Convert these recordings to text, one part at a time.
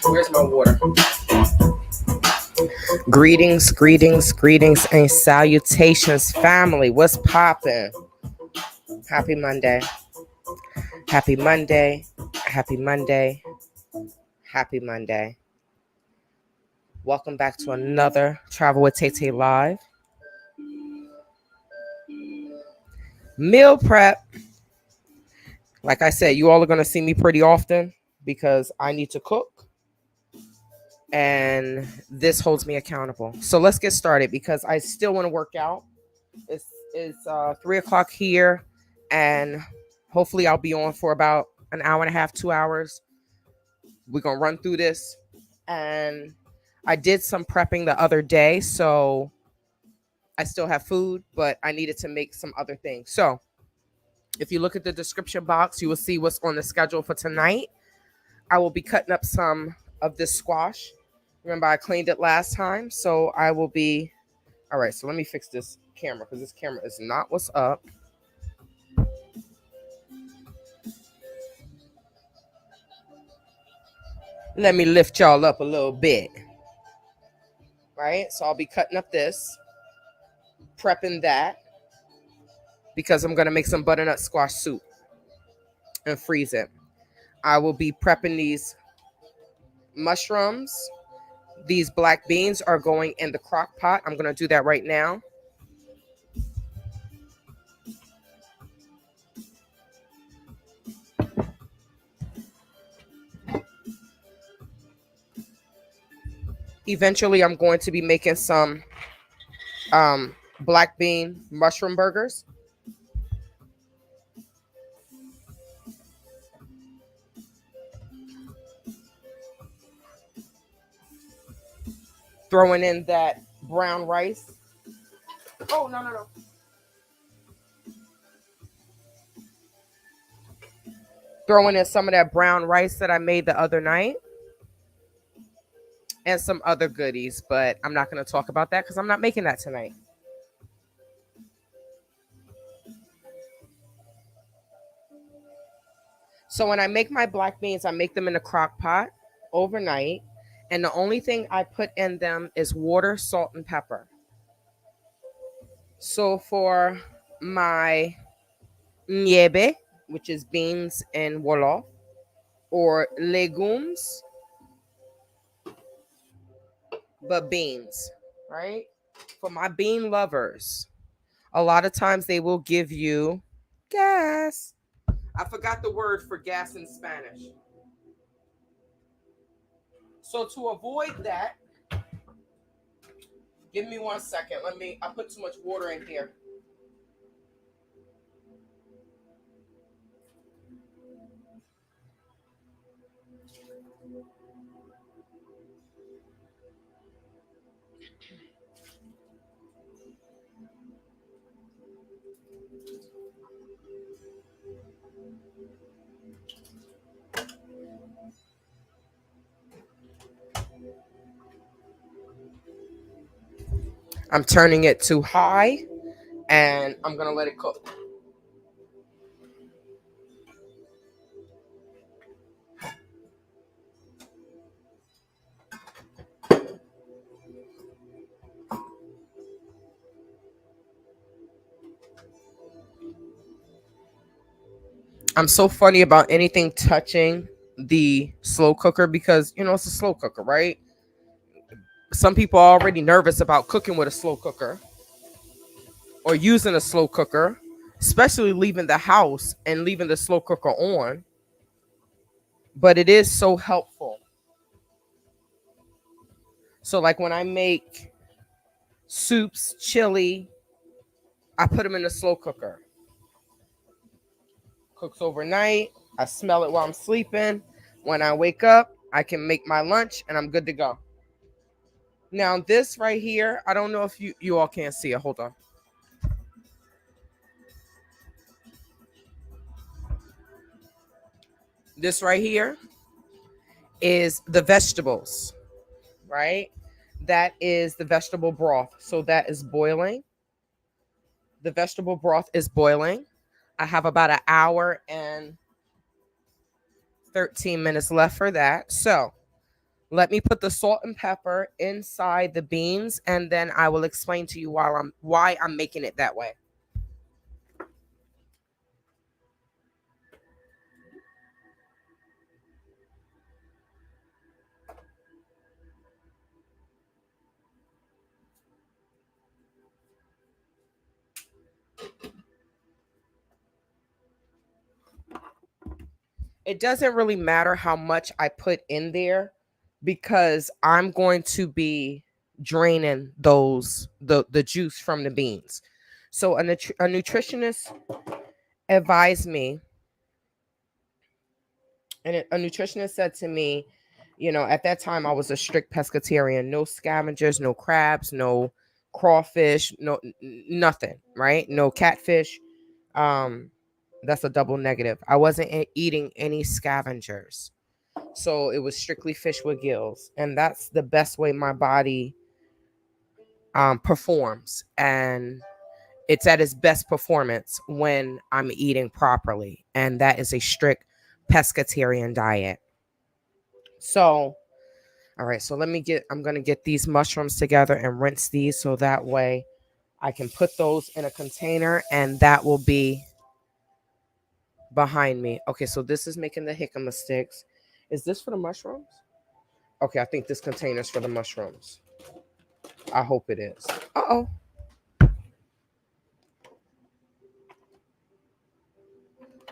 Where's my water? Greetings, greetings, greetings, and salutations, family. What's poppin'? Happy Monday. Happy Monday. Happy Monday. Happy Monday. Welcome back to another Travel with TayTay Live. Meal prep. Like I said, you all are going to see me pretty often because I need to cook. And this holds me accountable. So let's get started because I still want to work out. It's 3 o'clock here, and hopefully I'll be on for about an hour and a half, 2 hours. We're going to run through this. And I did some prepping the other day, so I still have food, but I needed to make some other things. So if you look at the description box, you will see what's on the schedule for tonight. I will be cutting up some of this squash. Remember, I cleaned it last time, so I will be... All right, so let me fix this camera because this camera is not what's up. Let me lift y'all up a little bit. Right? So I'll be cutting up this, prepping that, because I'm going to make some butternut squash soup and freeze it. I will be prepping these mushrooms. These black beans are going in the crock pot. I'm going to do that right now. Eventually, I'm going to be making some black bean mushroom burgers. Throwing in that brown rice. Oh, no. Throwing in some of that brown rice that I made the other night. And some other goodies, but I'm not going to talk about that because I'm not making that tonight. So when I make my black beans, I make them in a crock pot overnight. And the only thing I put in them is water, salt, and pepper. So for my niebe, which is beans in Wolof, or legumes, but beans, right? For my bean lovers, a lot of times they will give you gas. I forgot the word for gas in Spanish. So to avoid that, give me 1 second. I put too much water in here. I'm turning it to high and I'm going to let it cook. I'm so funny about anything touching the slow cooker because, it's a slow cooker, right? Some people are already nervous about cooking with a slow cooker or using a slow cooker, especially leaving the house and leaving the slow cooker on. But it is so helpful. So, like when I make soups, chili, I put them in the slow cooker. Cooks overnight. I smell it while I'm sleeping. When I wake up, I can make my lunch and I'm good to go. Now, this right here, I don't know if you all can't see it. Hold on. This right here is the vegetables, right? That is the vegetable broth. So that is boiling. The vegetable broth is boiling. I have about an hour and 13 minutes left for that. So let me put the salt and pepper inside the beans, and then I will explain to you why I'm making it that way. It doesn't really matter how much I put in there because I'm going to be draining the juice from the beans. So a nutritionist advised me, and a nutritionist said to me, at that time I was a strict pescatarian, no scavengers, no crabs, no crawfish, nothing, right? No catfish. Um, that's a double negative. I wasn't eating any scavengers. So it was strictly fish with gills. And that's the best way my body performs. And it's at its best performance when I'm eating properly. And that is a strict pescatarian diet. So, all right. So I'm going to get these mushrooms together and rinse these so that way I can put those in a container and that will be behind me. Okay. So this is making the jicama sticks. Is this for the mushrooms? Okay, I think this container's for the mushrooms. I hope it is. Uh-oh.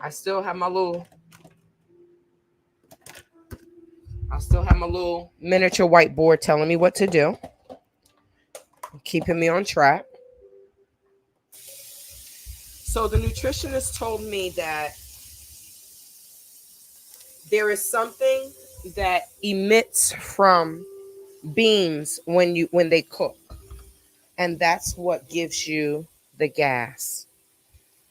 I still have my little miniature whiteboard telling me what to do. Keeping me on track. So the nutritionist told me that there is something that emits from beans when they cook. And that's what gives you the gas,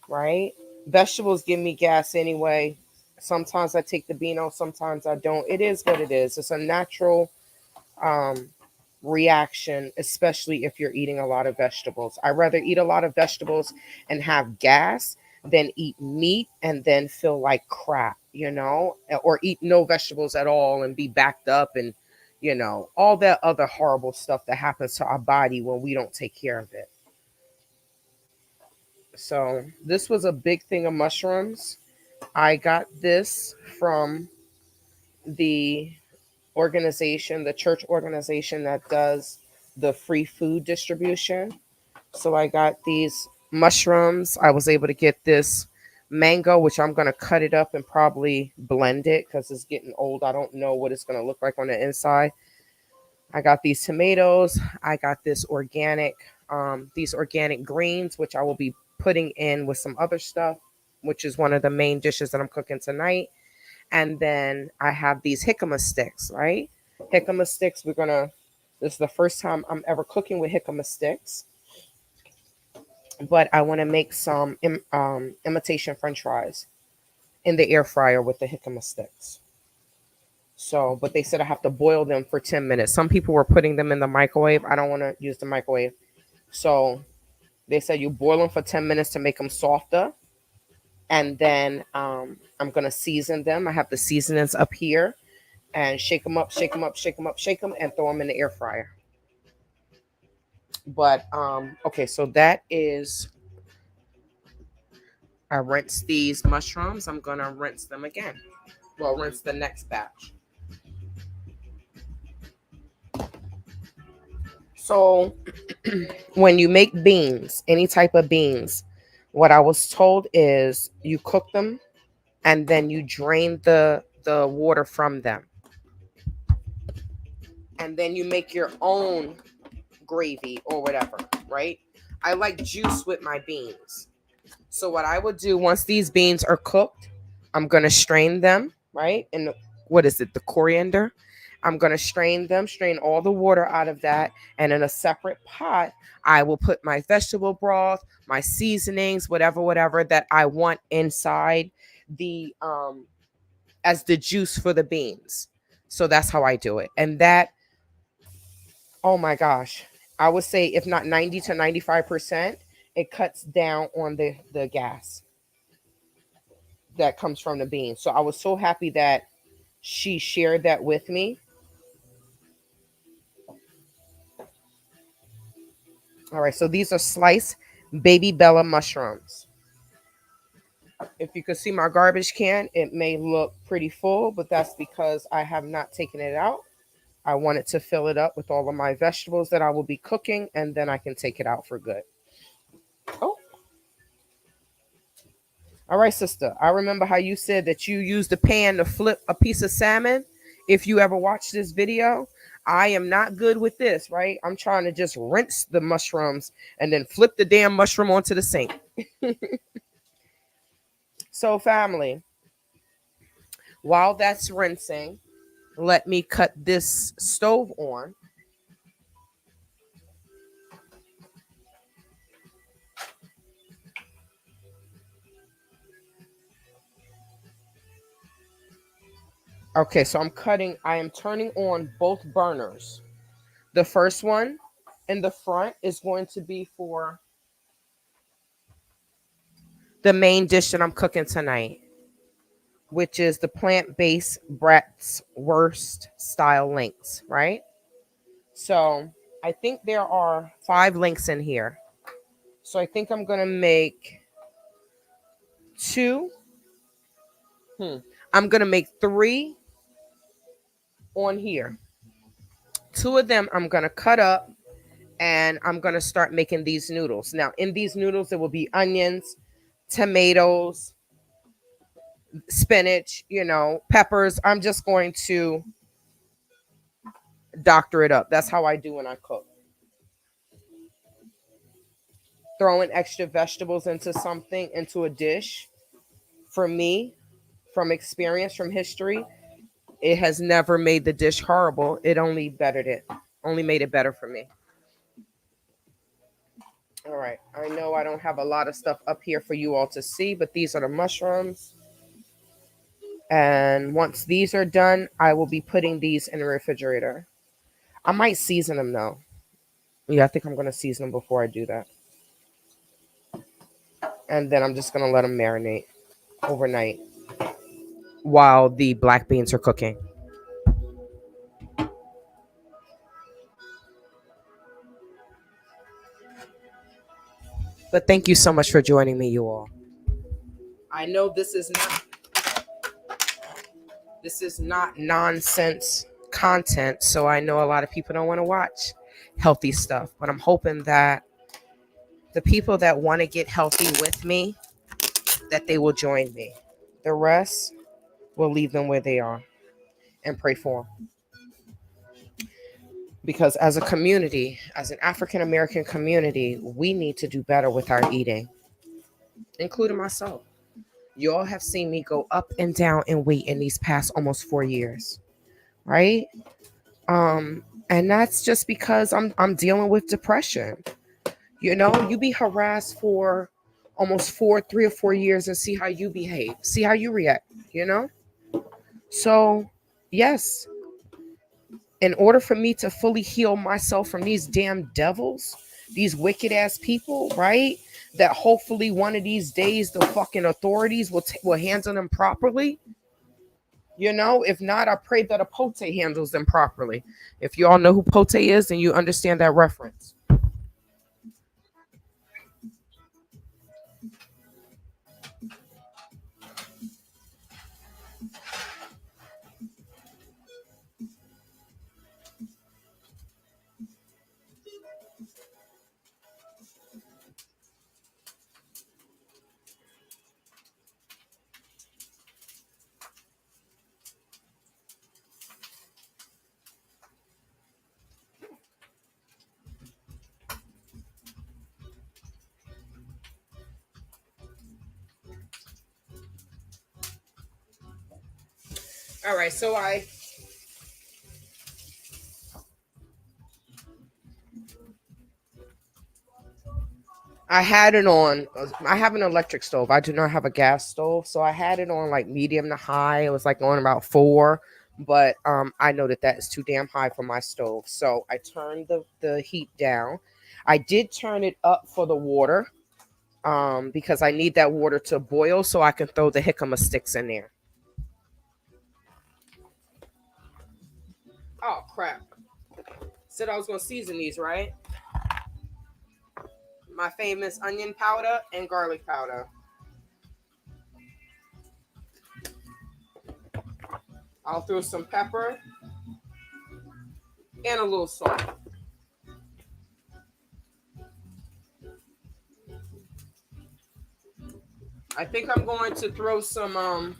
right? Vegetables give me gas anyway. Sometimes I take the bean out, sometimes I don't. It is what it is. It's a natural um, reaction, especially if you're eating a lot of vegetables. I'd rather eat a lot of vegetables and have gas than eat meat and then feel like crap, or eat no vegetables at all and be backed up and, all that other horrible stuff that happens to our body when we don't take care of it. So this was a big thing of mushrooms. I got this from the the church organization that does the free food distribution. So I got these mushrooms. I was able to get this mango, which I'm going to cut it up and probably blend it because it's getting old. I don't know what it's going to look like on the inside. I got these tomatoes. I got these organic greens, which I will be putting in with some other stuff, which is one of the main dishes that I'm cooking tonight. And then I have these jicama sticks, right? Jicama sticks, this is the first time I'm ever cooking with jicama sticks. But I want to make some imitation french fries in the air fryer with the jicama sticks. So, but they said I have to boil them for 10 minutes. Some people were putting them in the microwave. I don't want to use the microwave. So they said you boil them for 10 minutes to make them softer. And then I'm going to season them. I have the seasonings up here, and shake them up, shake them up, shake them up, shake them, and throw them in the air fryer. But okay, so that is, I rinse these mushrooms. I'm going to rinse them again. Well, rinse the next batch. So when you make beans, any type of beans, what I was told is you cook them and then you drain the water from them. And then you make your own gravy or whatever, right? I like juice with my beans. So what I would do once these beans are cooked, I'm going to strain them, right? And what is it? The coriander. I'm going to strain them, strain all the water out of that. And in a separate pot, I will put my vegetable broth, my seasonings, whatever that I want inside the, as the juice for the beans. So that's how I do it. And that, oh my gosh, I would say if not 90 to 95%, it cuts down on the gas that comes from the beans. So I was so happy that she shared that with me. All right, so these are sliced baby bella mushrooms. If you could see my garbage can, it may look pretty full, but that's because I have not taken it out. I wanted to fill it up with all of my vegetables that I will be cooking, and then I can take it out for good. Oh, all right, sister. I remember how you said that you used the pan to flip a piece of salmon. If you ever watched this video, I am not good with this, right? I'm trying to just rinse the mushrooms and then flip the damn mushroom onto the sink. So, family, while that's rinsing, let me cut this stove on. Okay, so I am turning on both burners. The first one in the front is going to be for the main dish that I'm cooking tonight, which is the plant-based Bratwurst Style Links, right? So I think there are 5 links in here. So I think I'm going to make 2. I'm going to make 3 on here. 2 of them I'm going to cut up, and I'm going to start making these noodles. Now, in these noodles, there will be onions, tomatoes, spinach, peppers. I'm just going to doctor it up. That's how I do when I cook. Throwing extra vegetables into a dish, for me, from experience, from history, it has never made the dish horrible. It only made it better for me. All right. I know I don't have a lot of stuff up here for you all to see, but these are the mushrooms. And once these are done, I will be putting these in the refrigerator. I might season them though. Yeah, I think I'm going to season them before I do that. And then I'm just going to let them marinate overnight while the black beans are cooking. But thank you so much for joining me, you all. I know this is not nonsense content, so I know a lot of people don't want to watch healthy stuff, but I'm hoping that the people that want to get healthy with me, that they will join me. The rest, we'll leave them where they are and pray for them. Because as a community, as an African American community, we need to do better with our eating, including myself. You all have seen me go up and down in weight in these past almost 4 years, right? And that's just because I'm dealing with depression. You be harassed for almost 3 or 4 years and see how you behave, see how you react. So, yes, in order for me to fully heal myself from these damn devils, these wicked ass people, right? That hopefully one of these days the fucking authorities will handle them properly. You know, if not, I pray that a pote handles them properly. If you all know who pote is and you understand that reference. All right, so I had it on. I have an electric stove. I do not have a gas stove, so I had it on like medium to high. It was like on about 4, but I know that that is too damn high for my stove. So I turned the heat down. I did turn it up for the water, because I need that water to boil so I can throw the jicama sticks in there. Oh crap! Said I was gonna season these, right? My famous onion powder and garlic powder. I'll throw some pepper and a little salt. I think I'm going to throw some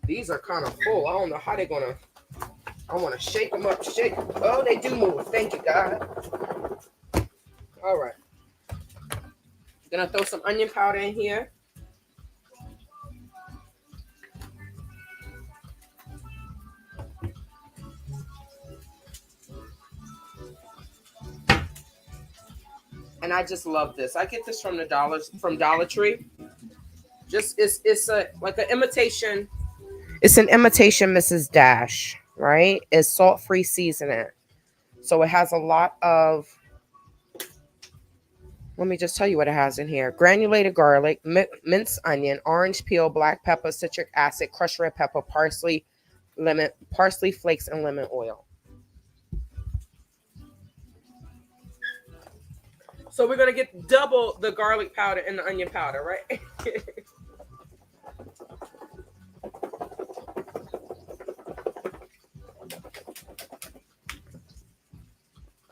these are kind of full. I don't know how they're gonna. I want to shake them up. Shake. Oh, they do move. Thank you, God. All right. Gonna throw some onion powder in here. And I just love this. I get this from Dollar Tree. Just it's a like an imitation. It's an imitation Mrs. Dash, right? It's salt-free seasoning. So it has a lot of, let me just tell you what it has in here: granulated garlic, minced onion, orange peel, black pepper, citric acid, crushed red pepper, parsley flakes, and lemon oil. So we're gonna get double the garlic powder and the onion powder, right?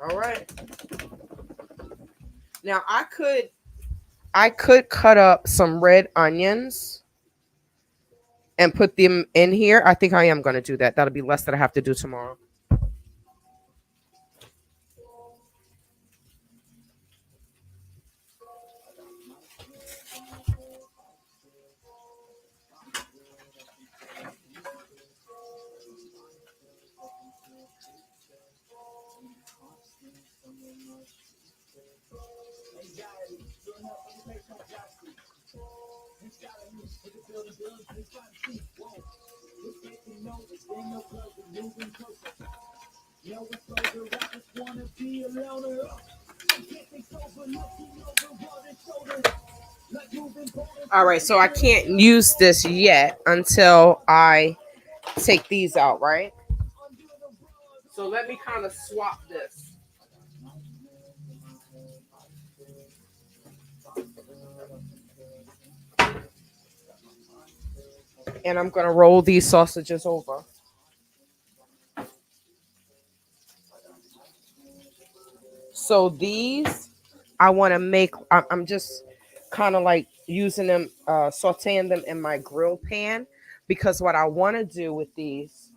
All right. Now I could cut up some red onions and put them in here. I think I am gonna do that. That'll be less that I have to do tomorrow. All right, so I can't use this yet until I take these out, right? So let me kind of swap this. And I'm going to roll these sausages over. So these, I want to make, I'm just kind of like using them, sauteing them in my grill pan, because what I want to do with these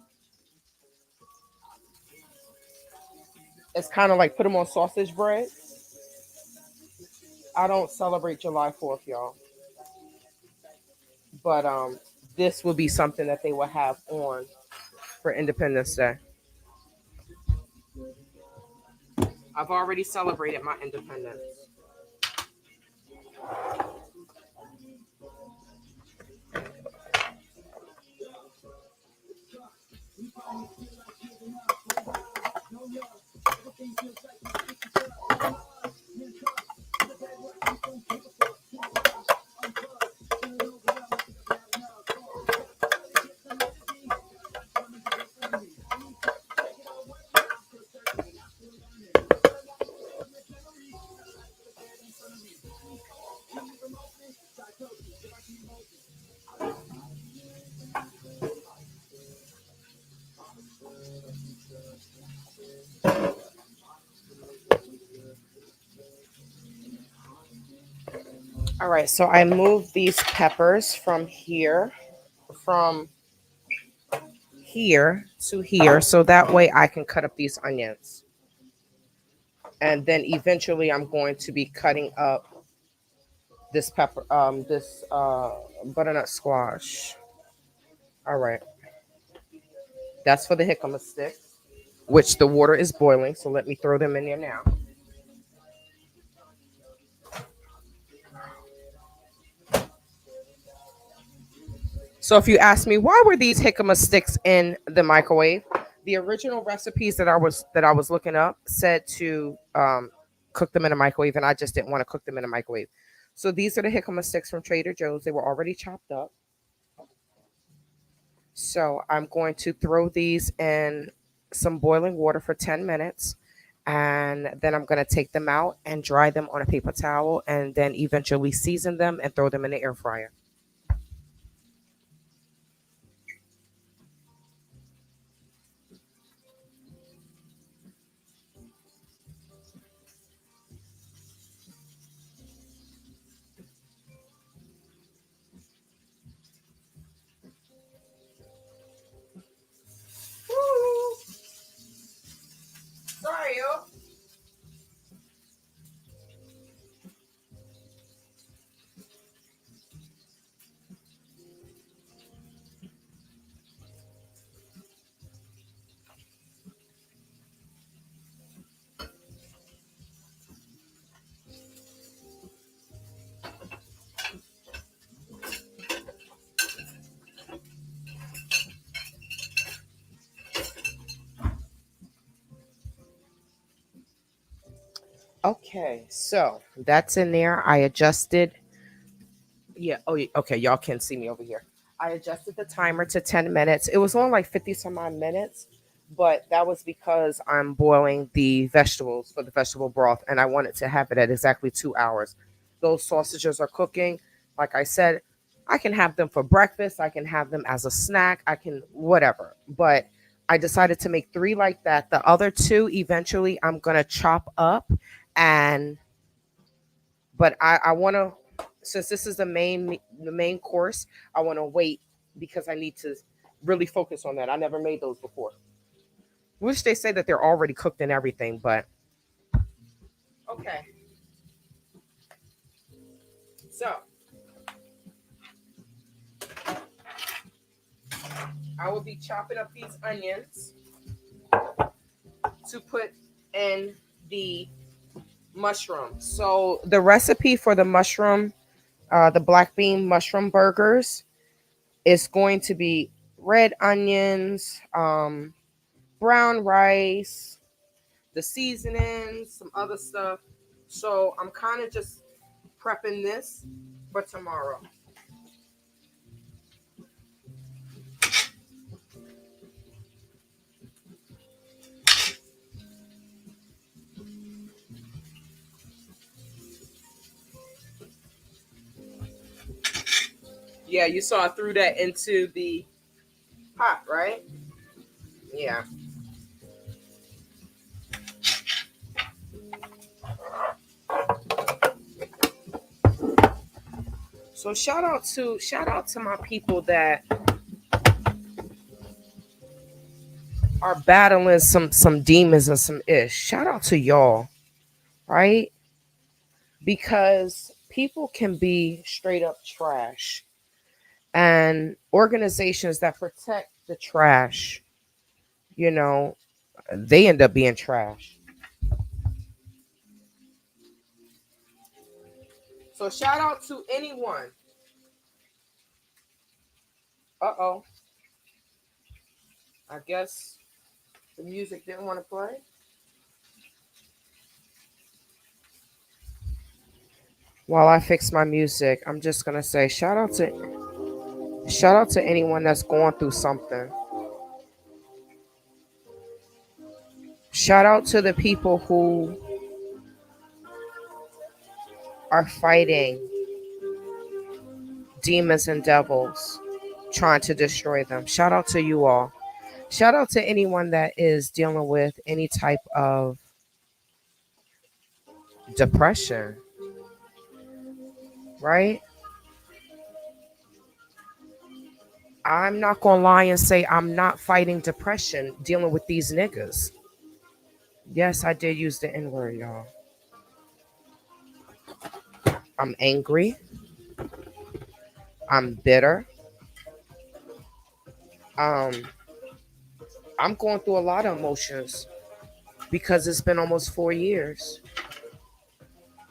is kind of like put them on sausage bread. I don't celebrate July 4th, y'all, but this will be something that they will have on for Independence Day. I've already celebrated my independence. All right, so I moved these peppers from here to here, so that way I can cut up these onions. And then eventually I'm going to be cutting up this butternut squash. All right, that's for the jicama sticks, which the water is boiling. So let me throw them in there now. So if you ask me why were these jicama sticks in the microwave, the original recipes that I was looking up said to cook them in a microwave, and I just didn't want to cook them in a microwave. So these are the jicama sticks from Trader Joe's. They were already chopped up. So I'm going to throw these in some boiling water for 10 minutes. And then I'm going to take them out and dry them on a paper towel and then eventually season them and throw them in the air fryer. Woo! Sorry, yo. Okay, so that's in there. I adjusted. Yeah. Oh, okay. Y'all can see me over here. I adjusted the timer to 10 minutes. It was on like 50 some odd minutes, but that was because I'm boiling the vegetables for the vegetable broth and I wanted to have it at exactly 2 hours. Those sausages are cooking. Like I said, I can have them for breakfast. I can have them as a snack. I can, whatever. But I decided to make three like that. The other two, eventually, I'm going to chop up and but I want to, since this is the main course, I want to wait because I need to really focus on that. I never made those before. Which they say that they're already cooked and everything, but okay. So I will be chopping up these onions to put in the mushroom. So the recipe for the black bean mushroom burgers is going to be red onions, brown rice, the seasoning, some other stuff. So I'm kind of just prepping this for tomorrow. Yeah, you saw I threw that into the pot, right? Yeah. So shout out to my people that are battling some demons and some ish. Shout out to y'all, right? Because people can be straight up trash, and organizations that protect the trash, you know, they end up being trash. So shout out to anyone. Uh-oh. I guess the music didn't want to play. While I fix my music, I'm just gonna say shout out to anyone that's going through something. Shout out to the people who are fighting demons and devils trying to destroy them. Shout out to you all. Shout out to anyone that is dealing with any type of depression, right? I'm not gonna lie and say I'm not fighting depression dealing with these niggas. Yes, I did use the N-word, y'all. I'm angry. I'm bitter. Um, I'm going through a lot of emotions because it's been almost 4 years.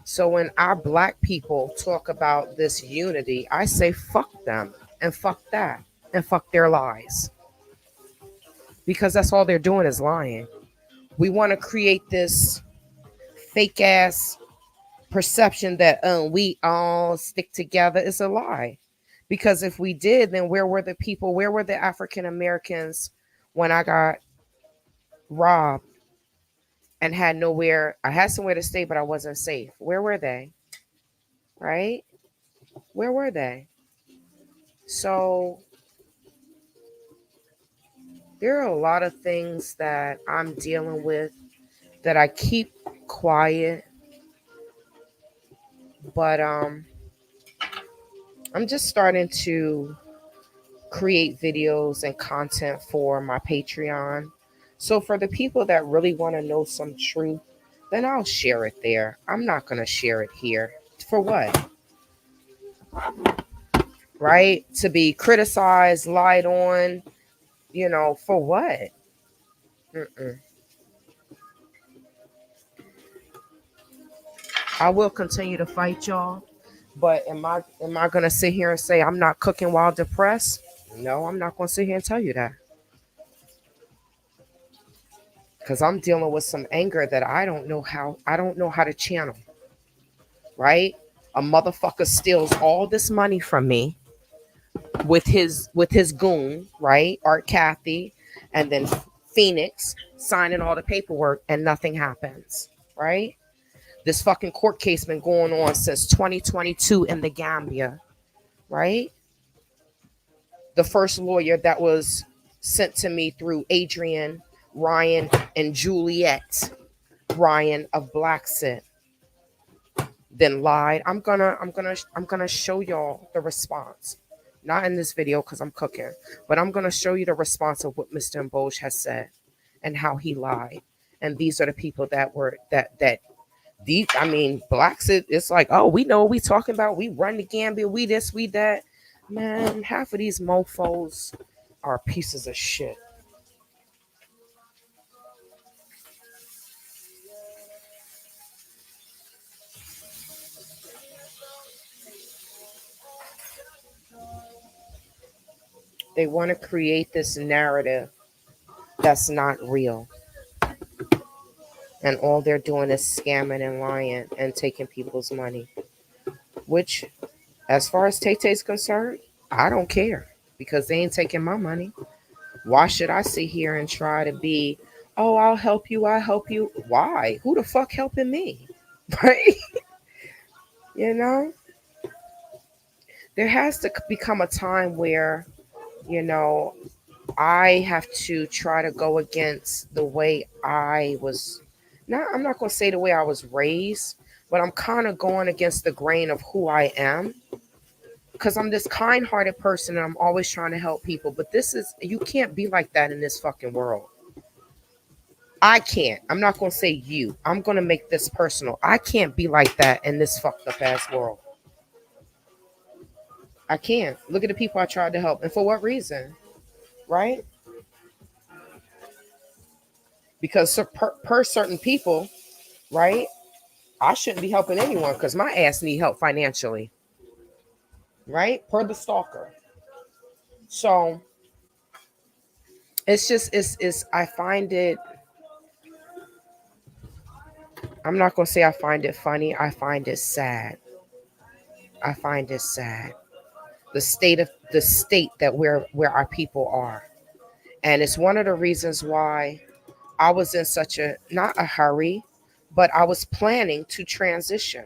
So when our black people talk about this unity, I say fuck them and fuck that and fuck their lies. Because that's all they're doing is lying. We want to create this fake ass perception that we all stick together. Is a lie. Because if we did, then where were the people? Where were the African Americans when I got robbed and had nowhere? I had somewhere to stay, but I wasn't safe. Where were they? Right? Where were they? So there are a lot of things that I'm dealing with that I keep quiet, but I'm just starting to create videos and content for my Patreon. So for the people that really want to know some truth, then I'll share it there. I'm not going to share it here. For what? Right? To be criticized, lied on, for what? Mm-mm. I will continue to fight y'all, but am I gonna sit here and say I'm not cooking while depressed? No, I'm not gonna sit here and tell you that because I'm dealing with some anger that I don't know how to channel. Right? A motherfucker steals all this money from me with his goon, right? Art Kathy, and then Phoenix signing all the paperwork, and nothing happens. Right? This fucking court case been going on since 2022 in the Gambia, right? The first lawyer that was sent to me through Adrian, Ryan, and Juliet Ryan of Blacksit, then lied. I'm gonna show y'all the response. Not in this video because I'm cooking, but I'm gonna show you the response of what Mr. Mboge has said and how he lied. And these are the people that were that deep. I mean, blacks. It's like, oh, we know what we talking about. We run the Gambia. We this, we that. Man, half of these mofos are pieces of shit. They want to create this narrative that's not real, and all they're doing is scamming and lying and taking people's money. Which, as far as TayTay's concerned, I don't care because they ain't taking my money. Why should I sit here and try to be, oh, I'll help you, I'll help you? Why? Who the fuck helping me? Right? You know? There has to become a time where, you know, I have to try to go against the way I was. Not, I'm not going to say the way I was raised, but I'm kind of going against the grain of who I am because I'm this kind-hearted person and I'm always trying to help people. But you can't be like that in this fucking world. I can't. I'm not going to say you. I'm going to make this personal. I can't be like that in this fucked up ass world. I can't. Look at the people I tried to help. And for what reason? Right? Because per certain people, right? I shouldn't be helping anyone because my ass need help financially. Right? Per the stalker. So it's just it's I find it, I'm not gonna say I find it funny, I find it sad. I find it sad. The state that where our people are. And it's one of the reasons why I was in such a not a hurry, but I was planning to transition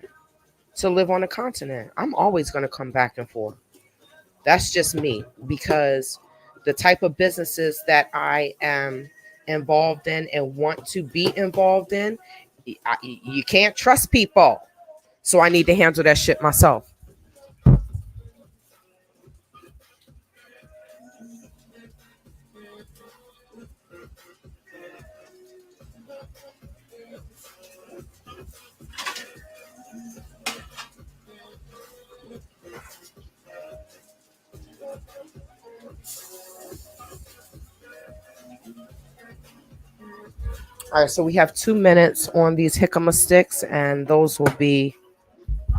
to live on the continent. I'm always gonna come back and forth. That's just me because the type of businesses that I am involved in and want to be involved in, you can't trust people. So I need to handle that shit myself. All right, so we have 2 minutes on these jicama sticks, and those will be,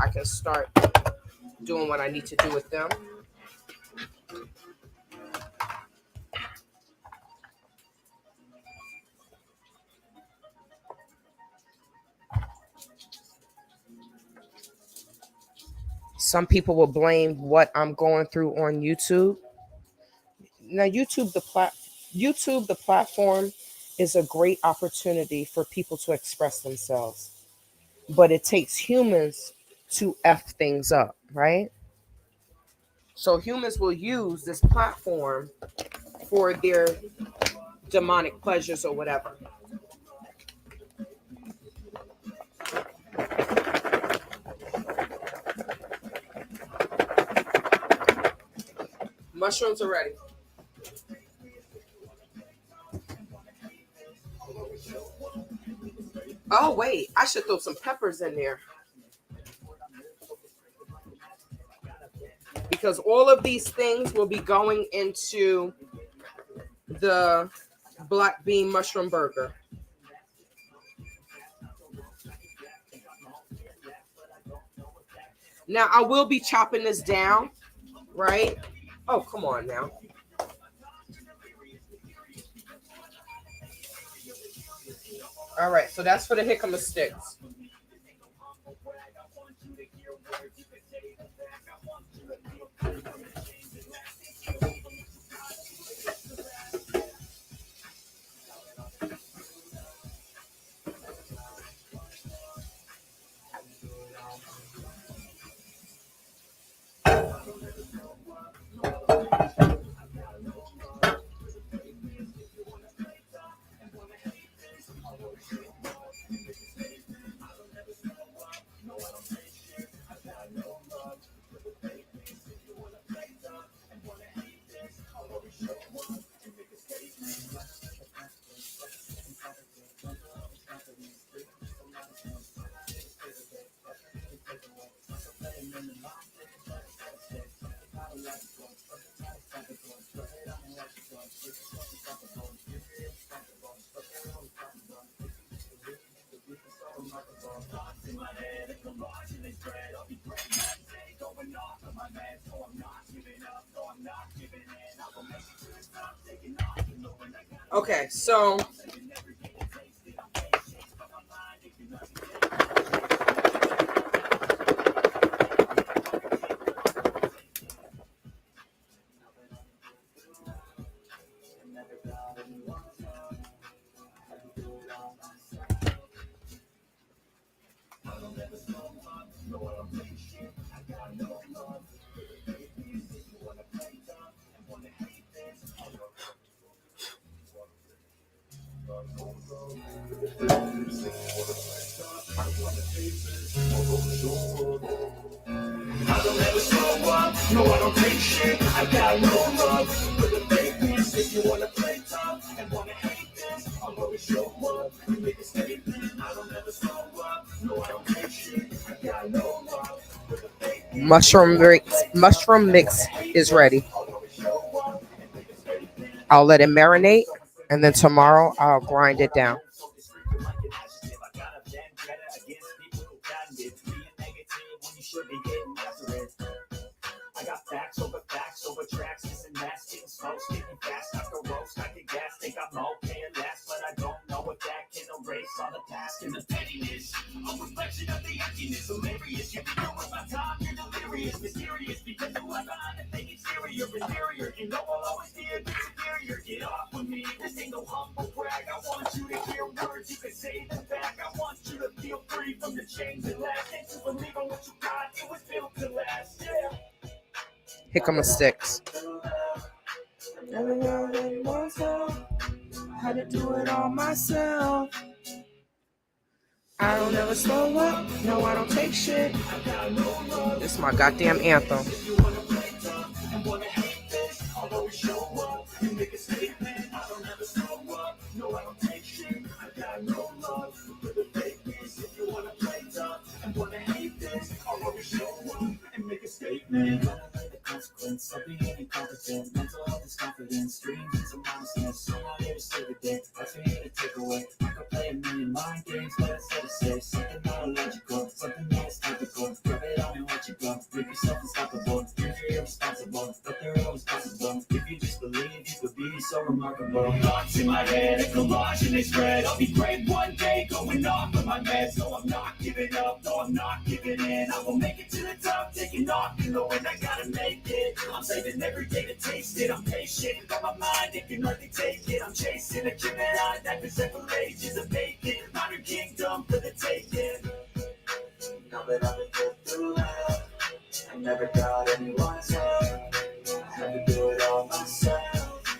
I can start doing what I need to do with them. Some people will blame what I'm going through on YouTube. Now, YouTube, the platform, is a great opportunity for people to express themselves, but it takes humans to f things up, right? So humans will use this platform for their demonic pleasures or whatever. Mushrooms are ready. Oh wait, I should throw some peppers in there, because all of these things will be going into the black bean mushroom burger. Now I will be chopping this down, right? Oh, come on now. All right, so that's for the jicama sticks. Okay, so no, I don't take shit. I got no love for the fakeness. If you wanna play tough and wanna hate this, I'll always show up and make a statement. I don't ever slow up. No, I don't take shit. I got no love for the fakeness. Mushroom mix is ready. I'll let it marinate, and then tomorrow I'll grind it down. I got facts over tracks, missing mass, getting smoke, getting fast, I can roast, I can gas, think I'm okay at last, but I don't know if that can erase all the past and the pettiness, a reflection of the emptiness, hilarious, you can know what my talk, you're delirious, mysterious, because of what's behind the thing, exterior, inferior, you know I'll always be a bit superior, get off with me, this ain't no humble brag, I want you to hear words, you can say them back, I want you to feel free from the chains that last, and to believe on what you got, it was built to last, yeah. Jicama sticks. Had to do it all myself. I don't ever slow up. No, I don't take shit. This is my goddamn anthem. Consequence of being incompetent, mental health is confidence, dreams and some nonsense. So I'm not here to save the day. That's for you to take away. I could play best to say something illogical, something that's typical. Rub it on me what you got. Make yourself unstoppable. You're irresponsible, but they're always possible. If you just believe, you could be so remarkable. Thoughts in my head, a collage and they spread. I'll be great one day, going off of my meds. No, I'm not giving up. No, I'm not giving in. I will make it to the top, taking off. You know when I gotta make it. I'm saving every day to taste it. I'm patient, got my mind, it can hardly take it. I'm chasing a Gemini that can set for ages of vacant. Modern kingdom for the taking. Now that I've been put through hell, I never got anyone's help. I had to do it all myself.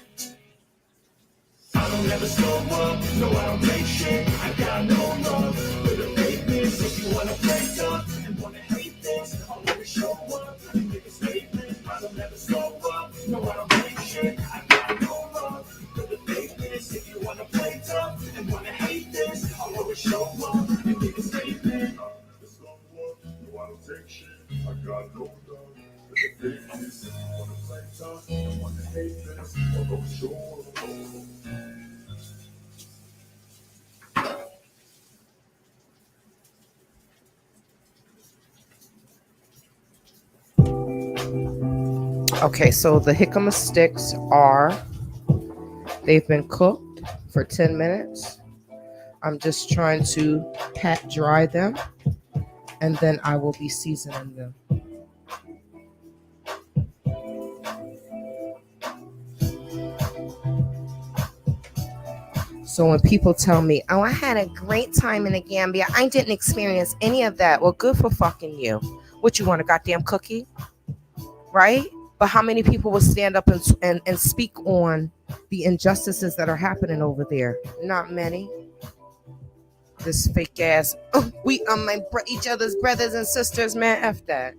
I don't ever slow up, no I don't take shit. I got no love for the fakeness. If you wanna play tough and wanna hate this, I'll never show up and make a statement. I don't ever slow up, no I don't take shit. I got no love for the fakeness. If you wanna play tough and wanna hate this, I'll always show up and make a statement. I'll never slow up, no I don't take shit. I got no love for the fakeness. If you wanna play tough and wanna hate this, I'll always show up. Okay, so the jicama sticks they've been cooked for 10 minutes. I'm just trying to pat dry them, and then I will be seasoning them. So when people tell me, oh, I had a great time in the Gambia, I didn't experience any of that. Well, good for fucking you. What, you want, a goddamn cookie? Right? But how many people will stand up and speak on the injustices that are happening over there? Not many. This fake ass, oh, we are each other's brothers and sisters, man. F that.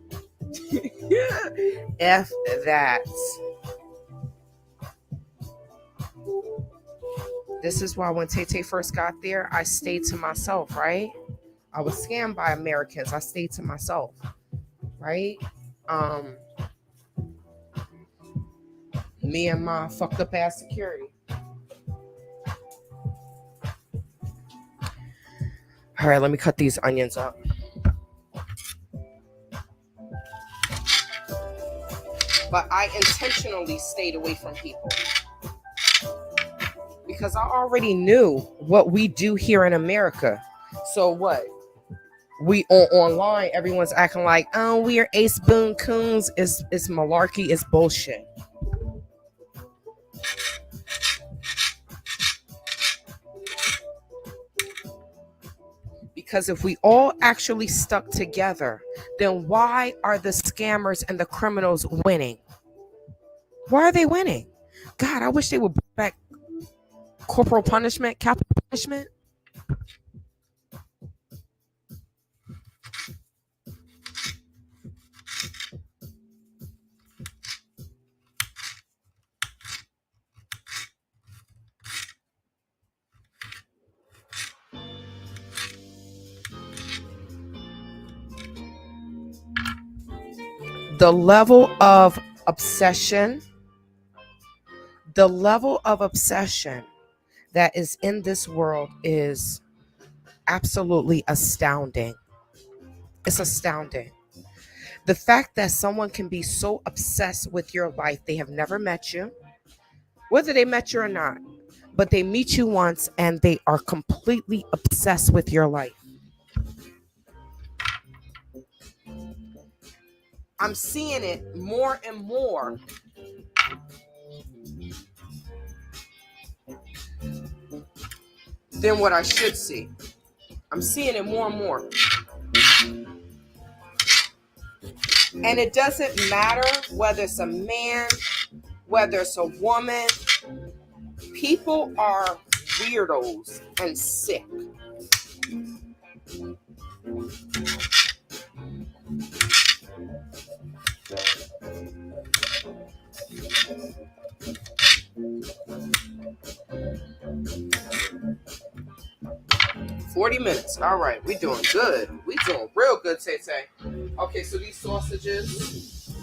F that. This is why when TayTay first got there, I stayed to myself, right? I was scammed by Americans. I stayed to myself, right? Me and my fucked up ass security. All right, let me cut these onions up. But I intentionally stayed away from people because I already knew what we do here in America. So what? We online, everyone's acting like, oh, we are ace boon coons. It's malarkey. It's bullshit. Because if we all actually stuck together, then why are the scammers and the criminals winning? Why are they winning? God, I wish they would bring back corporal punishment, capital punishment. The level of obsession that is in this world is absolutely astounding. It's astounding. The fact that someone can be so obsessed with your life, they have never met you, whether they met you or not, but they meet you once and they are completely obsessed with your life. I'm seeing it more and more. Than what I should see. I'm seeing it more and more. And it doesn't matter whether it's a man, whether it's a woman. People are weirdos and sick. $40. All right, we doing good. We doing real good, TayTay. Okay, so these sausages.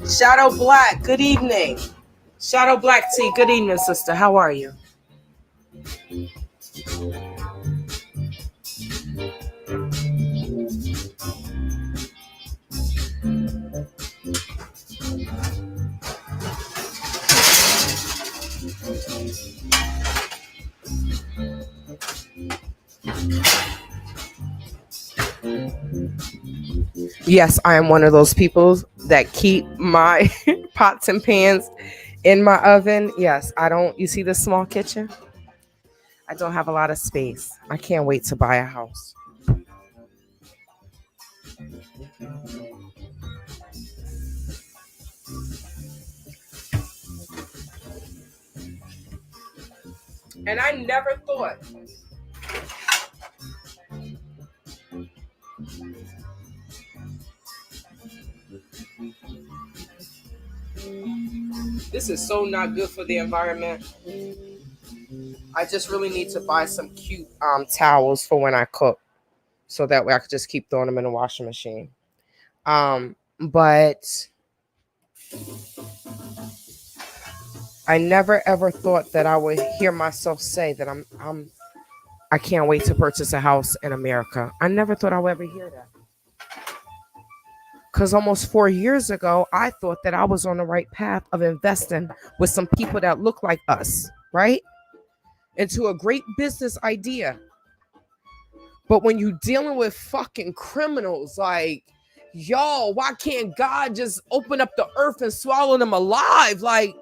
Shadow Black, good evening. Shadow Black Tea, good evening, sister. How are you? Yes, I am one of those people that keep my pots and pans in my oven. Yes, I don't. You see this small kitchen? I don't have a lot of space. I can't wait to buy a house. And I never thought. This is so not good for the environment. I just really need to buy some cute towels for when I cook, so that way I could just keep throwing them in the washing machine. But I never ever thought that I would hear myself say that I can't wait to purchase a house in America. I never thought I would ever hear that. Because almost 4 years ago, I thought that I was on the right path of investing with some people that look like us, right? Into a great business idea. But when you're dealing with fucking criminals, like, yo, why can't God just open up the earth and swallow them alive? Like,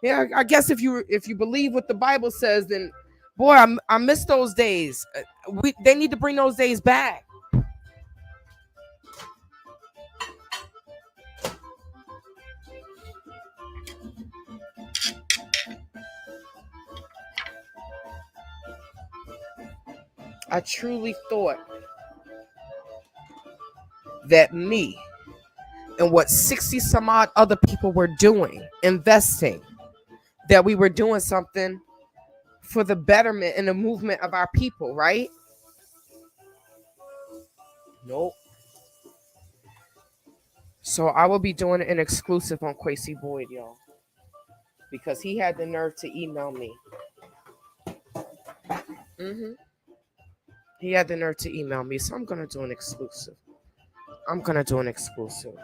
yeah, I guess if you believe what the Bible says, then boy, I miss those days. They need to bring those days back. I truly thought that me and what 60 some odd other people were doing, investing, that we were doing something for the betterment and the movement of our people, right? Nope. So I will be doing an exclusive on Quasi Boyd, y'all, because he had the nerve to email me. hmm He had the nerve to email me, so I'm gonna do an exclusive. I'm gonna do an exclusive.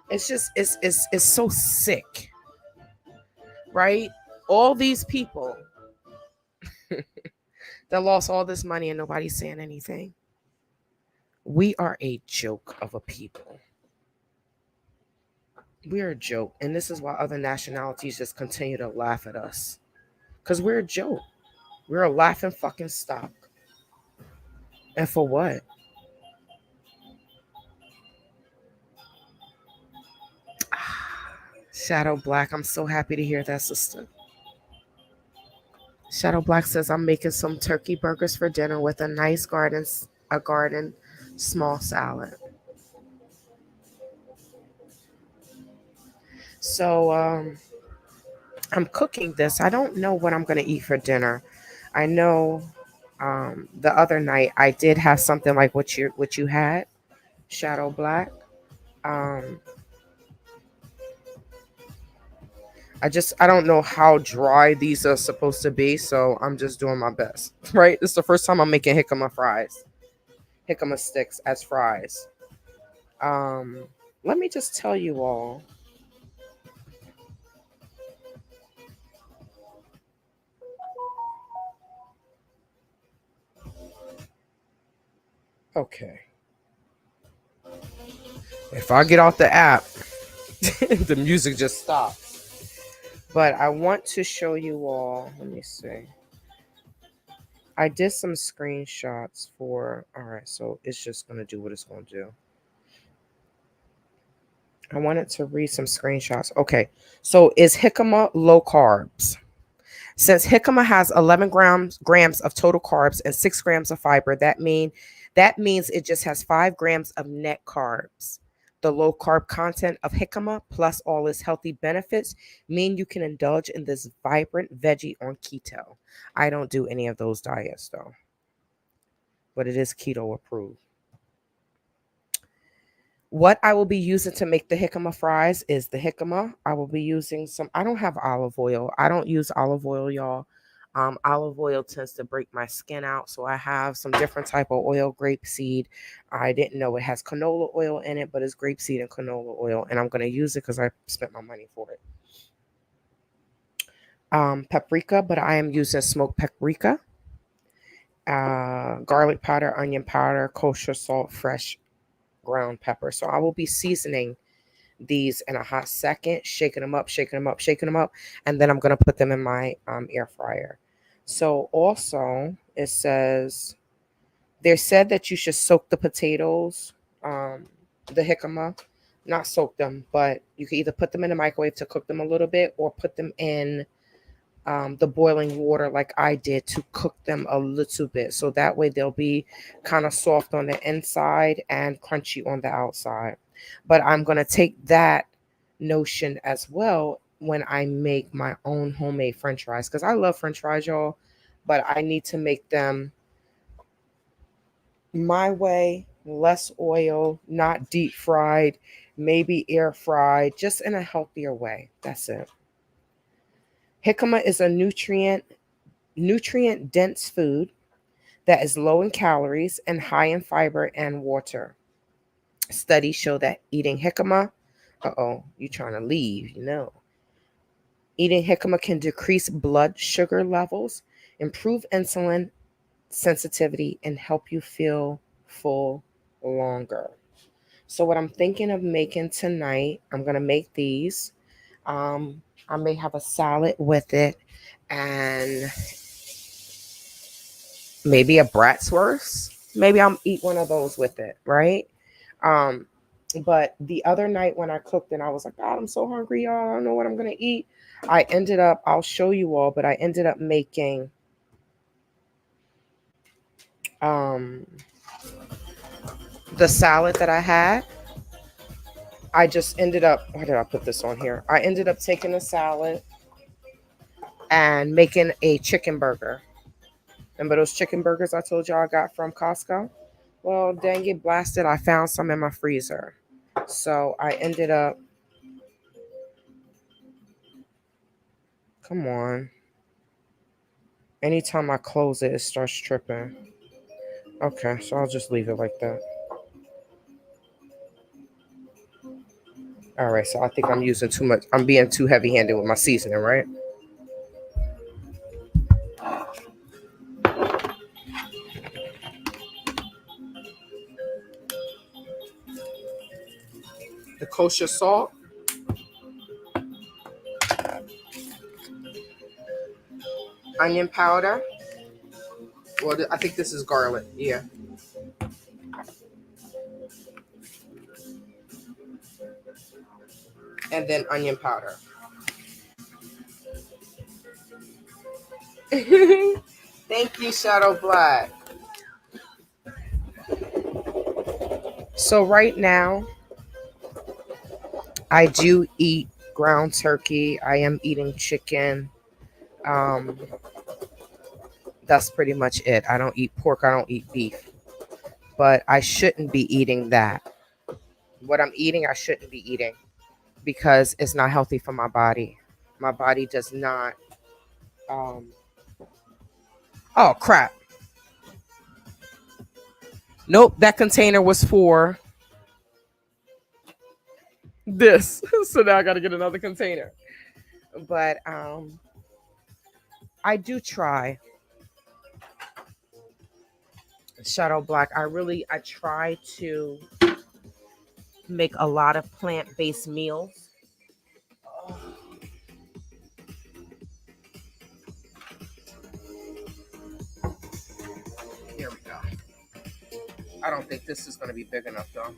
It's just it's so sick, right? All these people that lost all this money and nobody's saying anything. We are a joke of a people. We're a joke, and this is why other nationalities just continue to laugh at us, because we're a joke. We're a laughing fucking stock. And for what? Shadow Black, I'm so happy to hear that, sister. Shadow Black says I'm making some turkey burgers for dinner with a nice garden small salad. So I'm cooking this. I don't know what I'm gonna eat for dinner. I know the other night I did have something like what you had, Shadow Black. Um, I don't know how dry these are supposed to be, so I'm just doing my best. Right? This is the first time I'm making jicama sticks as fries. Um, Let me just tell you all. Okay, if I get off the app, the music just stops. But I want to show you all. Let me see. I did some screenshots for. All right, so it's just gonna do what it's gonna do. I wanted to read some screenshots. Okay. So is jicama low carbs? Since jicama has 11 grams of total carbs and 6 grams of fiber, that means it just has 5 grams of net carbs. The low carb content of jicama plus all its healthy benefits mean you can indulge in this vibrant veggie on keto. I don't do any of those diets though, but it is keto approved. What I will be using to make the jicama fries is the jicama. I will be using I don't have olive oil. I don't use olive oil, y'all. Olive oil tends to break my skin out. So I have some different type of oil, grapeseed. I didn't know it has canola oil in it, but it's grapeseed and canola oil. And I'm going to use it because I spent my money for it. Paprika, but I am using smoked paprika. Garlic powder, onion powder, kosher salt, fresh ground pepper. So I will be seasoning these in a hot second, shaking them up, shaking them up, shaking them up, and then I'm going to put them in my air fryer. So also it says, they said that you should soak the potatoes, the jicama, not soak them, but you can either put them in the microwave to cook them a little bit or put them in the boiling water like I did to cook them a little bit. So that way they'll be kind of soft on the inside and crunchy on the outside. But I'm going to take that notion as well when I make my own homemade French fries, because I love French fries, y'all, but I need to make them my way, less oil, not deep fried, maybe air fried, just in a healthier way. That's it. Jicama is a nutrient dense food that is low in calories and high in fiber and water. Studies show that eating jicama, you trying to leave, Eating jicama can decrease blood sugar levels, improve insulin sensitivity, and help you feel full longer. So what I'm thinking of making tonight, I'm going to make these. I may have a salad with it and maybe a bratwurst. Maybe I'll eat one of those with it, right? Um, but the other night when I cooked and I was like, God, I'm so hungry, y'all. I don't know what I'm gonna eat. I'll show you all, but I ended up making um the salad that I had. I just ended up, why did I put this on here? I ended up taking a salad and making a chicken burger. Remember those chicken burgers I told y'all I got from Costco? Well, dang it, blasted. I found some in my freezer. So I ended up, come on. Anytime I close it, it starts tripping. Okay, so I'll just leave it like that. All right, so I think I'm using too much. I'm being too heavy handed with my seasoning, right? The kosher salt, onion powder. Well, I think this is garlic. Yeah. And then onion powder. Thank you, Shadow Black. So right now, I do eat ground turkey. I am eating chicken. Um, that's pretty much it. I don't eat pork. I don't eat beef. But I shouldn't be eating that. What I'm eating, I shouldn't be eating because it's not healthy for my body. My body does not. Um, oh, crap. Nope, that container was for this. So now I got to get another container. But I do try Shadow Black. I try to make a lot of plant-based meals. Oh, here we go. I don't think this is going to be big enough though.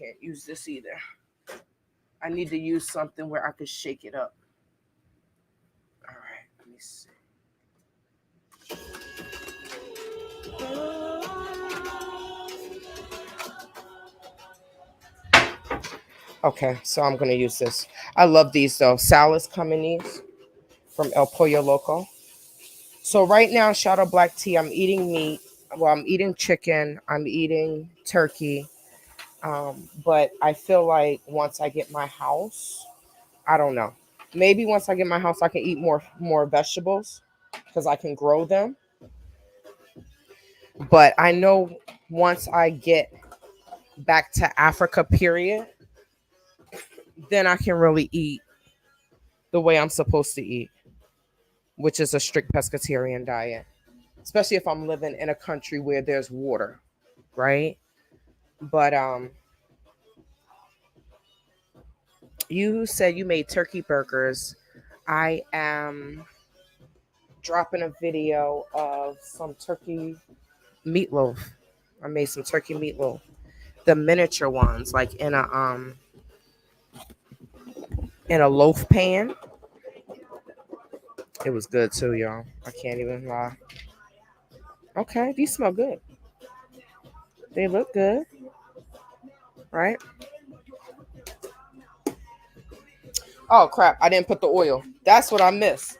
can't use this either. I need to use something where I could shake it up. All right, let me see. Okay, so I'm gonna use this. I love these though. Salads come in these from El Pollo Loco. So right now, Shadow Black Tea, I'm eating meat. Well, I'm eating chicken. I'm eating turkey. But I feel like once I get my house, I don't know. Maybe once I get my house, I can eat more vegetables because I can grow them. But I know once I get back to Africa, period, then I can really eat the way I'm supposed to eat, which is a strict pescatarian diet, especially if I'm living in a country where there's water, right? But you said you made turkey burgers. I am dropping a video of some turkey meatloaf. I made some turkey meatloaf. The miniature ones, like in a loaf pan. It was good too, y'all. I can't even lie. Okay, these smell good. They look good, right? Oh crap, I didn't put the oil. That's what I missed.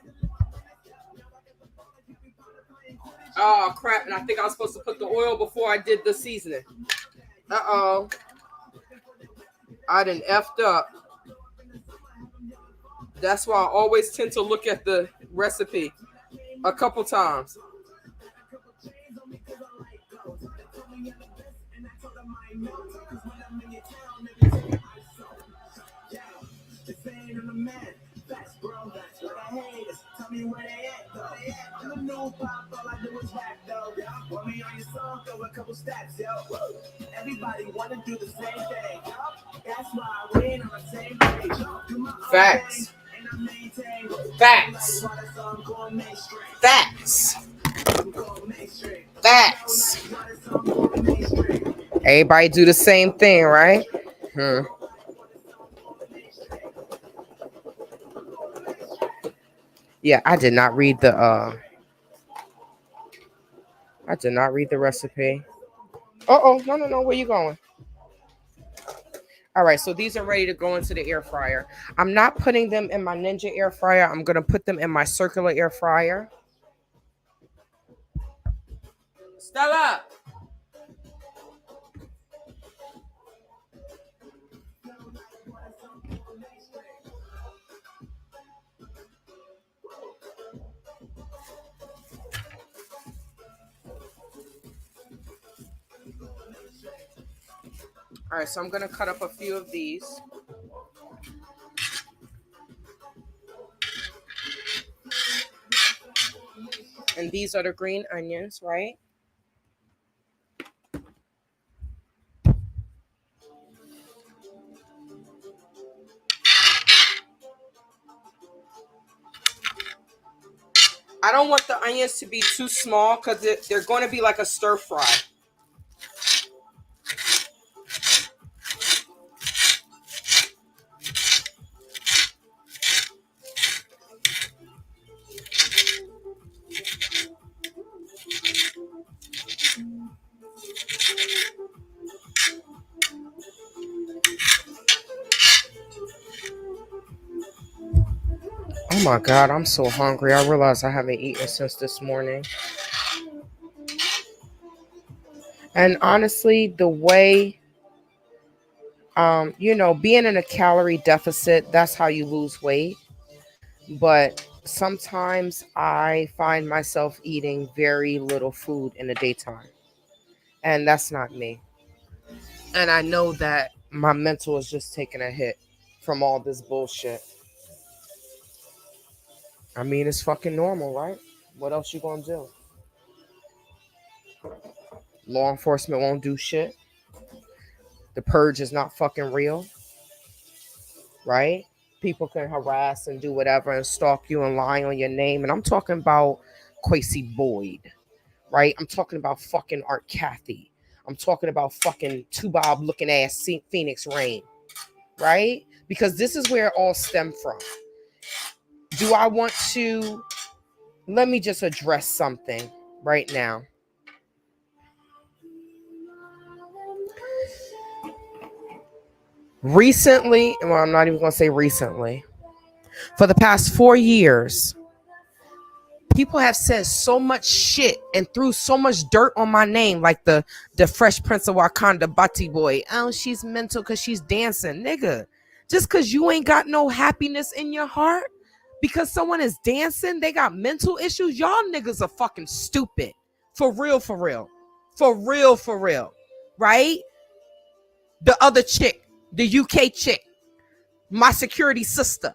Oh crap, and I think I was supposed to put the oil before I did the seasoning. Uh-oh. I done effed up. That's why I always tend to look at the recipe a couple times. Everybody wanna do the same thing. That's why we're on the same page. Facts. Facts. Facts. Facts. Everybody do the same thing, right? Yeah, I did not read the recipe. Uh-oh, no, where you going? All right, so these are ready to go into the air fryer. I'm not putting them in my Ninja air fryer. I'm going to put them in my circular air fryer. Stella! All right, so I'm going to cut up a few of these. And these are the green onions, right? I don't want the onions to be too small because they're going to be like a stir fry. Oh my God, I'm so hungry. I realize I haven't eaten since this morning. And honestly, the way, being in a calorie deficit, that's how you lose weight. But sometimes I find myself eating very little food in the daytime. And that's not me. And I know that my mental is just taking a hit from all this bullshit. I mean, it's fucking normal, right? What else you gonna do? Law enforcement won't do shit. The purge is not fucking real, right? People can harass and do whatever and stalk you and lie on your name. And I'm talking about Quasi Boyd, right? I'm talking about fucking Art Cathy. I'm talking about fucking two bob looking ass Phoenix Rain, right? Because this is where it all stemmed from. Do I want to? Let me just address something right now. Recently, well, I'm not even going to say recently. For the past 4 years, people have said so much shit and threw so much dirt on my name, like the Fresh Prince of Wakanda Bati boy. Oh, she's mental because she's dancing, nigga. Just because you ain't got no happiness in your heart, because someone is dancing, they got mental issues. Y'all niggas are fucking stupid, for real, for real, for real, for real, right? The other chick, the UK chick, my security sister.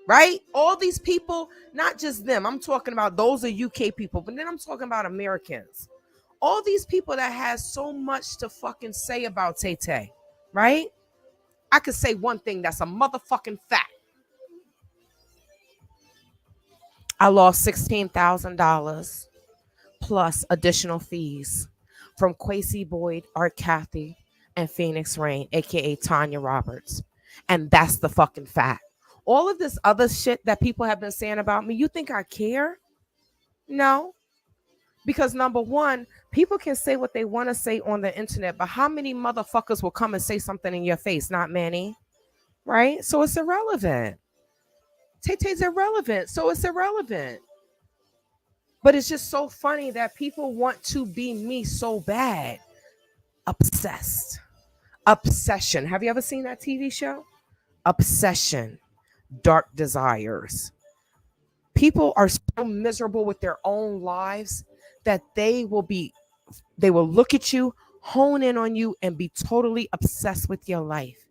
Right? All these people, not just them. I'm talking about those are UK people, but then I'm talking about Americans. All these people that has so much to fucking say about TayTay, right? I could say one thing that's a motherfucking fact. I lost $16,000 plus additional fees from Quasi Boyd, Art Kathy, and Phoenix Rain, aka Tanya Roberts. And that's the fucking fact. All of this other shit that people have been saying about me, you think I care? No. Because number one, people can say what they want to say on the internet, but how many motherfuckers will come and say something in your face? Not many. Right? So it's irrelevant. TayTay's irrelevant. So it's irrelevant. But it's just so funny that people want to be me so bad. Obsessed. Obsession. Have you ever seen that TV show? Obsession. Dark desires. People are so miserable with their own lives that they will look at you, hone in on you, and be totally obsessed with your life.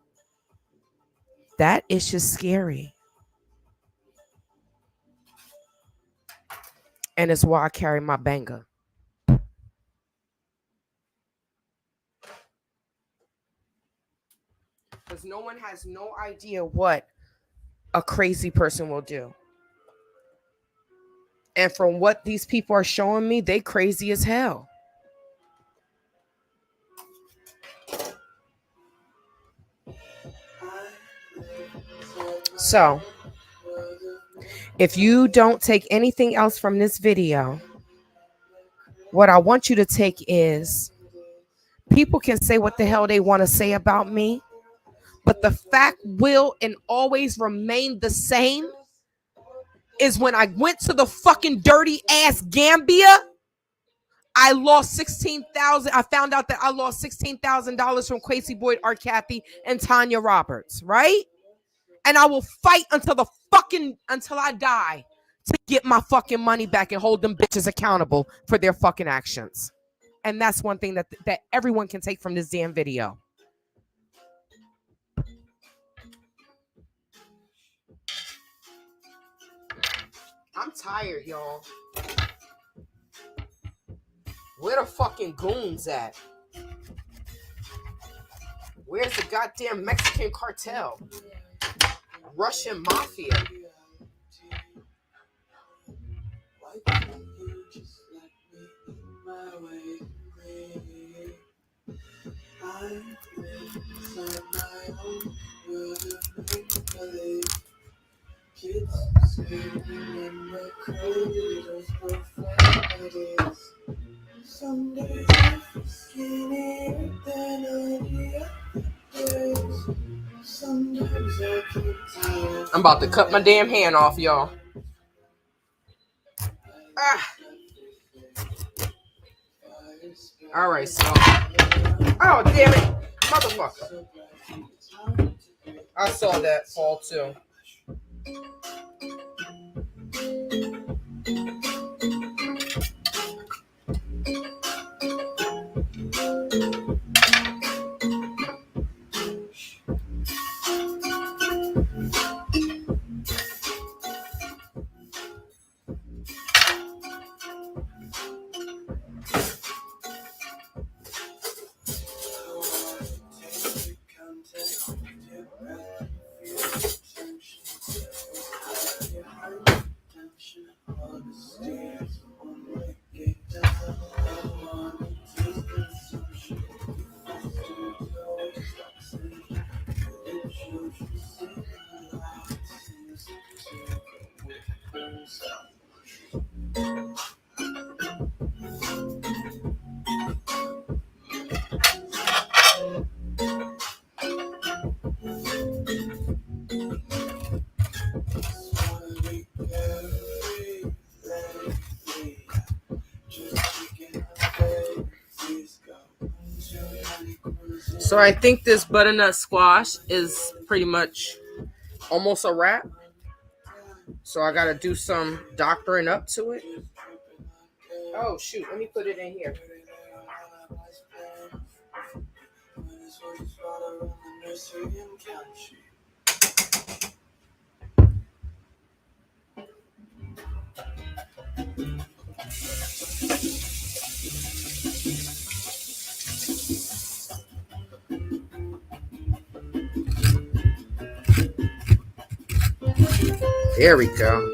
That is just scary. And it's why I carry my banger. Because no one has no idea what a crazy person will do. And from what these people are showing me, they crazy as hell. So, if you don't take anything else from this video, what I want you to take is people can say what the hell they want to say about me, but the fact will and always remain the same is when I went to the fucking dirty ass Gambia, I lost 16,000. I found out that I lost $16,000 from Quasi Boyd, Art Kathy, and Tanya Roberts, right? And I will fight until I die to get my fucking money back and hold them bitches accountable for their fucking actions. And that's one thing that everyone can take from this damn video. I'm tired, y'all. Where the fucking goons at? Where's the goddamn Mexican cartel? Russian mafia. Some days I feel skinnier than other days. Sometimes I keep tired. I'm about to cut my damn hand off, y'all. All right, so. Oh, damn it. Motherfucker. I saw that fall too. So I think this butternut squash is pretty much almost a wrap. So I gotta do some doctoring up to it. Oh shoot, let me put it in here. There we go.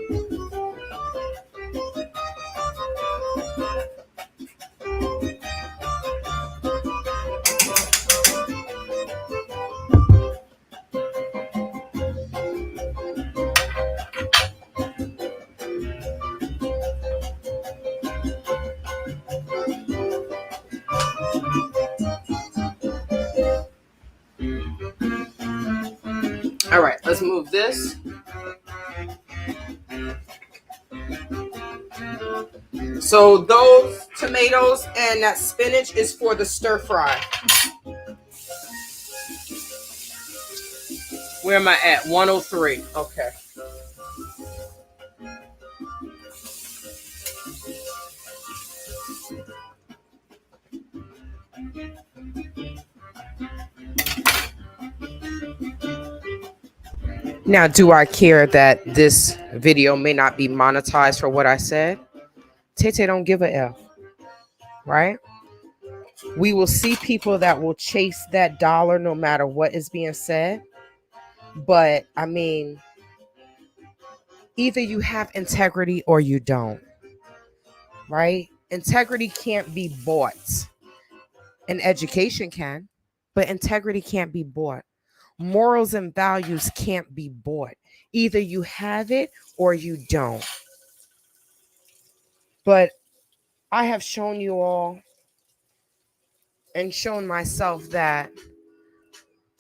All right, let's move this. So those tomatoes and that spinach is for the stir fry. Where am I at? 103. Okay. Now, do I care that this video may not be monetized for what I said? TayTay don't give a F, right? We will see people that will chase that dollar no matter what is being said. But I mean, either you have integrity or you don't, right? Integrity can't be bought. An education can, but integrity can't be bought. Morals and values can't be bought. Either you have it or you don't. But I have shown you all and shown myself that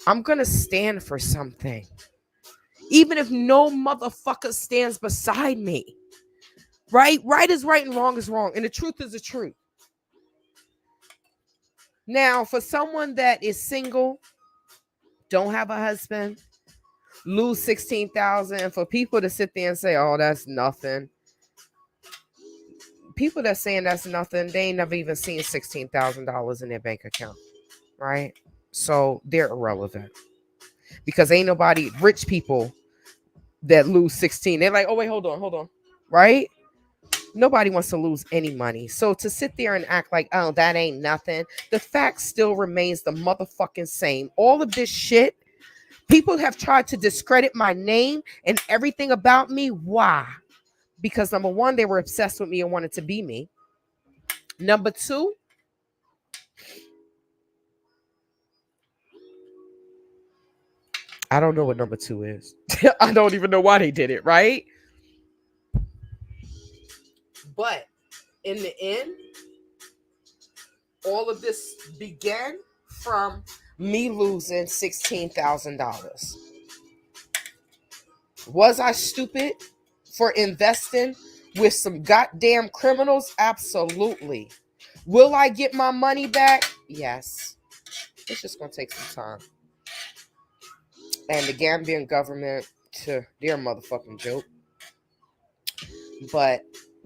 I'm going to stand for something. Even if no motherfucker stands beside me. Right? Right is right and wrong is wrong. And the truth is the truth. Now, for someone that is single, don't have a husband, lose 16,000, for people to sit there and say, oh, that's nothing. People that saying that's nothing, they ain't never even seen $16,000 in their bank account. Right? So they're irrelevant. Because ain't nobody, rich people that lose 16, they're like, oh, wait, hold on. Right? Nobody wants to lose any money. So to sit there and act like, oh, that ain't nothing, the fact still remains the motherfucking same. All of this shit, people have tried to discredit my name and everything about me. Why? Because number one, they were obsessed with me and wanted to be me. Number two, I don't know what number two is. I don't even know why they did it, right? But in the end, all of this began from me losing $16,000. Was I stupid for investing with some goddamn criminals? Absolutely. Will I get my money back? Yes. It's just going to take some time. And the Gambian government, to their motherfucking joke. But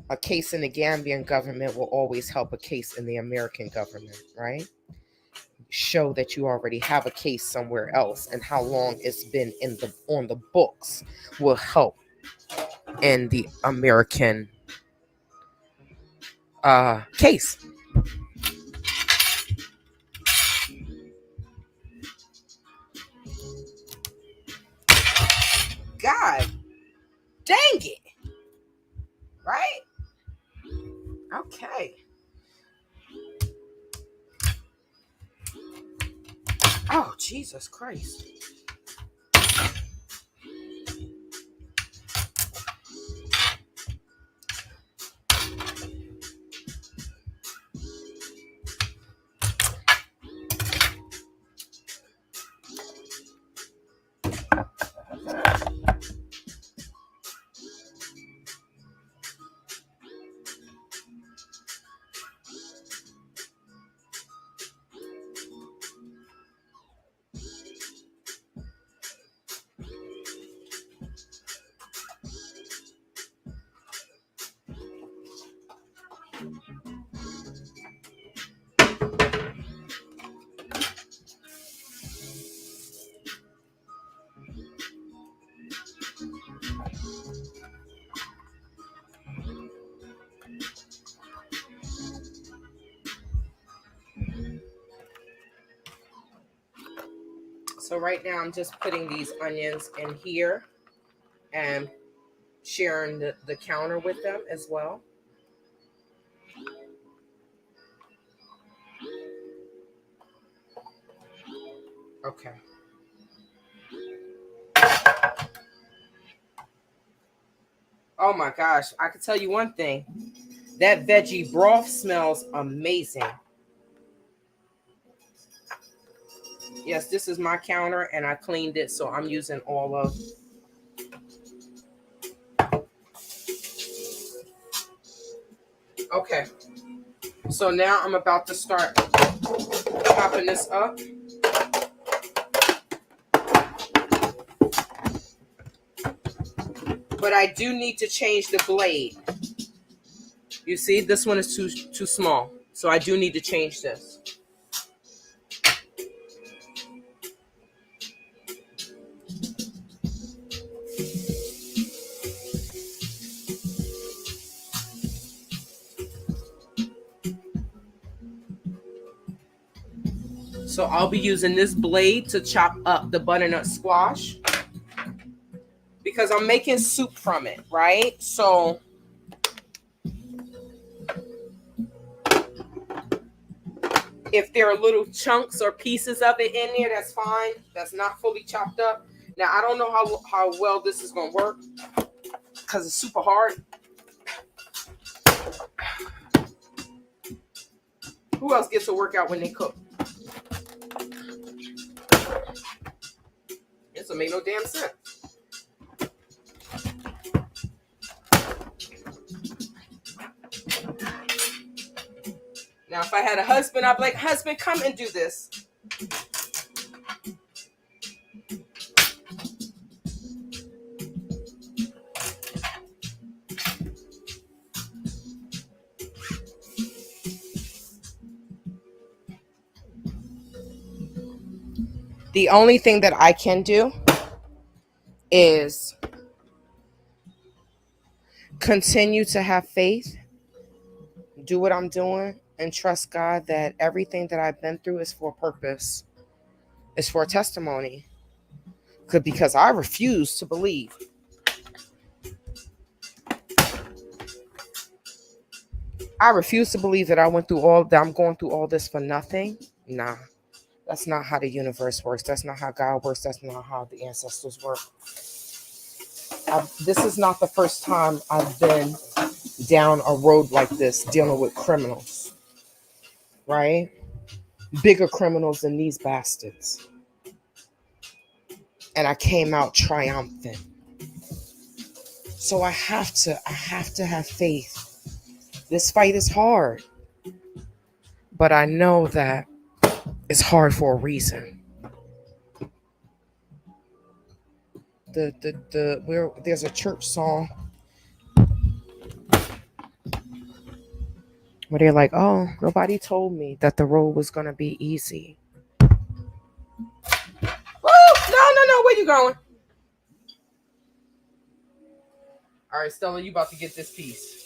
a case in the Gambian government will always help a case in the American government, right? Show that you already have a case somewhere else, and how long it's been on the books will help in the American case. God dang it. Right? Okay. Oh, Jesus Christ. So right now I'm just putting these onions in here and sharing the counter with them as well. Okay. Oh my gosh, I can tell you one thing. That veggie broth smells amazing. Yes, this is my counter and I cleaned it, so I'm using all of. Okay. So now I'm about to start chopping this up. But I do need to change the blade. You see, this one is too small. So I do need to change this. So I'll be using this blade to chop up the butternut squash because I'm making soup from it, right? So if there are little chunks or pieces of it in there, that's fine. That's not fully chopped up. Now, I don't know how well this is going to work because it's super hard. Who else gets to work out when they cook? This will make no damn sense. Now, if I had a husband, I'd be like, husband, come and do this. The only thing that I can do is continue to have faith, do what I'm doing, and trust God that everything that I've been through is for a purpose. It's for a testimony. Because I refuse to believe. I refuse to believe that I'm going through all this for nothing. Nah. That's not how the universe works. That's not how God works. That's not how the ancestors work. This is not the first time I've been down a road like this dealing with criminals, right? Bigger criminals than these bastards. And I came out triumphant. So I have to have faith. This fight is hard. But I know that it's hard for a reason. There's a church song where they're like, oh, nobody told me that the road was gonna be easy. Oh, no, where you going? All right, Stella, you about to get this piece.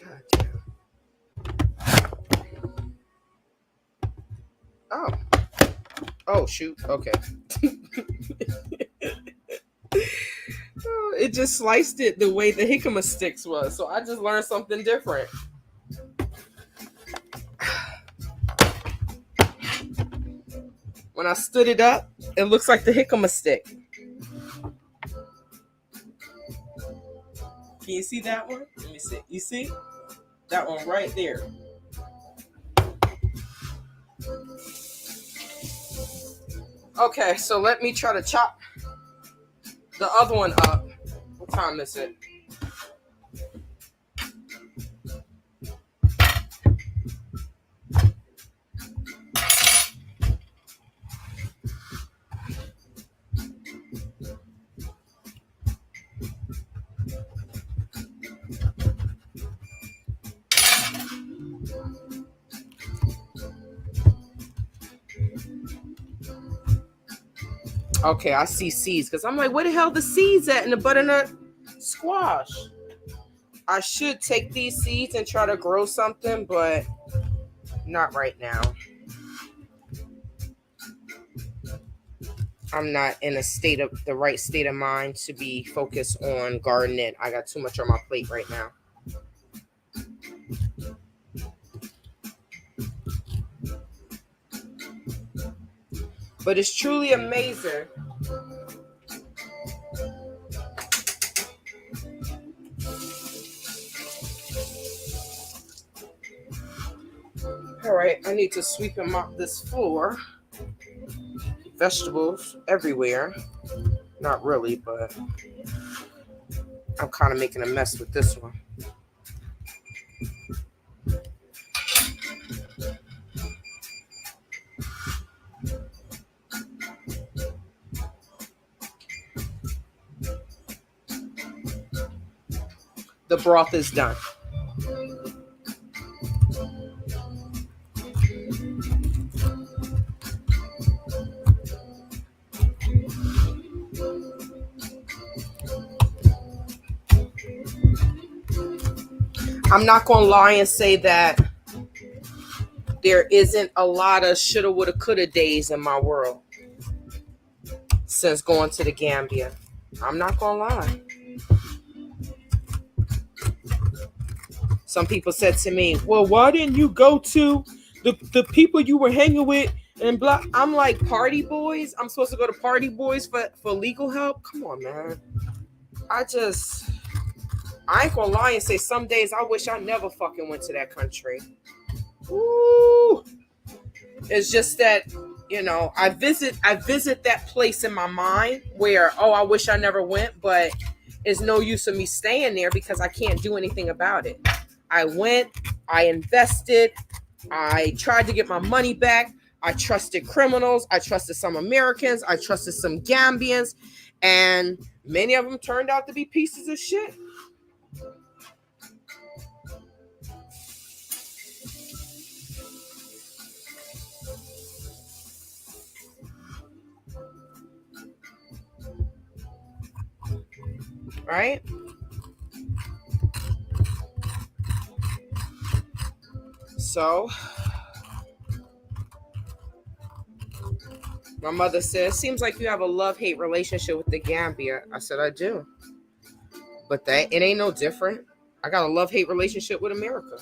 God damn. Oh, shoot. Okay. It just sliced it the way the jicama sticks was. So I just learned something different. When I stood it up, it looks like the jicama stick. Can you see that one? Let me see. You see? That one right there. Okay, so let me try to chop the other one up. What time is it? Okay, I see seeds because I'm like, where the hell the seeds at in the butternut squash? I should take these seeds and try to grow something, but not right now. I'm not in the right state of mind to be focused on gardening. I got too much on my plate right now. But it's truly amazing. All right, I need to sweep and mop this floor. Vegetables everywhere. Not really, but I'm kind of making a mess with this one. The broth is done. I'm not going to lie and say that there isn't a lot of shoulda, woulda, coulda days in my world since going to the Gambia. I'm not going to lie. Some people said to me, well, why didn't you go to the people you were hanging with and blah? I'm like, party boys? I'm supposed to go to party boys for legal help? Come on, man. I ain't gonna lie and say some days I wish I never fucking went to that country. Ooh. It's just that, I visit that place in my mind where, I wish I never went, but it's no use of me staying there because I can't do anything about it. I went, I invested, I tried to get my money back. I trusted criminals. I trusted some Americans. I trusted some Gambians. And many of them turned out to be pieces of shit. Right? So, my mother says, seems like you have a love-hate relationship with the Gambia. I said, I do. But it ain't no different. I got a love-hate relationship with America.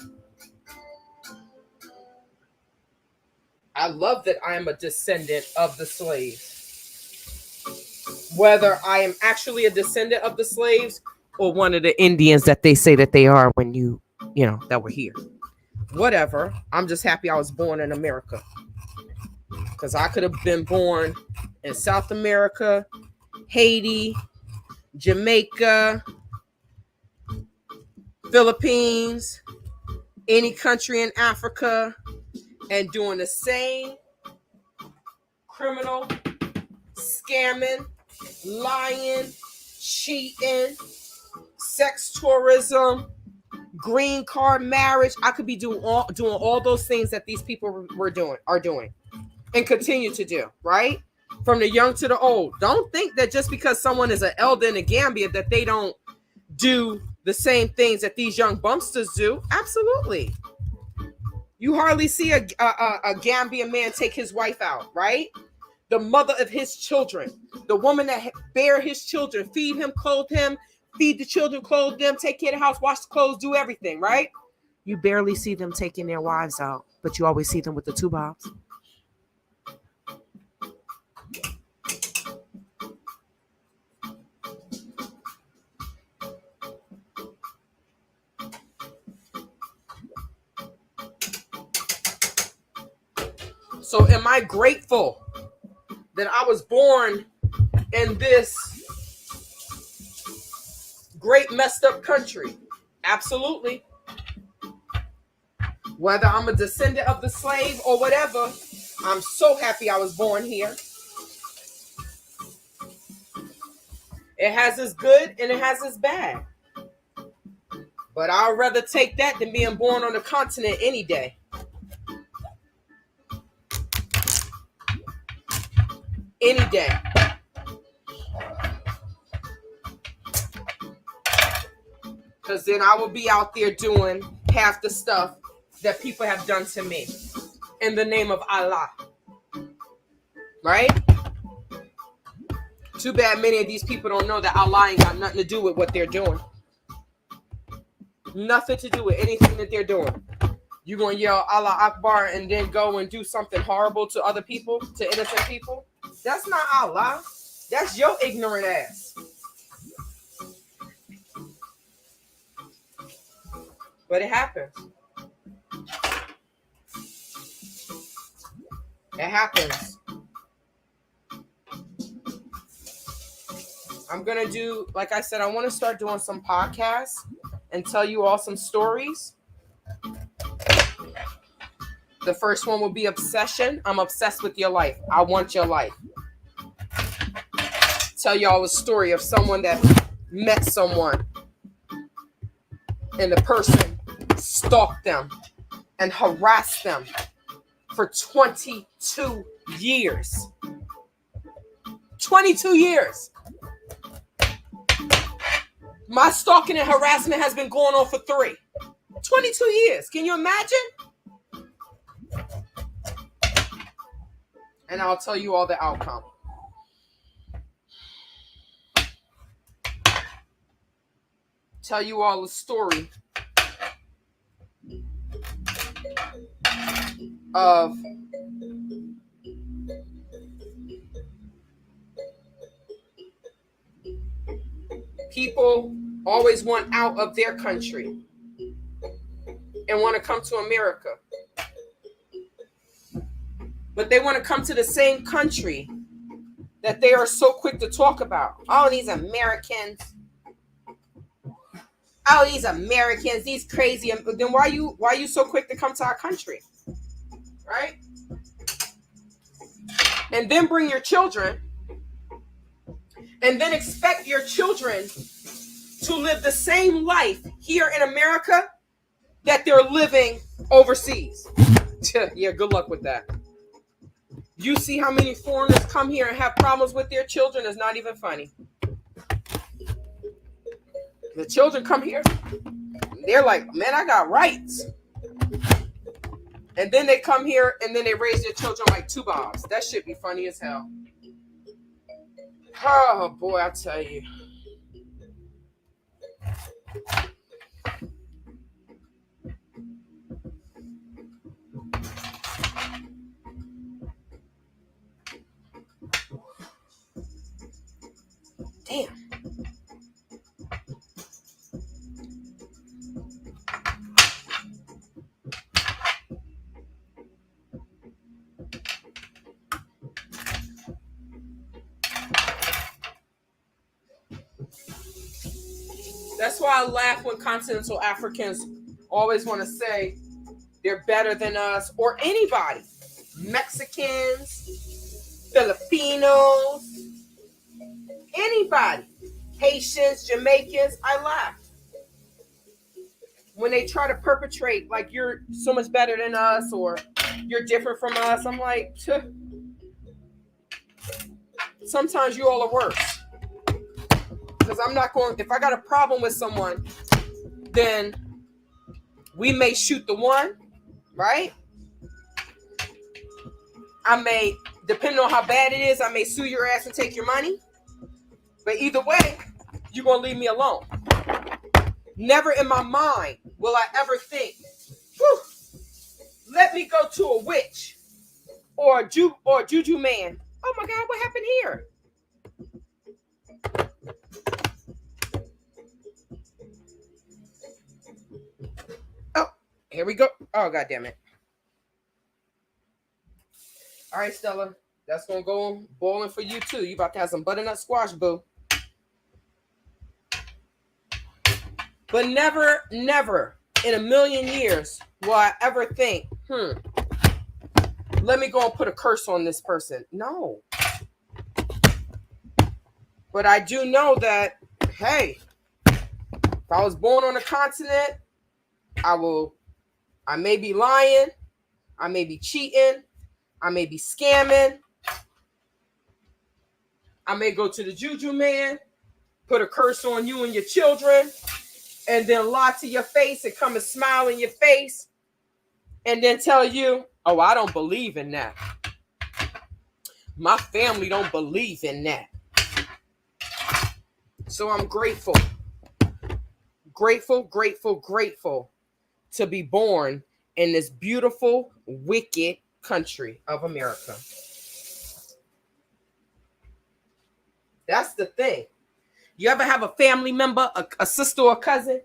I love that I am a descendant of the slaves. Whether I am actually a descendant of the slaves or one of the Indians that they say that they are when that were here. Whatever. I'm just happy I was born in America. Because I could have been born in South America, Haiti, Jamaica, Philippines, any country in Africa, and doing the same criminal, scamming, lying, cheating, sex tourism, green card marriage. I could be doing all those things that these people are doing and continue to do, right? From the young to the old. Don't think that just because someone is an elder in the Gambia that they don't do the same things that these young bumpsters do. Absolutely. You hardly see a Gambian man take his wife out, right? The mother of his children, the woman that bear his children, feed him, clothe him, feed the children, clothe them, take care of the house, wash the clothes, do everything, right? You barely see them taking their wives out, but you always see them with the two bobs. So am I grateful that I was born in this great messed up country? Absolutely. Whether I'm a descendant of the slave or whatever, I'm so happy I was born here. It has its good and it has its bad. But I'd rather take that than being born on the continent any day. Any day. Because then I will be out there doing half the stuff that people have done to me in the name of Allah. Right? Too bad many of these people don't know that Allah ain't got nothing to do with what they're doing. Nothing to do with anything that they're doing. You gonna yell Allah Akbar and then go and do something horrible to other people, to innocent people? That's not Allah. That's your ignorant ass. But it happens. It happens. I'm going to do, like I said, I want to start doing some podcasts and tell you all some stories. The first one will be obsession. I'm obsessed with your life. I want your life. Tell y'all a story of someone that met someone and the person stalked them and harassed them for 22 years. 22 years. My stalking and harassment has been going on for 3. 22 years. Can you imagine? And I'll tell you all the outcome. Tell you all the story of people always want out of their country and want to come to America. But they want to come to the same country that they are so quick to talk about. Oh, these Americans. Oh, these Americans, these crazy. Then why are you so quick to come to our country? Right? And then bring your children. And then expect your children to live the same life here in America that they're living overseas. Yeah, good luck with that. You see how many foreigners come here and have problems with their children? It's not even funny. The children come here, they're like, man, I got rights. And then they come here and then they raise their children like 2 bombs. That shit be funny as hell. Oh, boy, I tell you. Damn. That's why I laugh when continental Africans always want to say they're better than us or anybody. Mexicans, Filipinos, anybody. Haitians, Jamaicans, I laugh. When they try to perpetrate like you're so much better than us or you're different from us, I'm like, sometimes you all are worse. Because I'm not going, if I got a problem with someone, then we may shoot the one, right? I may, depending on how bad it is, I may sue your ass and take your money. But either way, you're going to leave me alone. Never in my mind will I ever think, let me go to a witch or a juju man. Oh my God, what happened here? Oh, here we go. Oh, God damn it. All right, Stella. That's going to go boiling for you, too. You about to have some butternut squash, boo. But never, never in a million years will I ever think, let me go and put a curse on this person. No. But I do know that, hey, if I was born on a continent, I may be lying, I may be cheating, I may be scamming, I may go to the juju man, put a curse on you and your children, and then lie to your face and come and smile in your face and then tell you, oh, I don't believe in that. My family don't believe in that. So I'm grateful. Grateful, grateful, grateful to be born in this beautiful, wicked country of America. That's the thing. You ever have a family member, a sister or a cousin?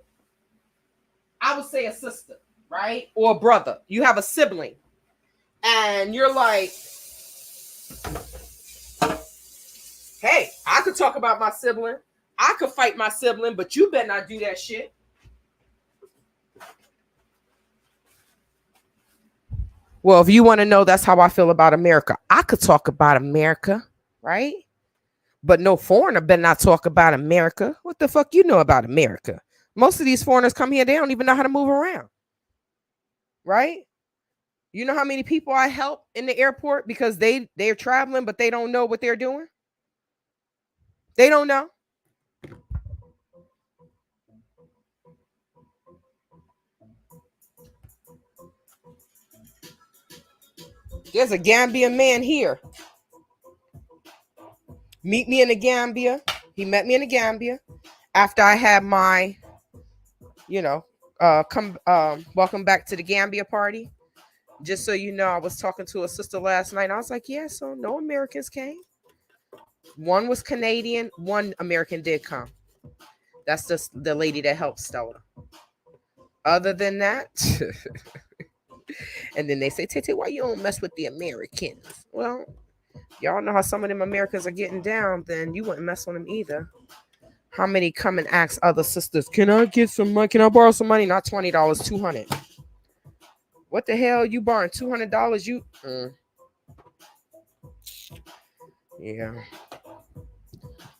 I would say a sister, right? Or a brother. You have a sibling. And you're like, hey, I could talk about my sibling. I could fight my sibling, but you better not do that shit. Well, if you want to know, that's how I feel about America. I could talk about America, right? But no foreigner better not talk about America. What the fuck you know about America? Most of these foreigners come here, they don't even know how to move around, right? You know how many people I help in the airport because they're traveling, but they don't know what they're doing? They don't know. There's a Gambian man here. Meet me in the Gambia. He met me in the Gambia after I had my, welcome back to the Gambia party. Just so you know, I was talking to a sister last night. I was like, yeah, so no Americans came. One was Canadian, one American did come. That's just the lady that helped Stella. Other than that, and then they say, TayTay, why you don't mess with the Americans? Well, y'all know how some of them Americans are getting down, then you wouldn't mess with them either. How many come and ask other sisters, can I get some money? Can I borrow some money? Not $20, $200. What the hell? You borrowing $200? You yeah.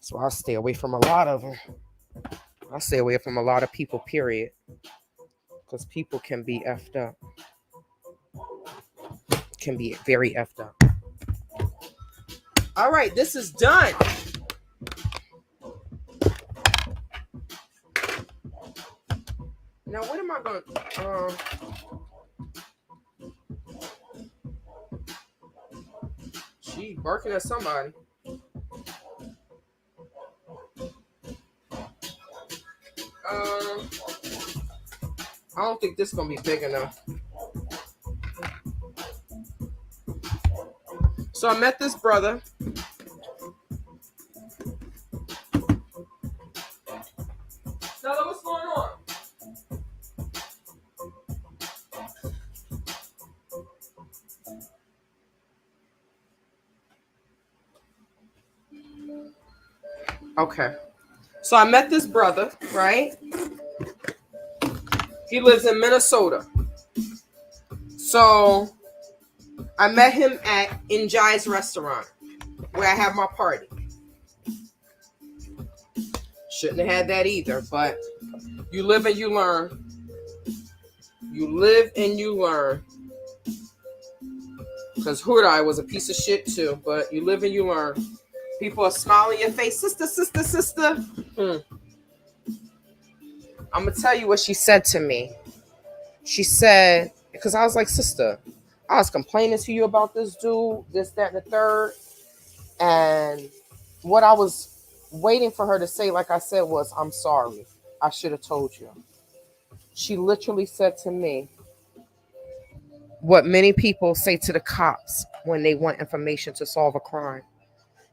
So I'll stay away from a lot of them. I'll stay away from a lot of people, period. Because people can be effed up. Can be very effed up. All right, this is done. Now, what am I going to... She barking at somebody. I don't think this is going to be big enough. So I met this brother. Stella, what's going on? Okay. So I met this brother, right? He lives in Minnesota. So I met him at Njai's restaurant where I have my party. Shouldn't have had that either, but you live and you learn. You live and you learn. Because Hudai was a piece of shit too, but you live and you learn. People are smiling in your face. Sister, sister, sister. I'm going to tell you what she said to me. She said, because I was like, sister, I was complaining to you about this dude, this, that, and the third. And what I was waiting for her to say, like I said, was, I'm sorry. I should have told you. She literally said to me what many people say to the cops when they want information to solve a crime.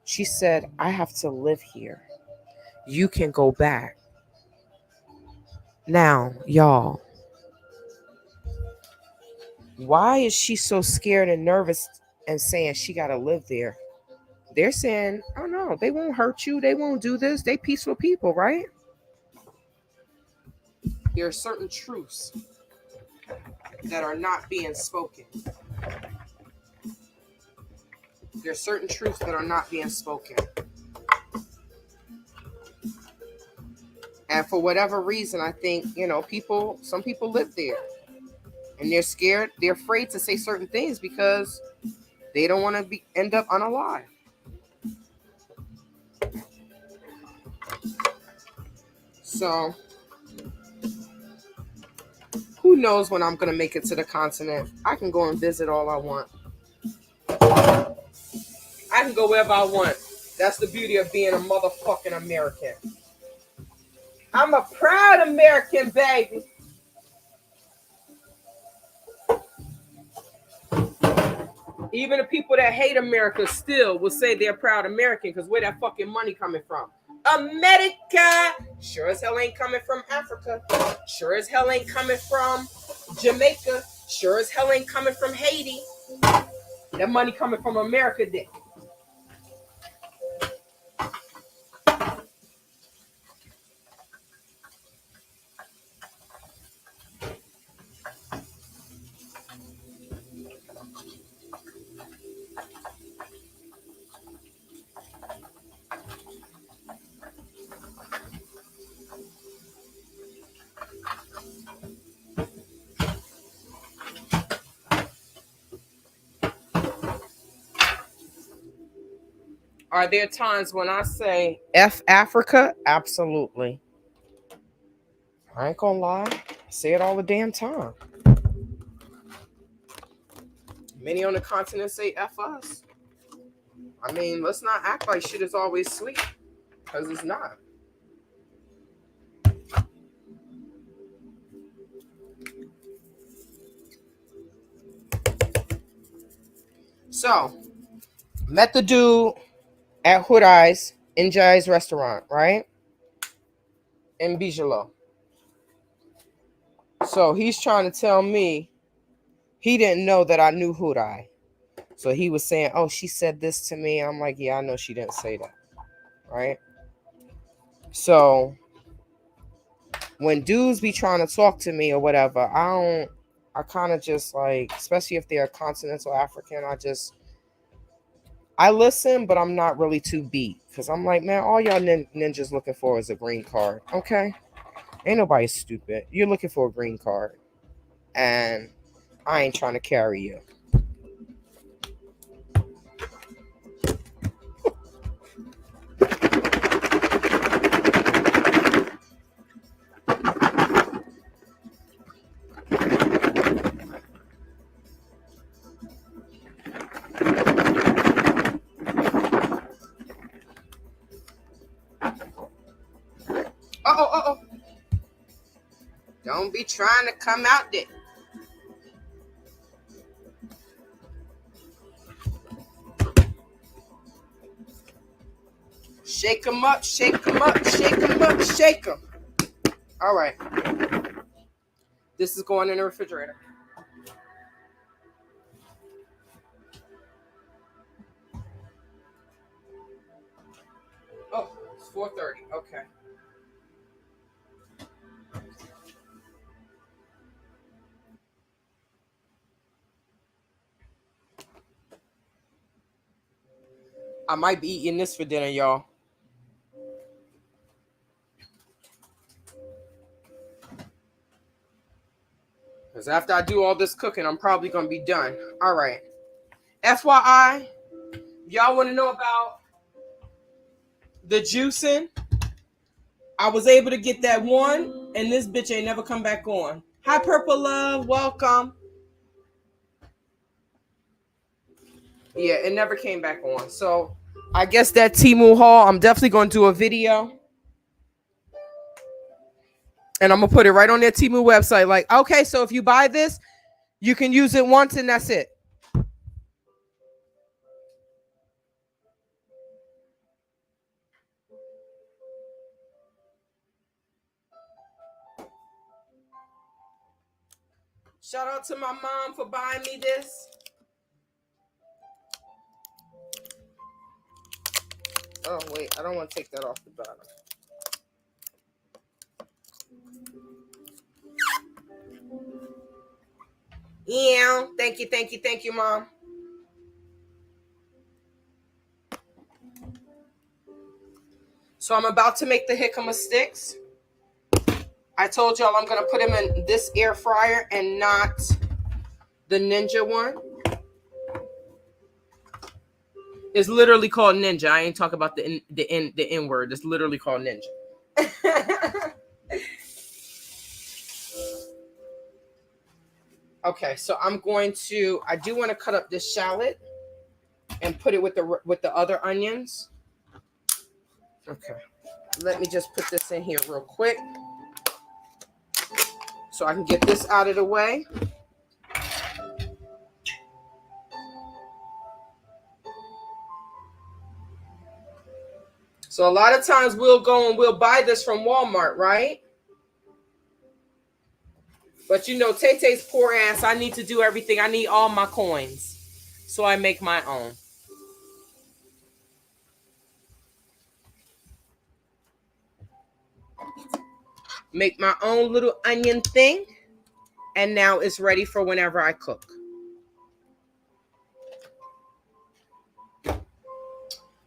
She said, I have to live here. You can go back. Now, y'all, why is she so scared and nervous and saying she got to live there? They're saying, oh no, they won't hurt you. They won't do this. They peaceful people, right? There are certain truths that are not being spoken. There are certain truths that are not being spoken. And for whatever reason, I think, some people live there. And they're scared. They're afraid to say certain things because they don't want to end up unalive. So Who knows when I'm gonna make it to the continent? I can go and visit all I want. I can go wherever I want. That's the beauty of being a motherfucking American. I'm a proud American, baby. Even the people that hate America still will say they're proud American because where that fucking money coming from? America! Sure as hell ain't coming from Africa. Sure as hell ain't coming from Jamaica. Sure as hell ain't coming from Haiti. That money coming from America then. Are there times when I say F Africa? Absolutely. I ain't gonna lie. I say it all the damn time. Many on the continent say F us. I mean, let's not act like shit is always sweet. Because it's not. So, met the dude at Hood Eyes in Jai's restaurant, right? In Bigelow. So he's trying to tell me he didn't know that I knew Hood Eye. So he was saying, oh, she said this to me. I'm like, yeah, I know she didn't say that. Right? So when dudes be trying to talk to me or whatever, I kind of just like, especially if they're continental African, I listen, but I'm not really too beat. Because I'm like, man, all y'all ninjas looking for is a green card. Okay? Ain't nobody stupid. You're looking for a green card. And I ain't trying to carry you. Uh-oh. Don't be trying to come out there. Shake them up, shake them up, shake them up, shake them. All right. This is going in the refrigerator. Oh, it's 4:30. Okay. I might be eating this for dinner, y'all. Because after I do all this cooking, I'm probably going to be done. All right. FYI, y'all want to know about the juicing? I was able to get that one, and this bitch ain't never come back on. Hi, Purple Love. Welcome. Yeah, it never came back on. So I guess that Temu haul, I'm definitely going to do a video. And I'm going to put it right on their Temu website. Like, okay, so if you buy this, you can use it once and that's it. Shout out to my mom for buying me this. Oh, wait. I don't want to take that off the bottom. Yeah. Thank you, Mom. So I'm about to make the jicama sticks. I told y'all I'm going to put them in this air fryer and not the Ninja one. It's literally called Ninja. I ain't talking about the N word. It's literally called Ninja. Okay, so I do want to cut up this shallot and put it with the other onions. Okay, let me just put this in here real quick so I can get this out of the way. So a lot of times we'll go and we'll buy this from Walmart, right? But you know, TayTay's poor ass, I need to do everything. I need all my coins. So I make my own. Make my own little onion thing. And now it's ready for whenever I cook.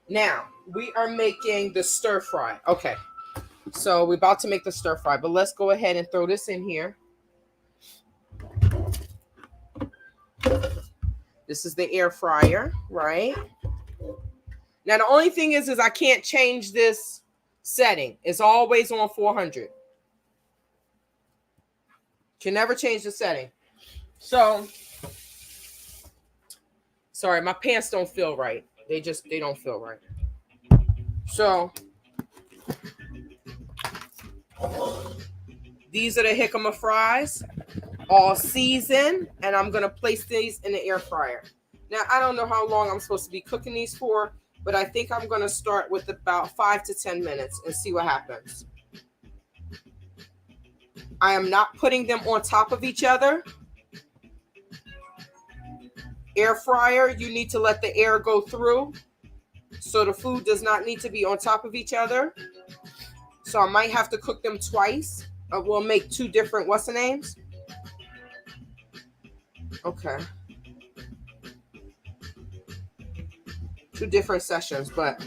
Now, we are making the stir fry. Okay. So we're about to make the stir fry, but let's go ahead and throw this in here. This is the air fryer, right? Now, the only thing is I can't change this setting. It's always on 400. Can never change the setting. So, sorry, my pants don't feel right. They don't feel right. So, these are the jicama fries, all seasoned, and I'm going to place these in the air fryer. Now, I don't know how long I'm supposed to be cooking these for, but I think I'm going to start with about 5 to 10 minutes and see what happens. I am not putting them on top of each other. Air fryer, you need to let the air go through. So the food does not need to be on top of each other. So I might have to cook them twice. We'll make two different, what's the names? Okay. Two different sessions, but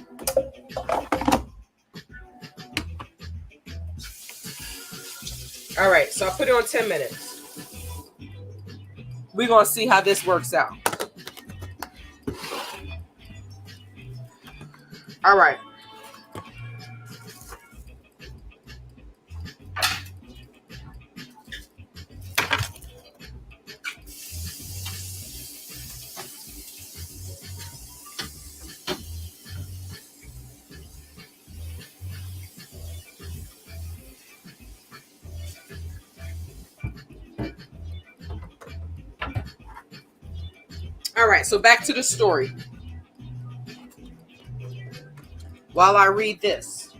all right, so I put it on 10 minutes. We're going to see how this works out. All right. All right, so back to the story. While I read this.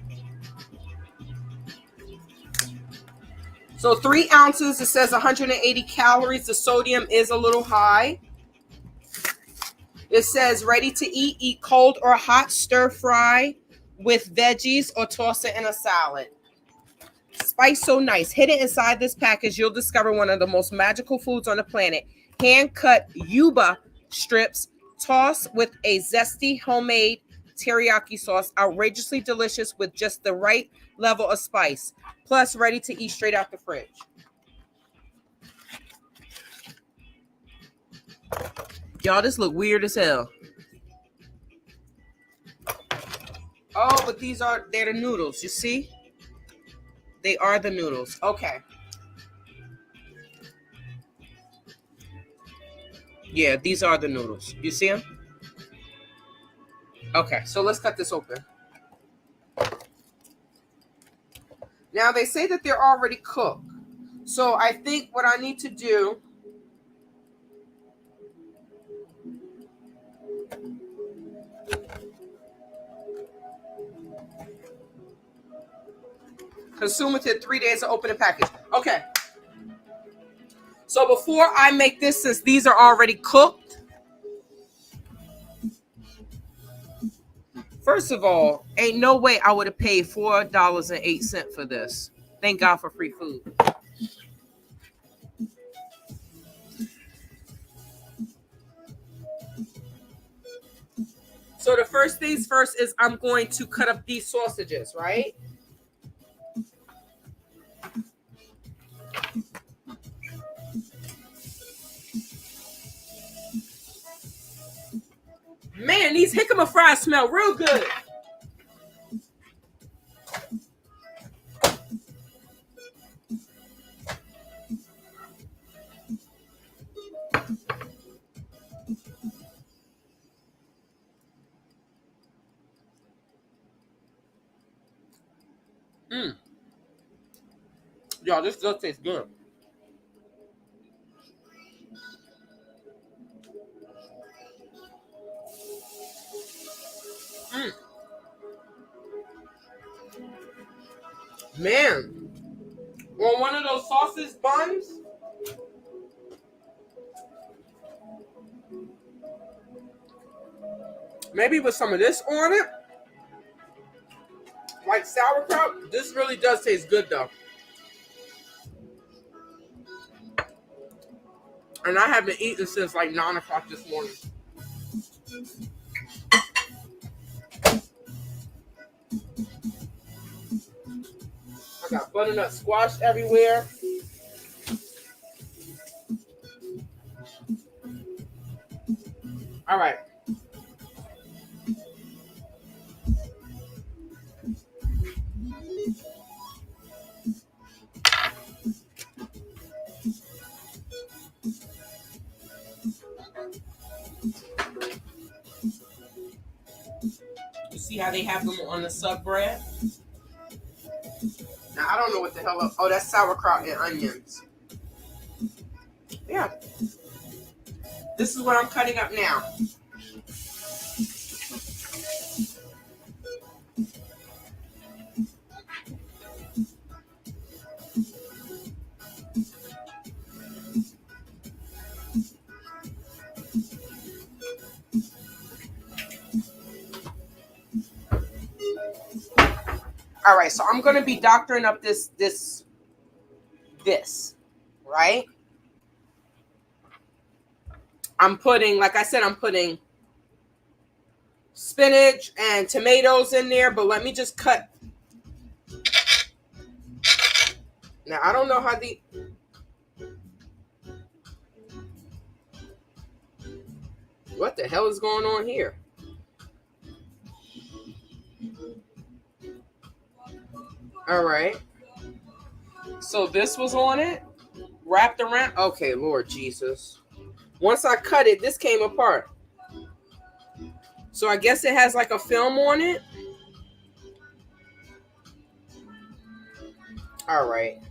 So 3 ounces, it says 180 calories. The sodium is a little high. It says ready to eat cold or hot, stir fry with veggies or toss it in a salad. Spice so nice. Hidden inside this package, you'll discover one of the most magical foods on the planet. Hand-cut Yuba strips tossed with a zesty homemade teriyaki sauce. Outrageously delicious with just the right level of spice. Plus ready to eat straight out the fridge. Y'all, this look weird as hell. Oh, but they're the noodles, you see? They are the noodles. Okay. Yeah, these are the noodles. You see them? Okay, so let's cut this open. Now, they say that they're already cooked. So I think what I need to do... Consume within 3 days of opening package. Okay. So before I make this, since these are already cooked, first of all, ain't no way I would have paid $4.08 for this. Thank God for free food. So the first things first is I'm going to cut up these sausages, right? Man, these jicama fries smell real good. Y'all, this does taste good. Mm. Man, on one of those sausage buns, maybe with some of this on it, like sauerkraut. This really does taste good though. And I haven't eaten since like 9 o'clock this morning. I got butternut squash everywhere. All right. You see how they have them on the sub bread? Now, I don't know what the hell. Oh, that's sauerkraut and onions. Yeah. This is what I'm cutting up now. All right, so I'm gonna be doctoring up this, right? I'm putting, like I said, I'm putting spinach and tomatoes in there, but let me just cut. Now, I don't know how what the hell is going on here? All right. So this was on it, wrapped around. Okay, Lord Jesus. Once I cut it, this came apart. So I guess it has like a film on it. All right.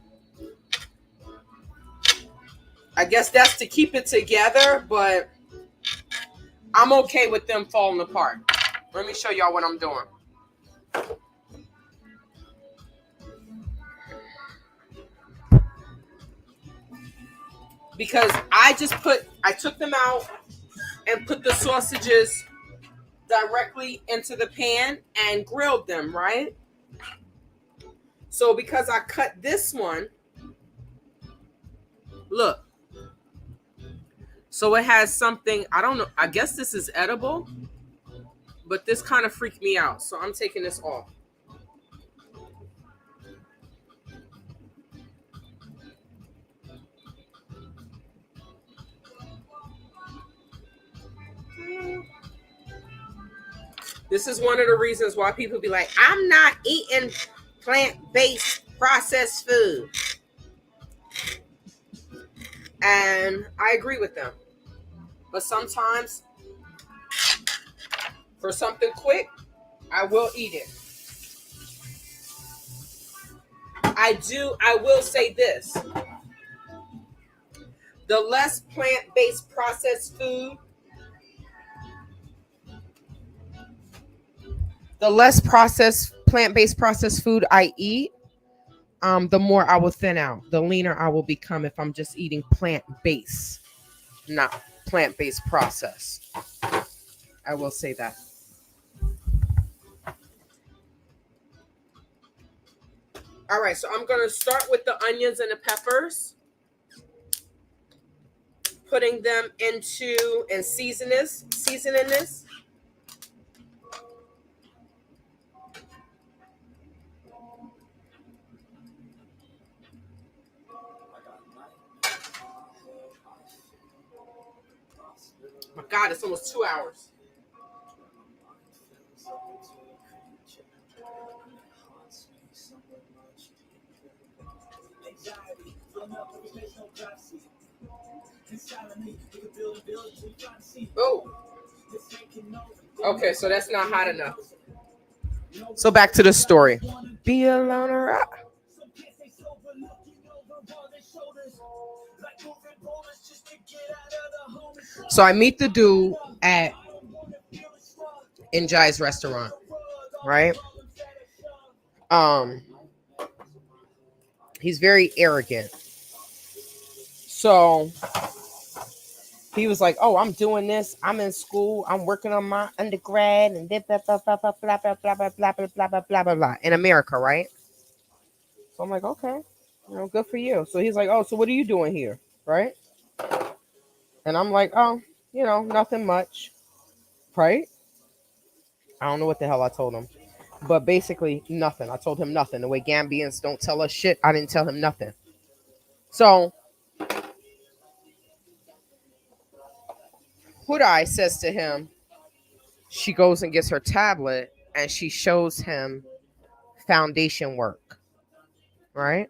I guess that's to keep it together, but I'm okay with them falling apart. Let me show y'all what I'm doing. Because I took them out and put the sausages directly into the pan and grilled them, right? So because I cut this one, look. So it has something, I don't know, I guess this is edible, but this kind of freaked me out. So I'm taking this off. This is one of the reasons why people be like, I'm not eating plant-based processed food. And I agree with them. But sometimes, for something quick, I will eat it. I will say this. The less plant-based processed food, plant-based processed food I eat, the more I will thin out, the leaner I will become if I'm just eating plant-based, not plant-based processed. I will say that. All right, so I'm going to start with the onions and the peppers, putting them into and seasoning this. My God, it's almost 2 hours. Oh. Okay, so that's not hot enough. So back to the story. Be alone or rock. So I meet the dude at Njai's restaurant, right? Um, he's very arrogant. So he was like, "Oh, I'm doing this. I'm in school. I'm working on my undergrad and blah blah blah blah blah blah blah blah blah blah blah blah blah blah blah in America, right?" So I'm like, "Okay, good for you." So he's like, "Oh, so what are you doing here, right?" And I'm like, "Oh, nothing much, right?" I don't know what the hell I told him, but basically nothing. I told him nothing. The way Gambians don't tell us shit, I didn't tell him nothing. So Hudai says to him, she goes and gets her tablet and she shows him foundation work, right?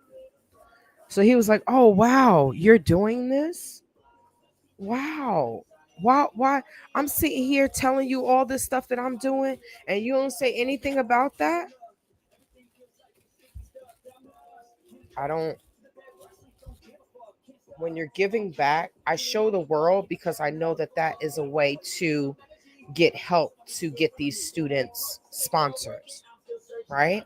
So he was like, "Oh wow, you're doing this? Wow. Why I'm sitting here telling you all this stuff that I'm doing and you don't say anything about that?" I don't When you're giving back, I show the world because I know that that is a way to get help to get these students sponsors, right?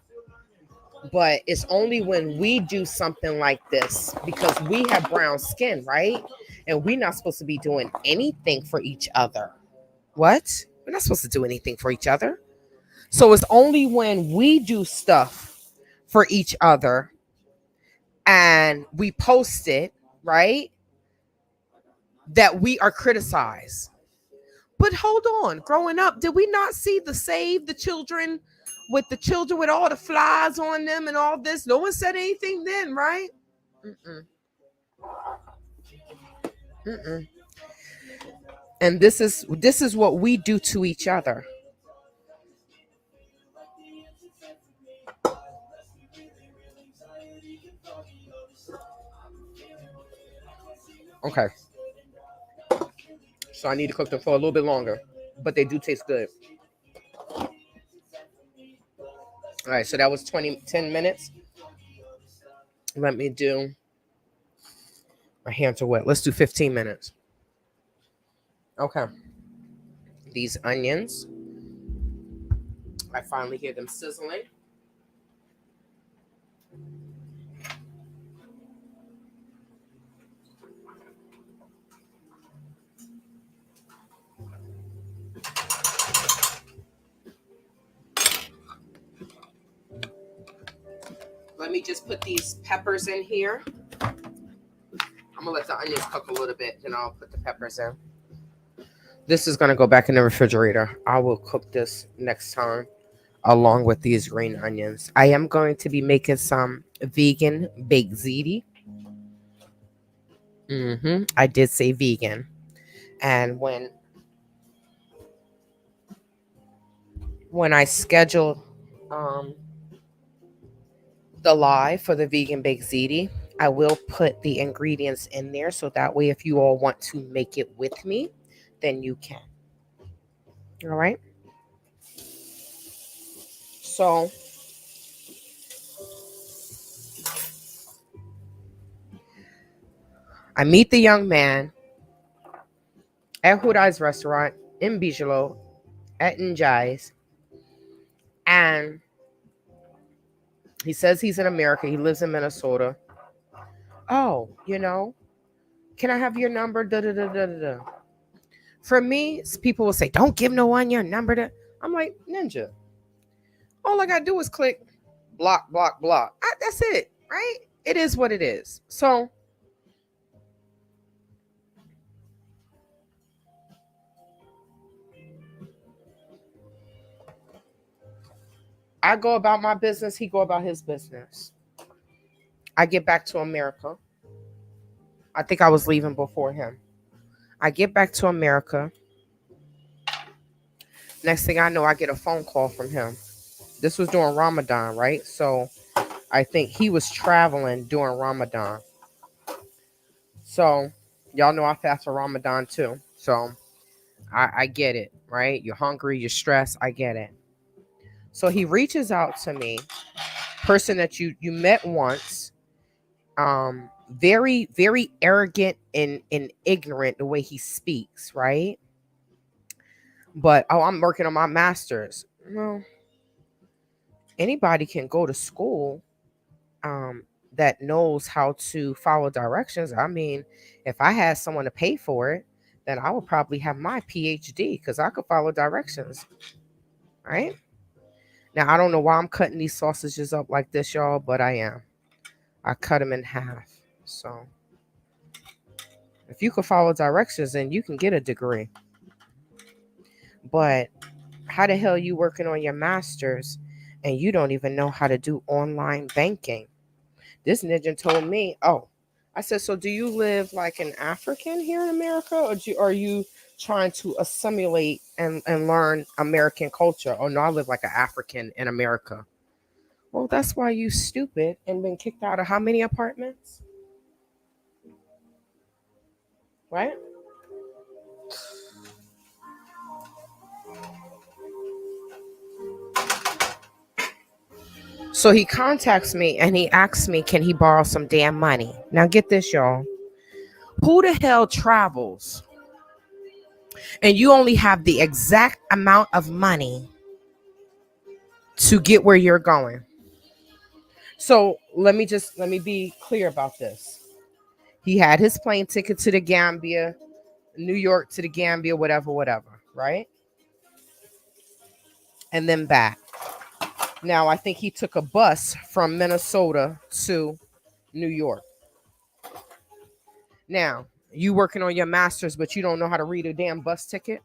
But it's only when we do something like this because we have brown skin, right? And we're not supposed to be doing anything for each other. What? We're not supposed to do anything for each other. So it's only when we do stuff for each other and we post it, right? That we are criticized. But hold on, growing up, did we not see the Save the Children with all the flies on them and all this? No one said anything then, right? Mm-mm. Mm-mm. And this is what we do to each other. Okay. So I need to cook them for a little bit longer, but they do taste good. All right, so that was 10 minutes. Let me do, my hands are wet. Let's do 15 minutes. Okay. These onions, I finally hear them sizzling. Let me just put these peppers in here. I'm gonna let the onions cook a little bit, then I'll put the peppers in. This is gonna go back in the refrigerator. I will cook this next time along with these green onions. I am going to be making some vegan baked ziti. I did say vegan. And when I scheduled um, the live for the vegan baked ziti, I will put the ingredients in there so that way if you all want to make it with me, then you can. All right. So I meet the young man at Hudai's restaurant in Bijolo at Njai's, and he says he's in America. He lives in Minnesota. Oh, can I have your number? Da, da, da, da, da, da. For me, people will say, "Don't give no one your number." I'm like, Ninja. All I gotta do is click block, block, block. That's it, right? It is what it is. So I go about my business. He go about his business. I get back to America. I think I was leaving before him. I get back to America. Next thing I know, I get a phone call from him. This was during Ramadan, right? So I think he was traveling during Ramadan. So y'all know I fast for Ramadan too. So I get it, right? You're hungry, you're stressed. I get it. So he reaches out to me, person that you met once, Very, very arrogant and ignorant the way he speaks, right? But oh, I'm working on my master's. Well, anybody can go to school um that knows how to follow directions. I mean, if I had someone to pay for it, then I would probably have my PhD because I could follow directions, right? Now I don't know why I'm cutting these sausages up like this, y'all, but I am. I cut them in half. So if you could follow directions, then you can get a degree. But how the hell you working on your master's and you don't even know how to do online banking? This ninja told me, oh, I said, so do you live like an African here in America, or are you trying to assimilate and learn American culture? Oh, no, I live like an African in America. Well, that's why you stupid and been kicked out of how many apartments? Right? So he contacts me and he asks me, can he borrow some damn money? Now get this, y'all. Who the hell travels and you only have the exact amount of money to get where you're going? So let me be clear about this. He had his plane ticket to the Gambia, New York to the Gambia, whatever, right? And then back. Now I think he took a bus from Minnesota to New York. Now, you working on your master's, but you don't know how to read a damn bus ticket?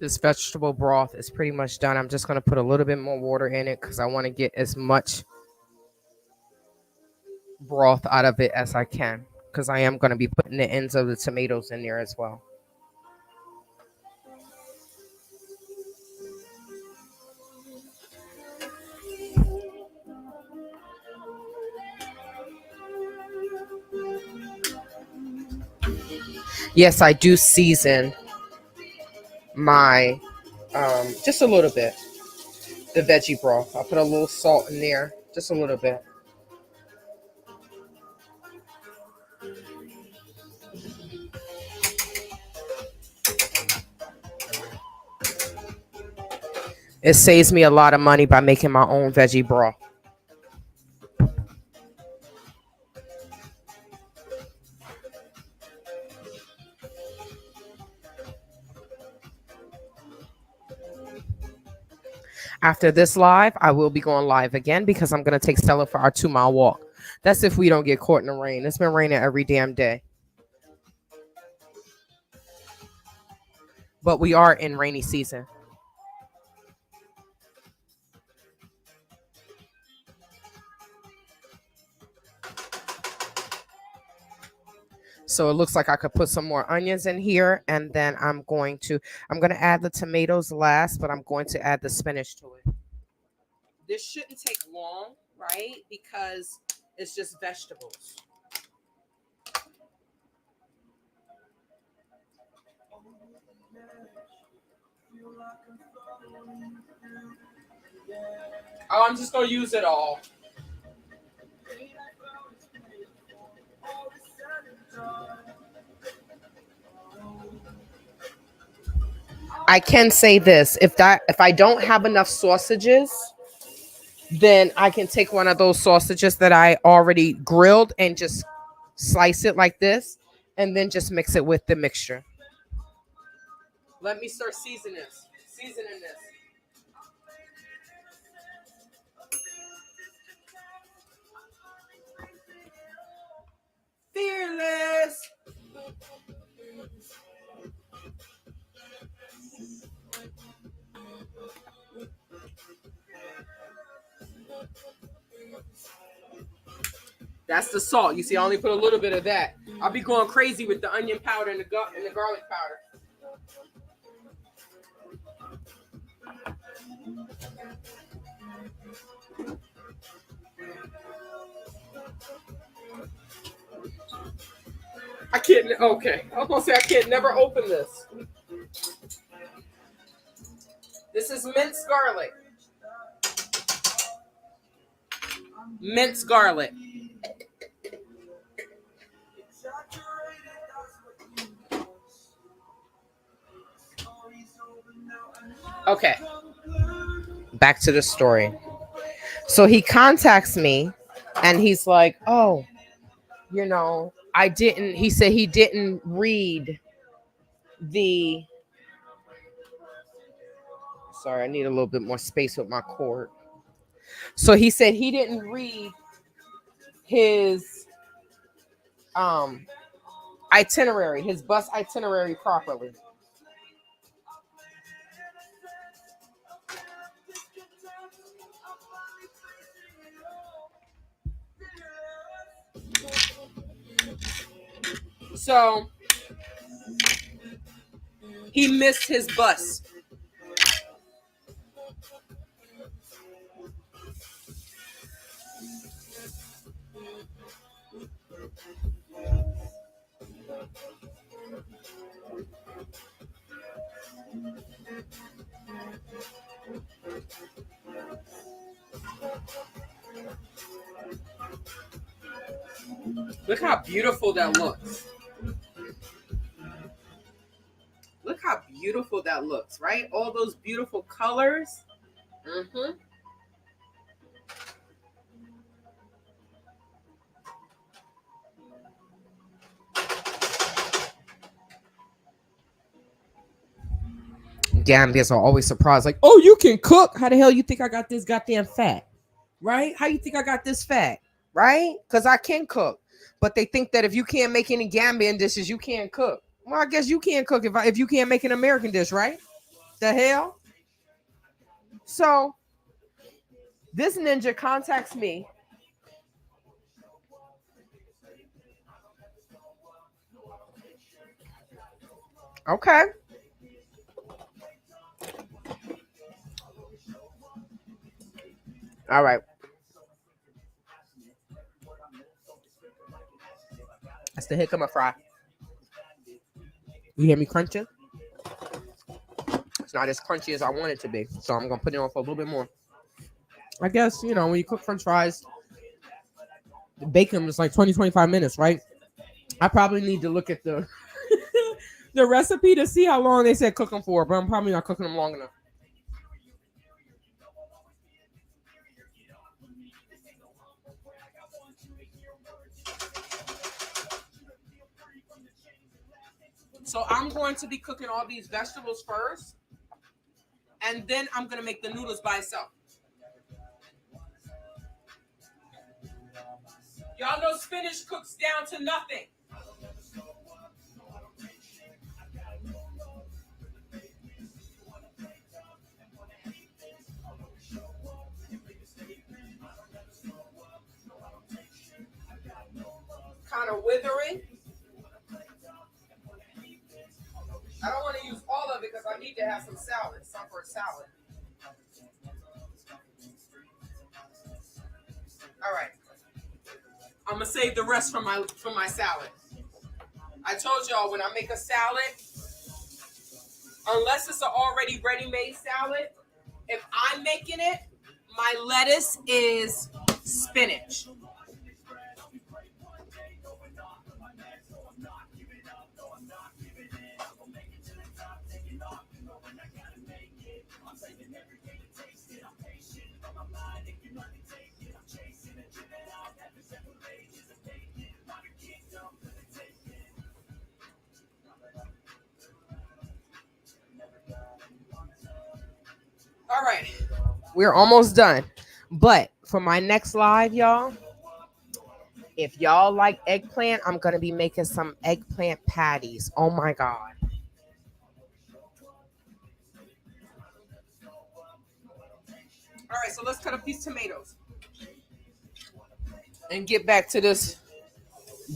This vegetable broth is pretty much done. I'm just going to put a little bit more water in it because I want to get as much broth out of it as I can, because I am going to be putting the ends of the tomatoes in there as well. Yes, I do season my just a little bit, the veggie broth. I put a little salt in there, just a little bit. It saves me a lot of money by making my own veggie broth. After this live, I will be going live again because I'm going to take Stella for our 2 mile walk. That's if we don't get caught in the rain. It's been raining every damn day. But we are in rainy season. So it looks like I could put some more onions in here, and then I'm going to add the tomatoes last, but I'm going to add the spinach to it. This shouldn't take long, right? Because it's just vegetables. Oh, I'm just gonna use it all. I can say this: if I don't have enough sausages, then I can take one of those sausages that I already grilled and just slice it like this, and then just mix it with the mixture. Let me start seasoning this. Fearless. That's the salt. You see, I only put a little bit of that. I'll be going crazy with the onion powder and the garlic powder. I can't. Okay, I was gonna say I can't never open this. This is minced garlic. Minced garlic. Okay. Back to the story. So he contacts me and he's like, oh, I didn't, he said he didn't read the, sorry, I need a little bit more space with my cord. So he said he didn't read his itinerary, his bus itinerary properly. So he missed his bus. Look how beautiful that looks. Look how beautiful that looks, right? All those beautiful colors. Mm-hmm. Gambians are always surprised, like, oh, you can cook? How the hell you think I got this goddamn fat? Right? How you think I got this fat? Right? Because I can cook. But they think that if you can't make any Gambian dishes, you can't cook. Well, I guess you can't cook if you can't make an American dish, right? The hell? So this ninja contacts me. Okay. All right. That's the hick of my fry. You hear me crunching? It's not as crunchy as I want it to be. So I'm going to put it on for a little bit more. I guess, when you cook French fries, bake them is like 20-25 minutes, right? I probably need to look at the the recipe to see how long they said cook them for, but I'm probably not cooking them long enough. So I'm going to be cooking all these vegetables first, and then I'm going to make the noodles by itself. Y'all know spinach cooks down to nothing. Kind of withering. I don't want to use all of it because I need to have some salad, some for a salad. All right. I'm gonna save the rest from my salad. I told y'all when I make a salad, unless it's an already ready-made salad, if I'm making it, my lettuce is spinach. All right, we're almost done. But for my next live, y'all, if y'all like eggplant, I'm going to be making some eggplant patties. Oh my God. All right, so let's cut up these tomatoes. and get back to this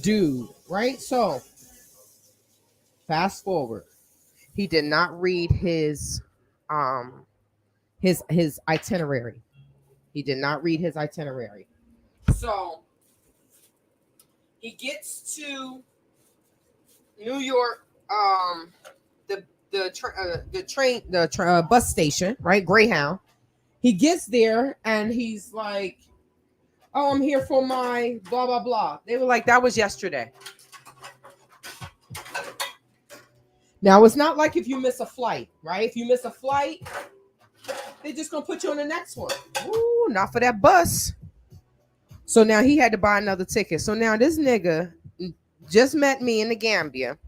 dude, right? So fast forward. He did not read his itinerary. He did not read his itinerary. So he gets to New York, the bus station, right? Greyhound. He gets there and he's like, "Oh, I'm here for my blah blah blah." They were like, "That was yesterday." Now it's not like if you miss a flight, right? If you miss a flight, they're just gonna put you on the next one. Ooh, not for that bus. So now he had to buy another ticket. So now this nigga just met me in the Gambia,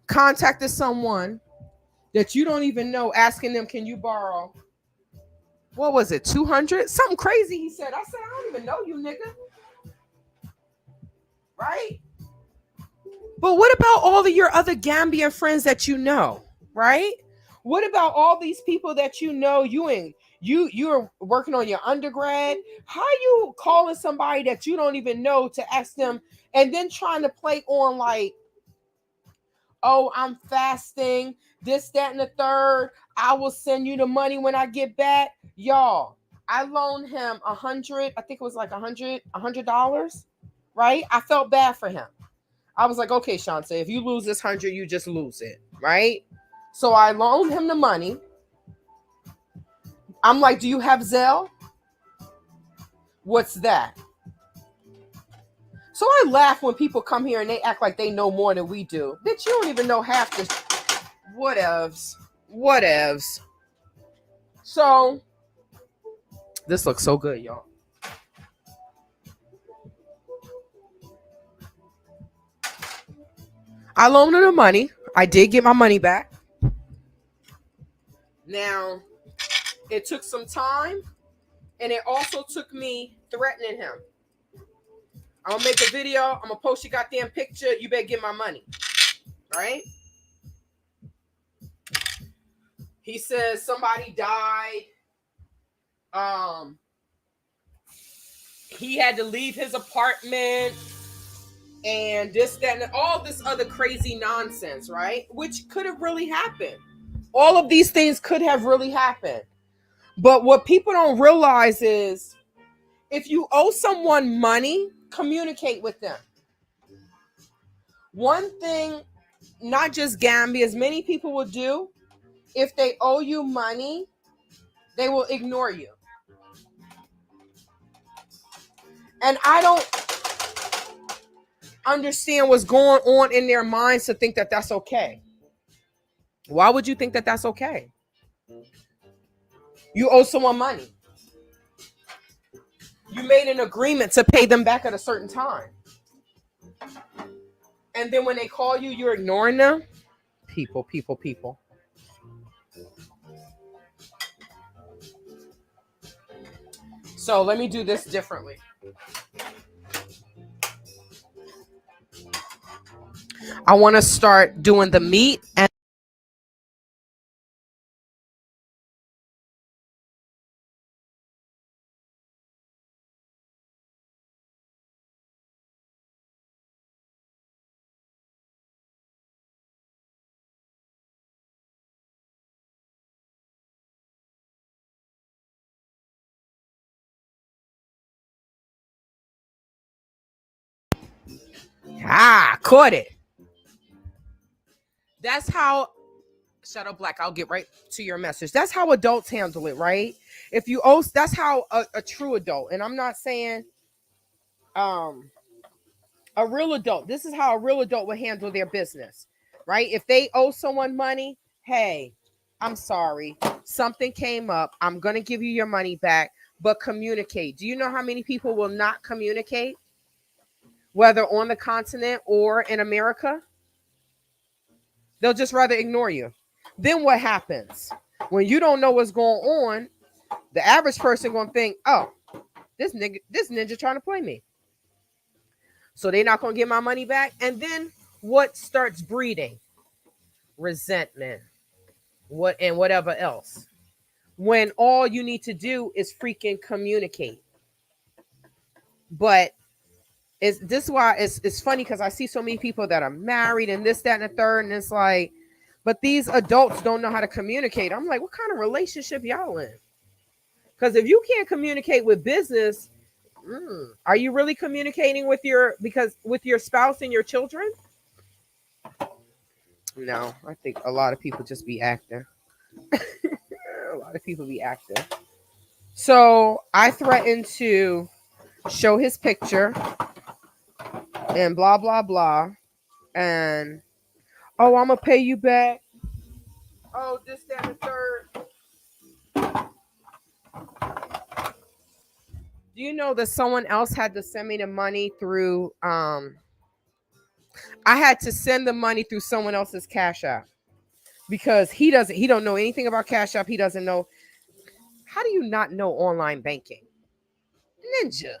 contacted someone that you don't even know, asking them, "Can you borrow?" What was it, 200? Something crazy he said. I said, "I don't even know you, nigga." Right? But what about all of your other Gambian friends that you know, right? What about all these people that you know? You're working on your undergrad. How you calling somebody that you don't even know to ask them, and then trying to play on like, "Oh, I'm fasting, this, that, and the third. I will send you the money when I get back." Y'all, I loaned him $100. I think it was like $100, right? I felt bad for him. I was like, "Okay, Shante, if you lose this 100, you just lose it," right? So I loaned him the money. I'm like, "Do you have Zelle?" "What's that?" So I laugh when people come here and they act like they know more than we do. Bitch, you don't even know half the whatevs. Whatevs. So this looks so good, y'all. I loaned him the money. I did get my money back. Now, it took some time, and it also took me threatening him. "I'm gonna make a video. I'm gonna post your goddamn picture. You better get my money." Right? He says somebody died. He had to leave his apartment, and this, that, and all this other crazy nonsense, right? Which could have really happened. All of these things could have really happened. But what people don't realize is, if you owe someone money, communicate with them. One thing, not just Gambia, as many people will do, if they owe you money, they will ignore you. And I don't understand what's going on in their minds to think that that's okay. Why would you think that that's okay? You owe someone money. You made an agreement to pay them back at a certain time. And then when they call you, you're ignoring them? People. So let me do this differently. I want to start doing the meat and caught it. That's how Shadow Black, I'll get right to your message. That's how adults handle it, right? If you owe, that's how a true adult, and I'm not saying a real adult. This is how a real adult would handle their business, right? If they owe someone money, "Hey, I'm sorry. Something came up. I'm going to give you your money back, but communicate." Do you know how many people will not communicate, whether on the continent or in America? They'll just rather ignore you. Then what happens? When you don't know what's going on, the average person going to think, "Oh, this ninja trying to play me." So they're not going to get my money back. And then what starts breeding? Resentment. Whatever else. When all you need to do is freaking communicate. But It's this is why it's funny because I see so many people that are married and this, that, and the third, and it's like, but these adults don't know how to communicate. I'm like, what kind of relationship y'all in? Because if you can't communicate with business, are you really communicating with your spouse and your children? No, I think a lot of people just be acting. A lot of people be acting. So I threatened to show his picture and blah blah blah, and oh, I'm gonna pay you back. Oh, this, that, and the third. Do you know that someone else had to send me the money through? I had to send the money through someone else's Cash App because he don't know anything about Cash App. He doesn't know. How do you not know online banking? Ninja.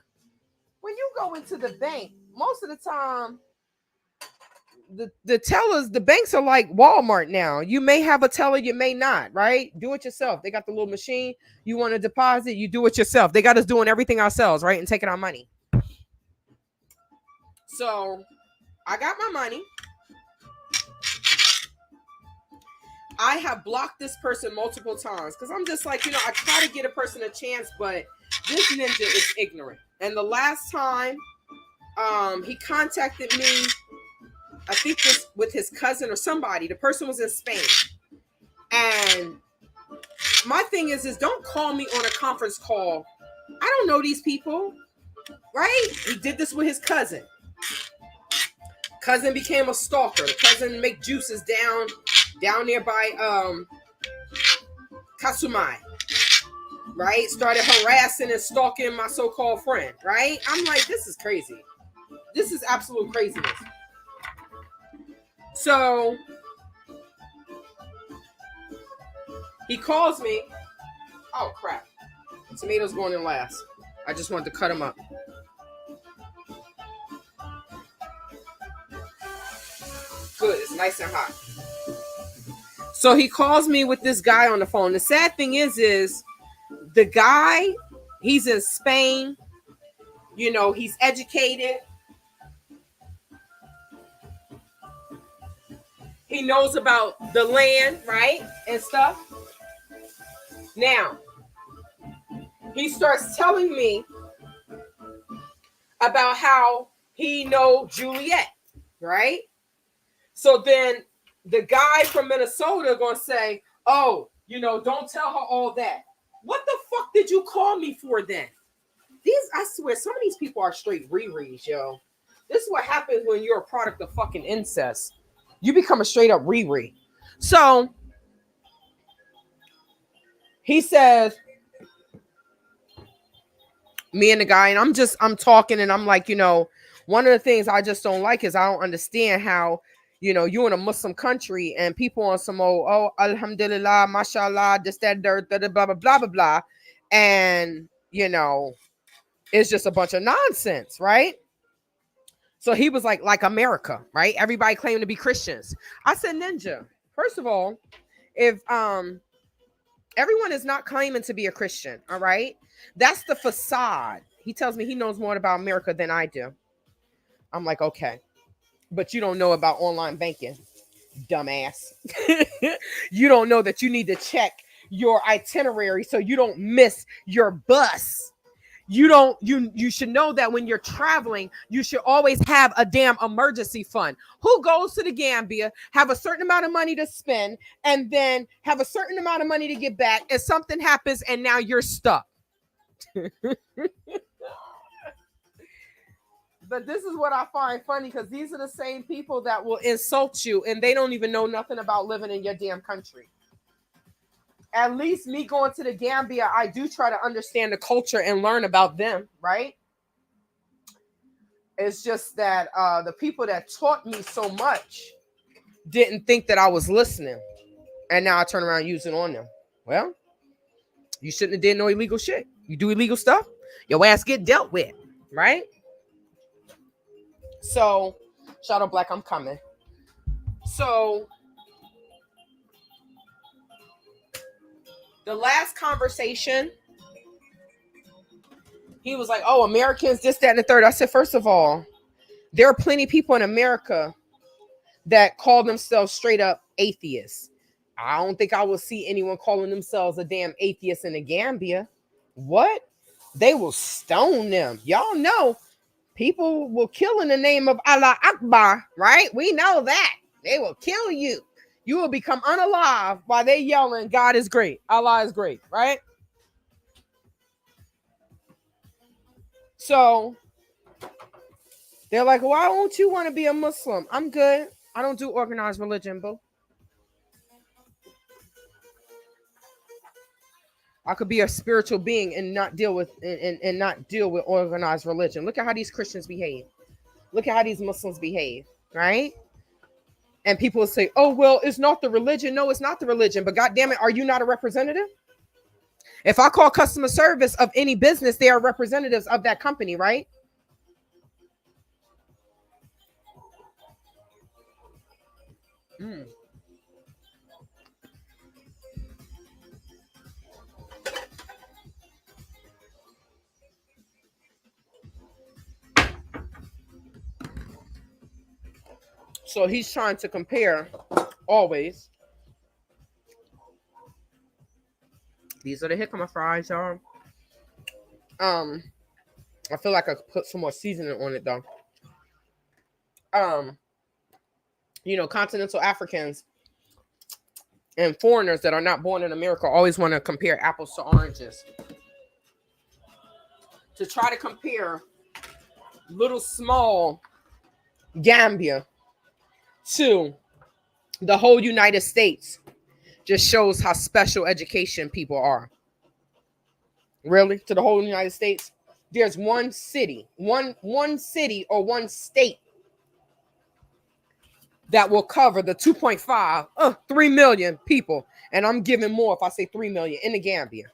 When you go into the bank, most of the time, the tellers, the banks are like Walmart now. You may have a teller, you may not, right? Do it yourself. They got the little machine. You want to deposit, you do it yourself. They got us doing everything ourselves, right? And taking our money. So I got my money. I have blocked this person multiple times because I'm just like, I try to get a person a chance, but this ninja is ignorant. And the last time he contacted me, I think this with his cousin or somebody. The person was in Spain. And my thing is don't call me on a conference call. I don't know these people, right? He did this with his cousin. Cousin became a stalker. The cousin make juices down there by Kasumai, right? Started harassing and stalking my so-called friend, right? I'm like, this is crazy. This is absolute craziness. So he calls me. Oh crap. Tomatoes going in last. I just wanted to cut them up. Good, it's nice and hot. So he calls me with this guy on the phone. The sad thing is the guy, he's in Spain. He's educated. He knows about the land, right? And stuff. Now, he starts telling me about how he know Juliet, right? So then the guy from Minnesota going to say, oh, don't tell her all that. What the fuck did you call me for then? I swear, some of these people are straight rereads, yo. This is what happens when you're a product of fucking incest. You become a straight up reread. So he says, me and the guy, and I'm talking, and I'm like, one of the things I just don't like is I don't understand how, you're in a Muslim country and people on some alhamdulillah, mashallah, this, that, blah, blah, blah, blah, blah. And, it's just a bunch of nonsense, right? So he was like America, right? Everybody claimed to be Christians. I said, Ninja, first of all, if everyone is not claiming to be a Christian, all right? That's the facade. He tells me he knows more about America than I do. I'm like, okay. But you don't know about online banking, dumbass. You don't know that you need to check your itinerary so you don't miss your bus. You should know that when you're traveling, you should always have a damn emergency fund. Who goes to the Gambia, have a certain amount of money to spend, and then have a certain amount of money to get back, and something happens and now you're stuck? But this is what I find funny, because these are the same people that will insult you and they don't even know nothing about living in your damn country. At least me going to the Gambia, I do try to understand the culture and learn about them, right? It's just that the people that taught me so much didn't think that I was listening. And now I turn around using on them. Well, you shouldn't have did no illegal shit. You do illegal stuff, your ass get dealt with, right? So, Shadow Black, I'm coming. So, the last conversation, he was like, oh, Americans, this, that, and the third. I said, first of all, There are plenty of people in America that call themselves straight up atheists. I don't think I will see anyone calling themselves a damn atheist in the Gambia. What? They will stone them. Y'all know people will kill in the name of Allah Akbar, right? We know that. They will kill you. You will become unalive while they yelling, God is great. Allah is great, right? So they're like, why don't you want to be a Muslim? I'm good. I don't do organized religion, boo. I could be a spiritual being and not deal with and not deal with organized religion. Look at how these Christians behave. Look at how these Muslims behave, right? And people will say, oh, well, it's not the religion. No, it's not the religion. But God damn it, are you not a representative? If I call customer service of any business, they are representatives of that company, right? Mm. So he's trying to compare always. These are the jicama fries, y'all. I feel like I could put some more seasoning on it though. Continental Africans and foreigners that are not born in America always want to compare apples to oranges. To try to compare little small Gambia to the whole United States just shows how special education people are. Really? To the whole United States? There's one city, one city or one state that will cover the 2.5, 3 million people. And I'm giving more if I say 3 million in the Gambia.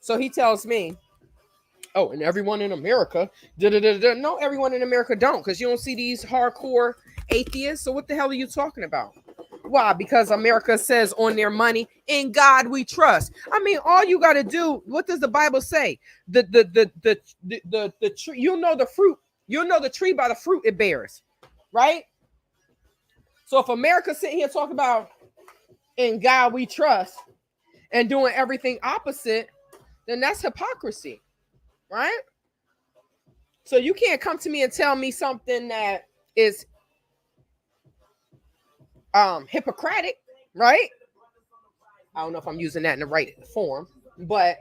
So he tells me, oh, and everyone in America, no, everyone in America don't, because you don't see these hardcore atheists. So what the hell are you talking about? Why? Because America says on their money, in God we trust. I mean, all you got to do, what does the Bible say? The tree, you'll know the fruit. You'll know the tree by the fruit it bears, right? So if America's sitting here talking about in God we trust and doing everything opposite, then that's hypocrisy, right? So you can't come to me and tell me something that is Hippocratic, right? I don't know if I'm using that in the right form, but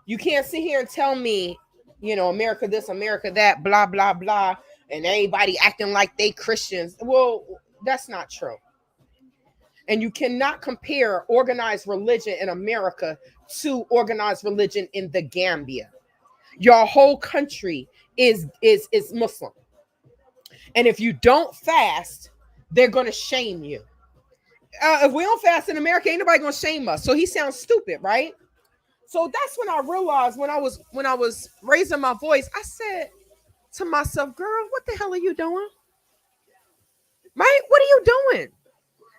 you can't sit here and tell me, America this, America that, blah, blah, blah, and everybody acting like they Christians. Well, that's not true. And you cannot compare organized religion in America to organized religion in the Gambia. Your whole country is Muslim. And if you don't fast, they're going to shame you. If we don't fast in America, ain't nobody going to shame us. So he sounds stupid, right? So that's when I realized when I was raising my voice, I said to myself, girl, what the hell are you doing? Right? What are you doing?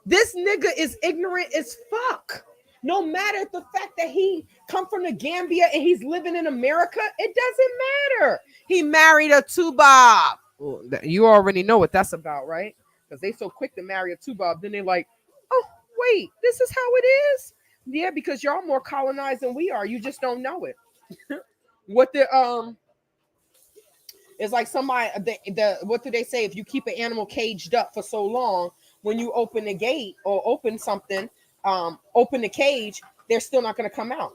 This nigga is ignorant as fuck. No matter the fact that he come from the Gambia and he's living in America, it doesn't matter. He married a Tubob. Well, you already know what that's about, right? Because they so quick to marry a Tubob, then they're like, oh, wait, this is how it is? Yeah, because y'all more colonized than we are. You just don't know it. It's like somebody, what do they say? If you keep an animal caged up for so long, when you open the gate or open something, open the cage, they're still not going to come out.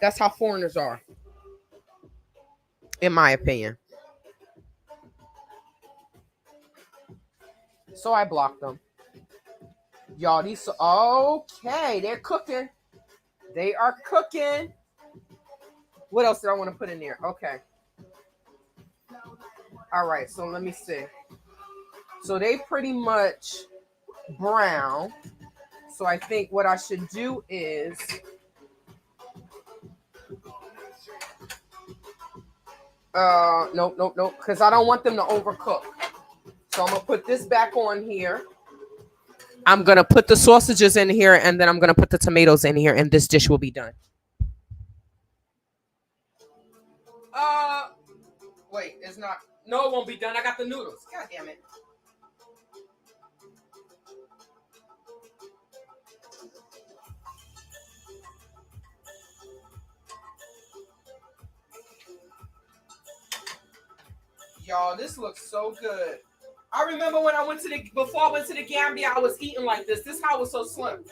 That's how foreigners are, in my opinion. So I blocked them. Y'all, okay, they're cooking. They are cooking. What else did I want to put in there? Okay. All right, so let me see. So they pretty much brown. So I think what I should do is nope, because I don't want them to overcook. So I'm gonna put this back on here. I'm gonna put the sausages in here, and then I'm gonna put the tomatoes in here, and this dish will be done. Wait, it's not. No, it won't be done. I got the noodles. God damn it. Y'all, this looks so good. I remember when before I went to the Gambia, I was eating like this. This how was so slim.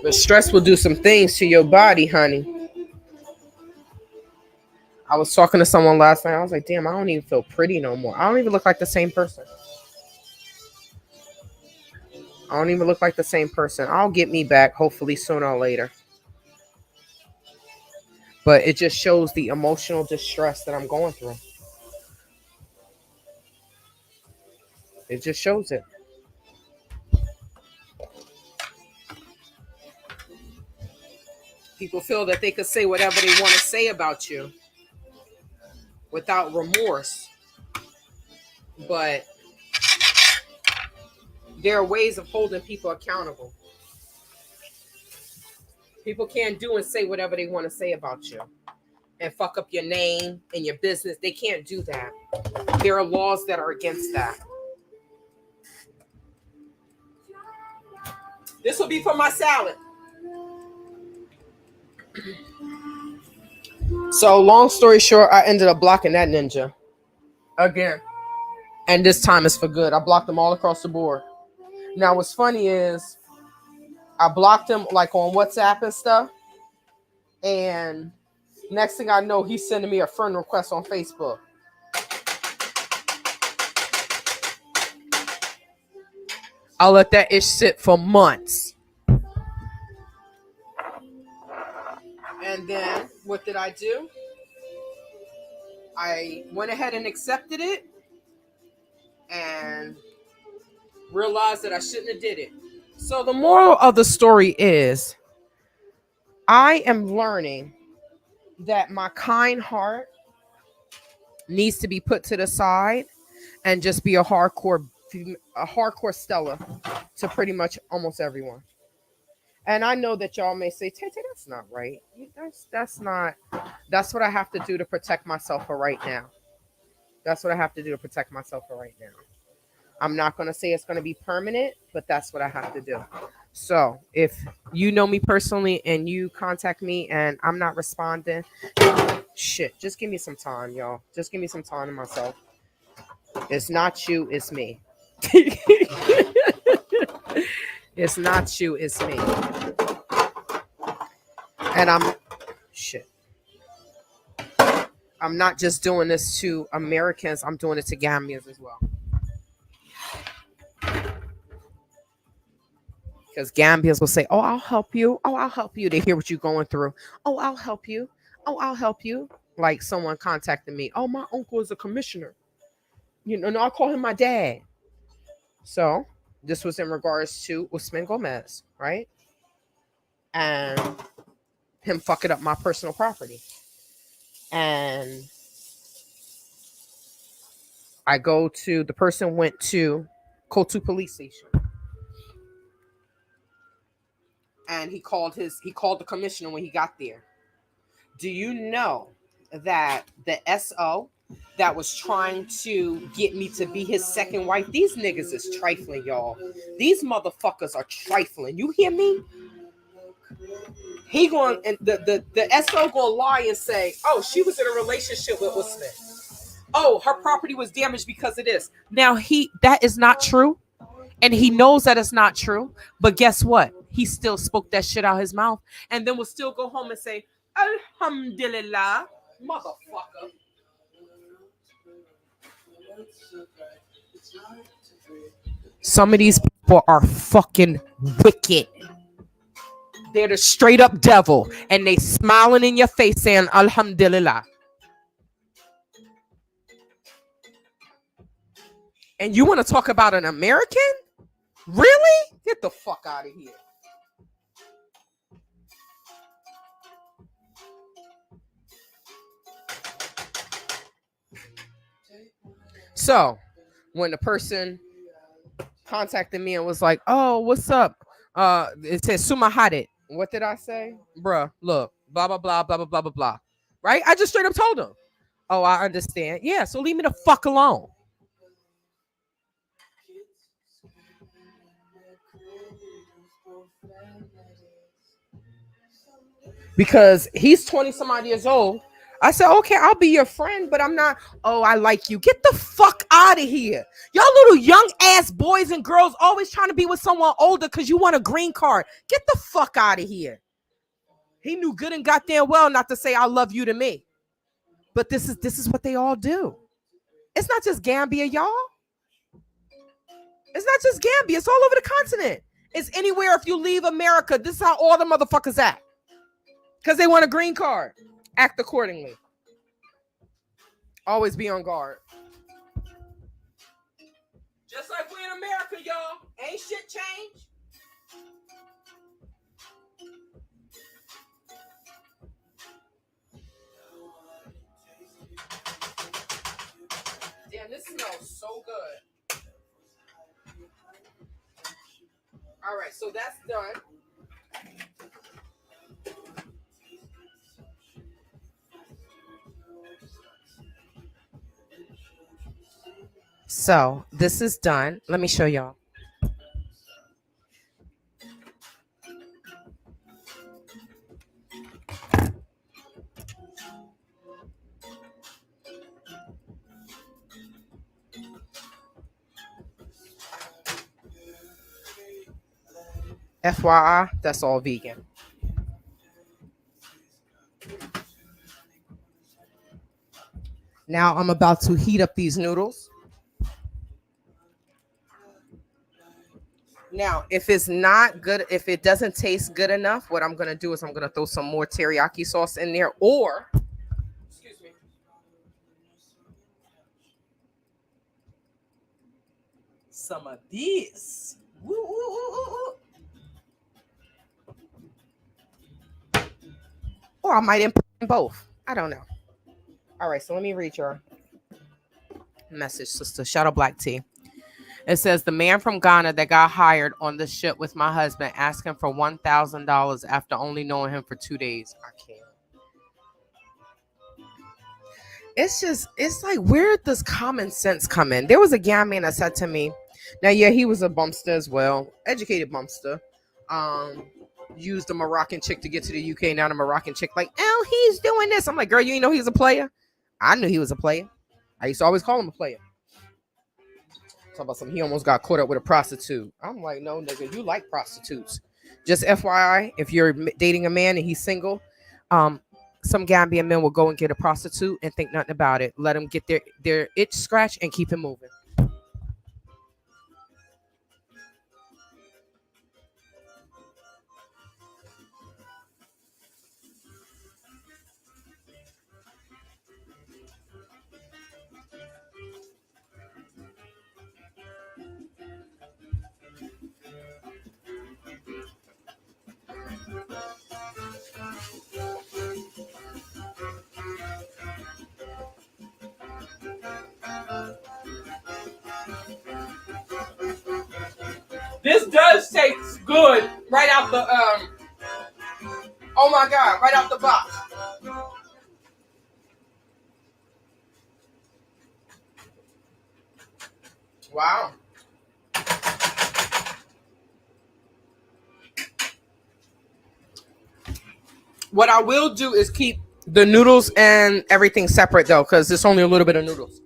But stress will do some things to your body, honey. I was talking to someone last night. I was like, damn, I don't even feel pretty no more. I don't even look like the same person. I don't even look like the same person. I'll get me back, hopefully sooner or later. But it just shows the emotional distress that I'm going through. It just shows it. People feel that they could say whatever they want to say about you without remorse. But there are ways of holding people accountable. People can't do and say whatever they want to say about you and fuck up your name and your business. They can't do that. There are laws that are against that. This will be for my salad. So long story short, I ended up blocking that ninja again. And this time it's for good. I blocked them all across the board. Now what's funny is I blocked him like on WhatsApp and stuff. And next thing I know, he's sending me a friend request on Facebook. I'll let that ish sit for months. And then what did I do? I went ahead and accepted it and realized that I shouldn't have did it. So the moral of the story is I am learning that my kind heart needs to be put to the side and just be a hardcore Stella to pretty much almost everyone. And I know that y'all may say, TayTay, that's not right. That's what I have to do to protect myself for right now. That's what I have to do to protect myself for right now. I'm not going to say it's going to be permanent, but that's what I have to do. So if you know me personally and you contact me and I'm not responding, shit, just give me some time, y'all. Just give me some time to myself. It's not you, it's me. It's not you, it's me. And I'm not just doing this to Americans, I'm doing it to Gambians as well. Because Gambians will say, oh, I'll help you. Oh, I'll help you. They hear what you're going through. Oh, I'll help you. Oh, I'll help you. Like someone contacted me. Oh, my uncle is a commissioner. No, I call him my dad. So this was in regards to Usman Gomez, right? And him fucking up my personal property. And the person went to Kotu police station. And he called the commissioner when he got there. Do you know that the SO that was trying to get me to be his second wife, these niggas is trifling, y'all. These motherfuckers are trifling. You hear me? He going and the SO gonna lie and say, oh, she was in a relationship with Usman. Oh, her property was damaged because of this. Now that is not true. And he knows that it's not true. But guess what? He still spoke that shit out his mouth and then will still go home and say, Alhamdulillah, motherfucker. Some of these people are fucking wicked. They're the straight up devil and they smiling in your face saying, Alhamdulillah. And you want to talk about an American? Really? Get the fuck out of here. So, when the person contacted me and was like, "Oh, what's up?" It says "Sumahadit." What did I say, bruh? Look, blah blah blah blah blah blah blah blah. Right? I just straight up told him. Oh, I understand. Yeah, so leave me the fuck alone. Because he's 20 some odd years old. I said, okay, I'll be your friend, but I'm not. Oh, I like you. Get the fuck out of here. Y'all little young ass boys and girls always trying to be with someone older because you want a green card. Get the fuck out of here. He knew good and goddamn well not to say I love you to me. But this is what they all do. It's not just Gambia, y'all. It's not just Gambia. It's all over the continent. It's anywhere if you leave America. This is how all the motherfuckers act. Because they want a green card. Act accordingly. Always be on guard. Just like we in America, y'all. Ain't shit changed. Damn, this smells so good. All right, so that's done. So this is done. Let me show y'all. FYI, that's all vegan. Now I'm about to heat up these noodles. Now, if it's not good, if it doesn't taste good enough, what I'm going to do is I'm going to throw some more teriyaki sauce in there, or, excuse me, some of this. Woo, woo, woo, woo, woo. Or I might input in both. I don't know. All right, so let me read your message, sister. Shadow Black Tea. It says the man from Ghana that got hired on the ship with my husband asking for $1,000 after only knowing him for 2 days. I can't. It's like, where does common sense come in? There was a guy man that said to me, now, yeah, he was a bumpster as well, educated bumpster. Used a Moroccan chick to get to the UK. Now the Moroccan chick like, oh, he's doing this. I'm like, girl, you didn't know he was a player? I knew he was a player. I used to always call him a player. Talk about something. He almost got caught up with a prostitute. I'm like, no, nigga, you like prostitutes. Just FYI, if you're dating a man and he's single, some Gambian men will go and get a prostitute and think nothing about it. Let them get their itch scratched and keep it moving. This does taste good right out the oh my god, right out the box. Wow. What I will do is keep the noodles and everything separate though, because it's only a little bit of noodles.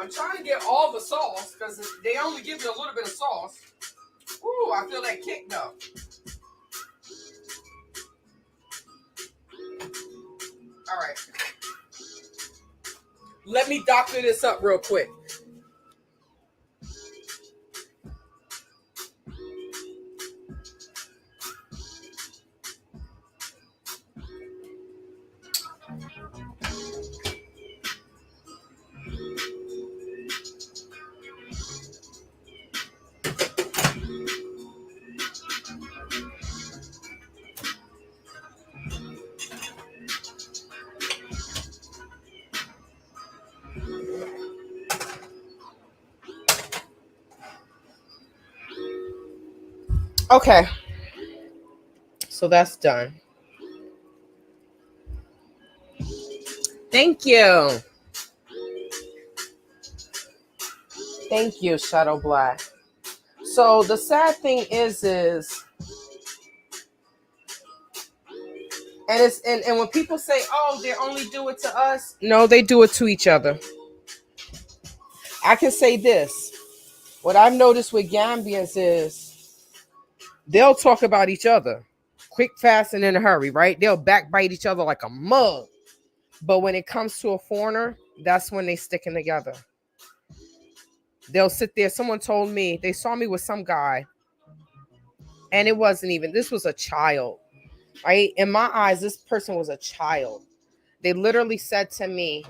I'm trying to get all the sauce because they only give you a little bit of sauce. Ooh, I feel that kick though. All right. Let me doctor this up real quick. Okay, so that's done. Thank you. Thank you, Shadow Black. So the sad thing is and when people say, oh, they only do it to us, no, they do it to each other. I can say this. What I've noticed with Gambians is they'll talk about each other quick, fast, and in a hurry, right? They'll backbite each other like a mug. But when it comes to a foreigner, that's when they sticking together. They'll sit there. Someone told me they saw me with some guy, and it wasn't even, this was a child, right? In my eyes, this person was a child. They literally said to me,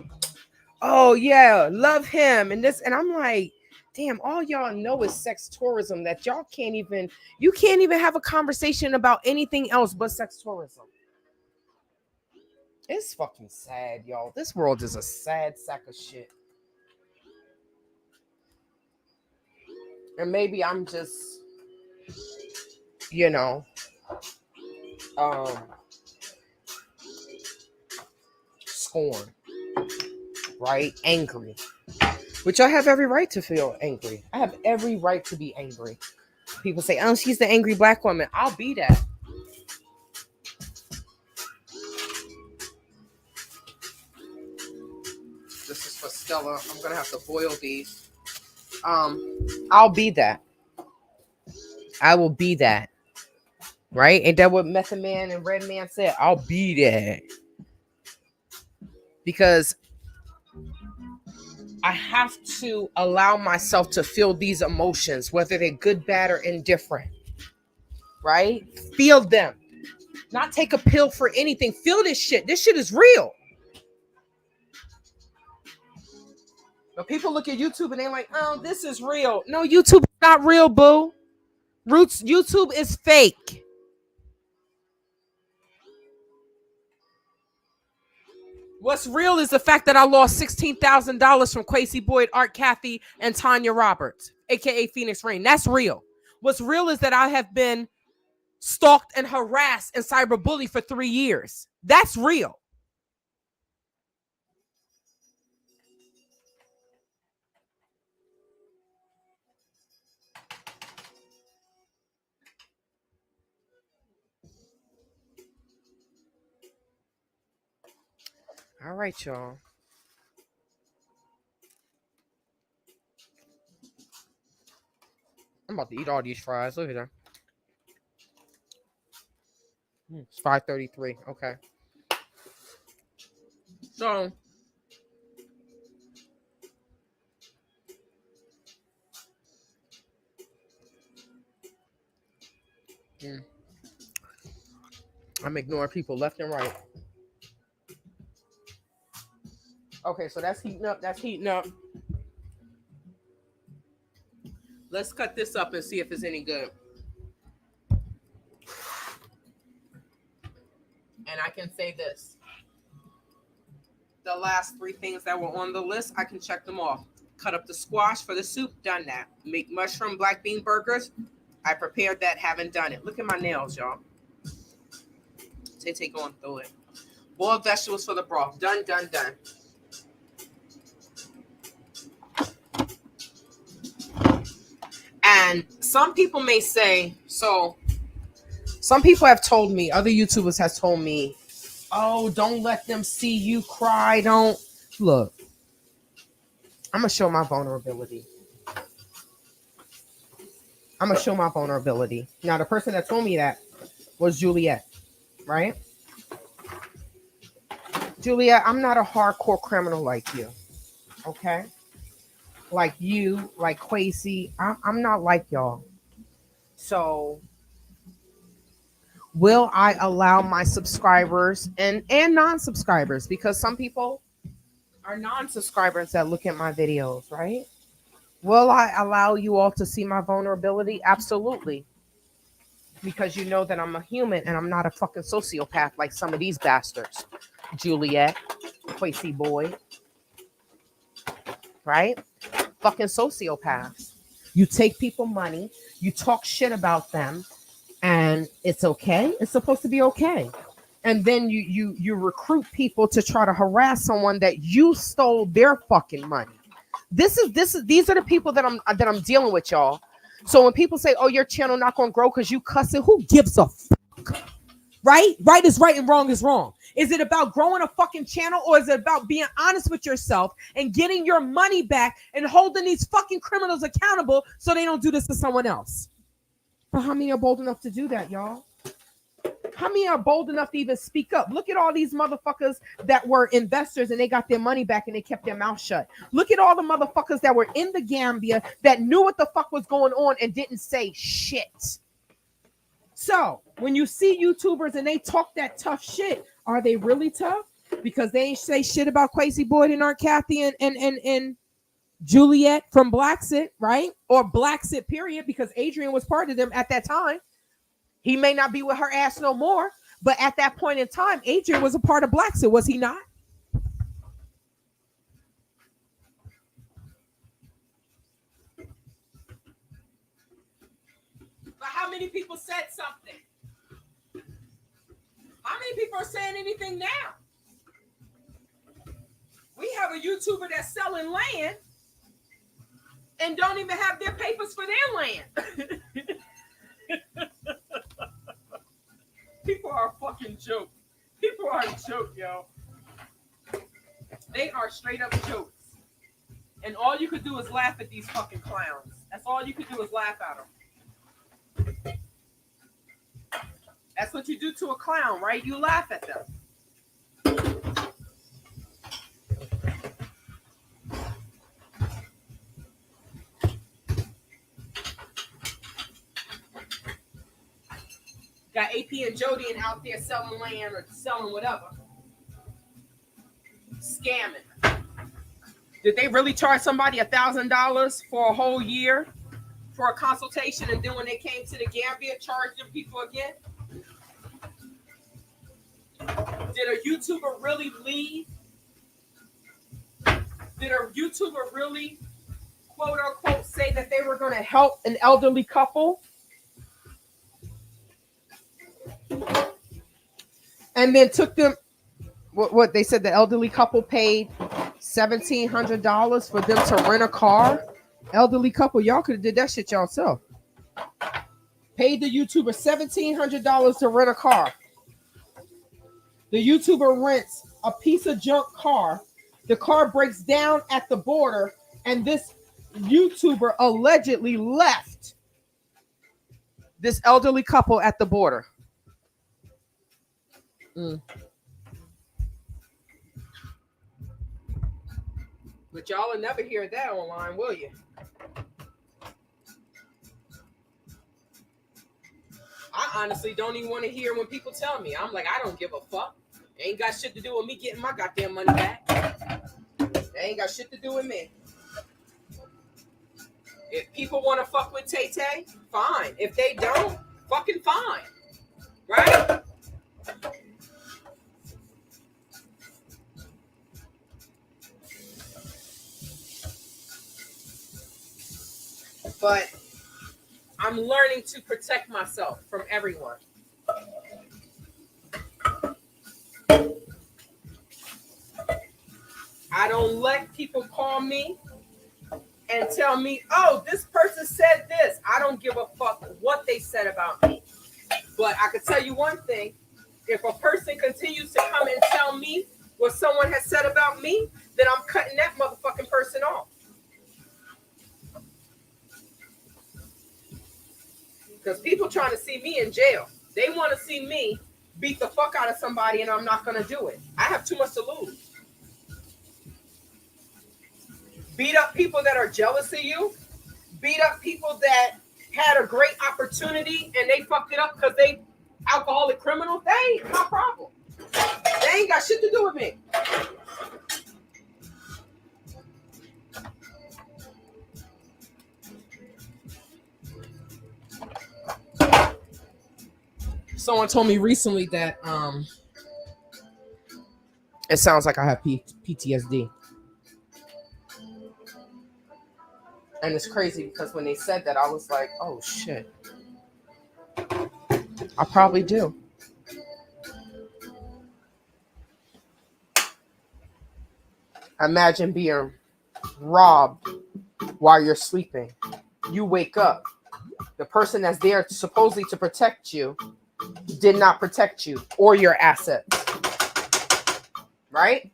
oh yeah, love him and this, and I'm like, damn, all y'all know is sex tourism, that y'all can't even, you can't even have a conversation about anything else but sex tourism. It's fucking sad, y'all. This world is a sad sack of shit. And maybe I'm just, you know, scorned, right? Angry. Which I have every right to feel angry. I have every right to be angry. People say, oh, she's the angry black woman. I'll be that. This is for Stella. I'm going to have to boil these. I'll be that. I will be that. Right? Ain't that what Method Man and Red Man said? I'll be that. Because I have to allow myself to feel these emotions, whether they're good, bad, or indifferent. Right? Feel them. Not take a pill for anything. Feel this shit. This shit is real. But people look at YouTube and they're like, oh, this is real. No, YouTube is not real, boo. YouTube is fake. What's real is the fact that I lost $16,000 from Quasi Boyd, Art Cathy, and Tanya Roberts, aka Phoenix Rain. That's real. What's real is that I have been stalked and harassed and cyberbullied for 3 years. That's real. All right, y'all. I'm about to eat all these fries. Look at them. It's 5:33. Okay. So I'm ignoring people left and right. Okay, so that's heating up. That's heating up. Let's cut this up and see if it's any good. And I can say this. The last 3 things that were on the list, I can check them off. Cut up the squash for the soup, done that. Make mushroom black bean burgers, I prepared that, haven't done it. Look at my nails, y'all. TayTay going through it. Boiled vegetables for the broth, done. And some people may say, so some people have told me, other YouTubers has told me, oh, don't let them see you cry. Don't. Look, I'm going to show my vulnerability. Now, the person that told me that was Juliet, right? Juliet, I'm not a hardcore criminal like you, okay? Like you, like Quasi. I'm not like y'all. So will I allow my subscribers and non-subscribers, because some people are non-subscribers that look at my videos, right? Will I allow you all to see my vulnerability? Absolutely. Because you know that I'm a human and I'm not a fucking sociopath like some of these bastards. Juliet, Quasi Boy, right? Fucking sociopaths. You take people money, you talk shit about them, and it's okay. It's supposed to be okay. And then you recruit people to try to harass someone that you stole their fucking money. These are the people that I'm dealing with, y'all. So when people say, "Oh, your channel not gonna grow because you cussing," who gives a right? Right is right and wrong is wrong. Is it about growing a fucking channel, or is it about being honest with yourself and getting your money back and holding these fucking criminals accountable so they don't do this to someone else? But how many are bold enough to do that, y'all? How many are bold enough to even speak up? Look at all these motherfuckers that were investors and they got their money back and they kept their mouth shut. Look at all the motherfuckers that were in the Gambia that knew what the fuck was going on and didn't say shit. So when you see YouTubers and they talk that tough shit, are they really tough? Because they ain't say shit about Quasi Boyd and Aunt Kathy and Juliet from Blacksit, right? Or Blacksit, period, because Adrian was part of them at that time. He may not be with her ass no more, but at that point in time, Adrian was a part of Blacksit, was he not? But how many people said something? How many people are saying anything now? We have a YouTuber that's selling land and don't even have their papers for their land. People are a fucking joke. People are a joke, yo. They are straight up jokes. And all you could do is laugh at these fucking clowns. That's all you could do is laugh at them. That's what you do to a clown, right? You laugh at them. Got AP and Jodian out there selling land or selling whatever. Scamming. Did they really charge somebody $1,000 for a whole year for a consultation, and then when they came to the Gambia, charged them people again? Did a YouTuber really leave? Did a YouTuber really, quote unquote, say that they were going to help an elderly couple? And then took them, what they said the elderly couple paid $1,700 for them to rent a car. Elderly couple, y'all could have did that shit yourself. Paid the YouTuber $1,700 to rent a car. The YouTuber rents a piece of junk car. The car breaks down at the border, and this YouTuber allegedly left this elderly couple at the border. But y'all will never hear that online, will you? I honestly don't even want to hear when people tell me. I'm like, I don't give a fuck. It ain't got shit to do with me getting my goddamn money back. It ain't got shit to do with me. If people want to fuck with TayTay, fine. If they don't, fucking fine. Right? But I'm learning to protect myself from everyone. I don't let people call me and tell me, oh, this person said this. I don't give a fuck what they said about me. But I can tell you one thing. If a person continues to come and tell me what someone has said about me, then I'm cutting that motherfucking person off. Because people trying to see me in jail. They want to see me beat the fuck out of somebody, and I'm not going to do it. I have too much to lose. Beat up people that are jealous of you. Beat up people that had a great opportunity and they fucked it up because they alcoholic criminals. That ain't my problem. They ain't got shit to do with me. Someone told me recently that it sounds like I have PTSD. And it's crazy because when they said that, I was like, oh shit. I probably do. Imagine being robbed while you're sleeping. You wake up. The person that's there supposedly to protect you did not protect you or your assets. Right?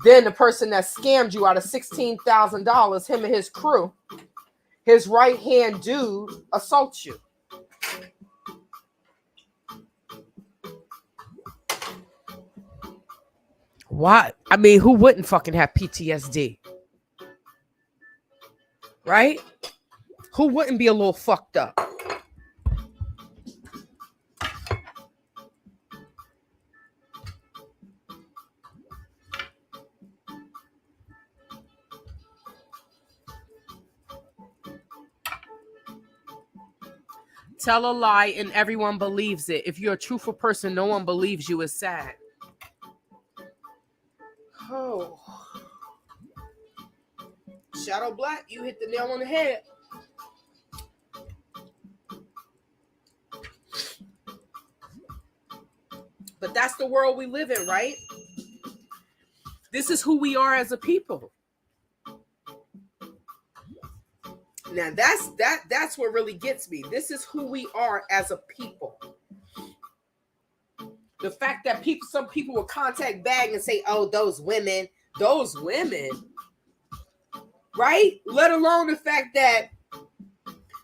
Then the person that scammed you out of $16,000, him and his crew, his right-hand dude assaults you. Why? I mean, who wouldn't fucking have PTSD? Right? Who wouldn't be a little fucked up? Tell a lie and everyone believes it. If you're a truthful person, no one believes you. Is sad. Oh. Shadow Black, you hit the nail on the head. But that's the world we live in, right? This is who we are as a people. Now that's what really gets me. This is who we are as a people. The fact that some people will contact back and say, "Oh, those women," right? Let alone the fact that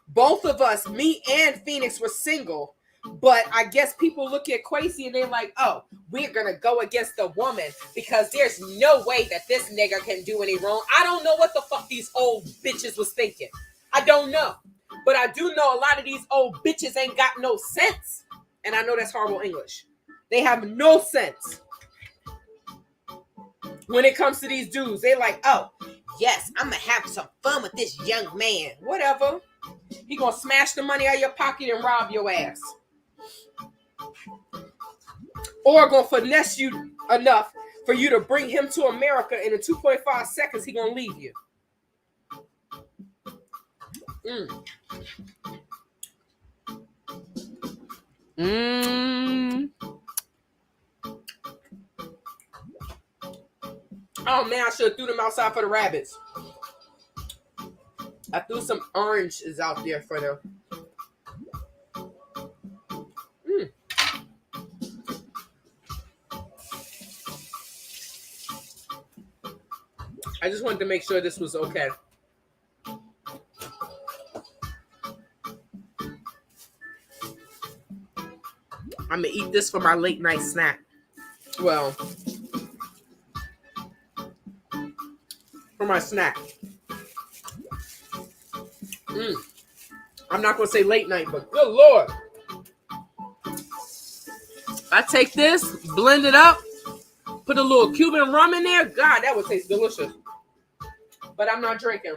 both of us, me and Phoenix, were single. But I guess people look at Quasi and they're like, "Oh, we're gonna go against the woman because there's no way that this nigga can do any wrong." I don't know what the fuck these old bitches was thinking. I don't know. But I do know a lot of these old bitches ain't got no sense. And I know that's horrible English. They have no sense. When it comes to these dudes, they like, "Oh, yes, I'm going to have some fun with this young man." Whatever. He going to smash the money out of your pocket and rob your ass. Or going to finesse you enough for you to bring him to America, and in 2.5 seconds, he going to leave you. Oh man, I should have threw them outside for the rabbits. I threw some oranges out there for them. I just wanted to make sure this was okay. I'm going to eat this for my late night snack. Well, for my snack. I'm not going to say late night, but good Lord. I take this, blend it up, put a little Cuban rum in there. God, that would taste delicious. But I'm not drinking.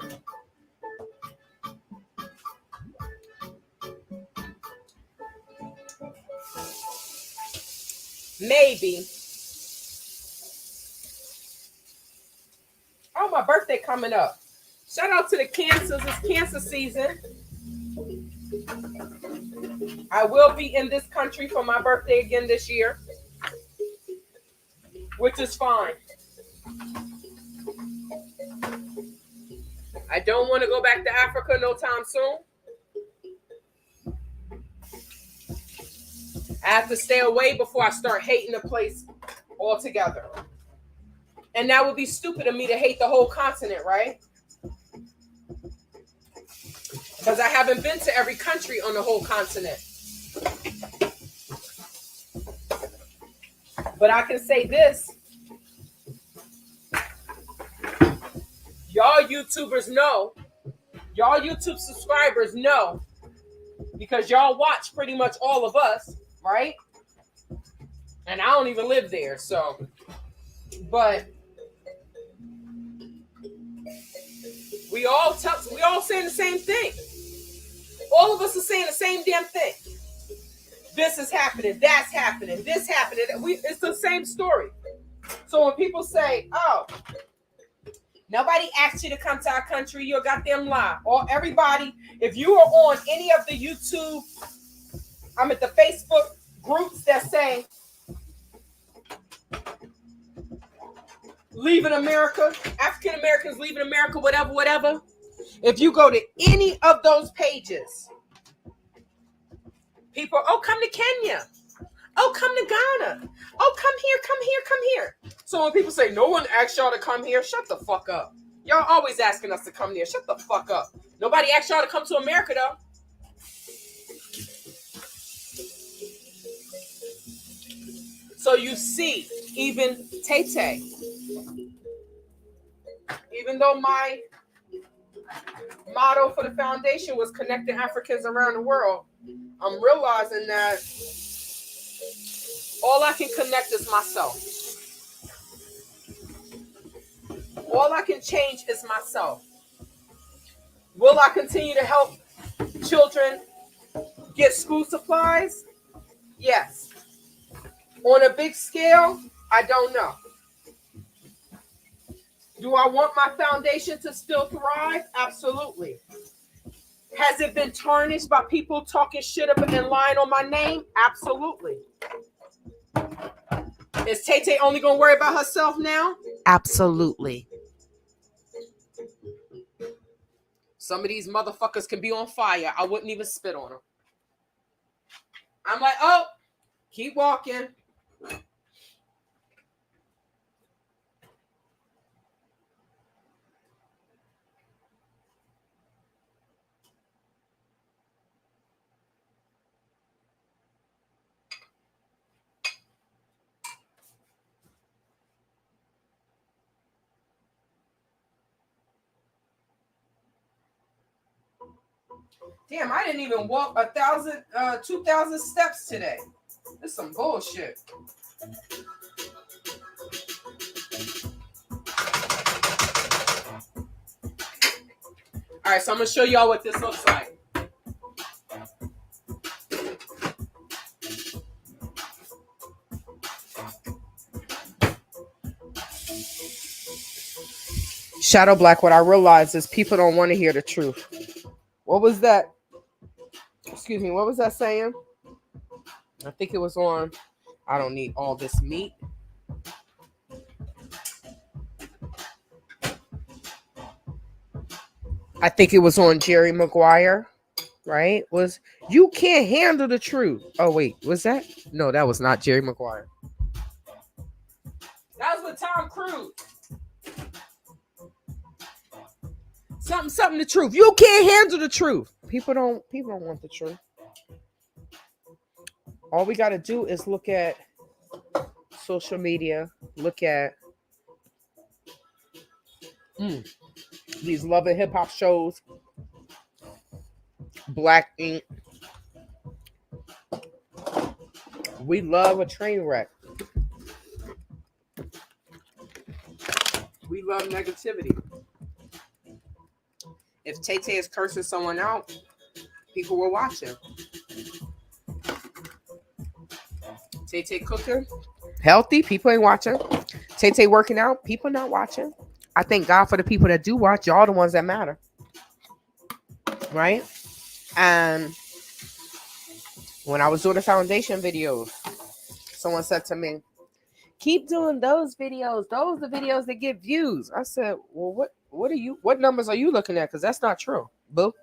Maybe. Oh, my birthday coming up. Shout out to the cancers. It's cancer season. I will be in this country for my birthday again this year, which is fine. I don't want to go back to Africa no time soon. I have to stay away before I start hating the place altogether. And that would be stupid of me to hate the whole continent, right? Because I haven't been to every country on the whole continent. But I can say this. Y'all YouTubers know, y'all YouTube subscribers know, because y'all watch pretty much all of us, right? And I don't even live there, so. But we all saying the same thing. All of us are saying the same damn thing. This is happening, that's happening, this happening. It's the same story. So when people say, "Oh, Nobody asked you to come to our country. You're a goddamn lie. Or everybody, if you are on any of the YouTube, I'm at the Facebook groups that say leaving America, African Americans leaving America, whatever, whatever. If you go to any of those pages, people, oh, come to Kenya. Oh, come to Ghana. Oh, come here, come here, come here. So when people say, no one asked y'all to come here, shut the fuck up. Y'all always asking us to come here. Shut the fuck up. Nobody asked y'all to come to America, though. So you see, even TayTay, even though my motto for the foundation was connecting Africans around the world, I'm realizing that all I can connect is myself. All I can change is myself. Will I continue to help children get school supplies? Yes. On a big scale, I don't know. Do I want my foundation to still thrive? Absolutely. Has it been tarnished by people talking shit up and lying on my name? Absolutely. Is TayTay only going to worry about herself now? Absolutely. Some of these motherfuckers can be on fire. I wouldn't even spit on them. I'm like, oh, keep walking. Damn, I didn't even walk 2,000 steps today. This is some bullshit. All right, so I'm going to show y'all what this looks like. Shadow Black, what I realized is people don't want to hear the truth. What was that? Excuse me, what was that saying? I think it was on, I don't need all this meat. I think it was on Jerry Maguire, right? Was you can't handle the truth. Oh, wait, was that? No, that was not Jerry Maguire. That was with Tom Cruise. Something the truth. You can't handle the truth. People don't want the truth. All we got to do is look at social media, look at these love and hip hop shows, Black Ink. We love a train wreck. We love negativity. If TayTay is cursing someone out, people will watch him. TayTay cooking, healthy, people ain't watching. TayTay working out, people not watching. I thank God for the people that do watch. Y'all the ones that matter. Right? And when I was doing the foundation videos, someone said to me, keep doing those videos. Those are the videos that get views. I said, well, what numbers are you looking at? Because that's not true. Boo.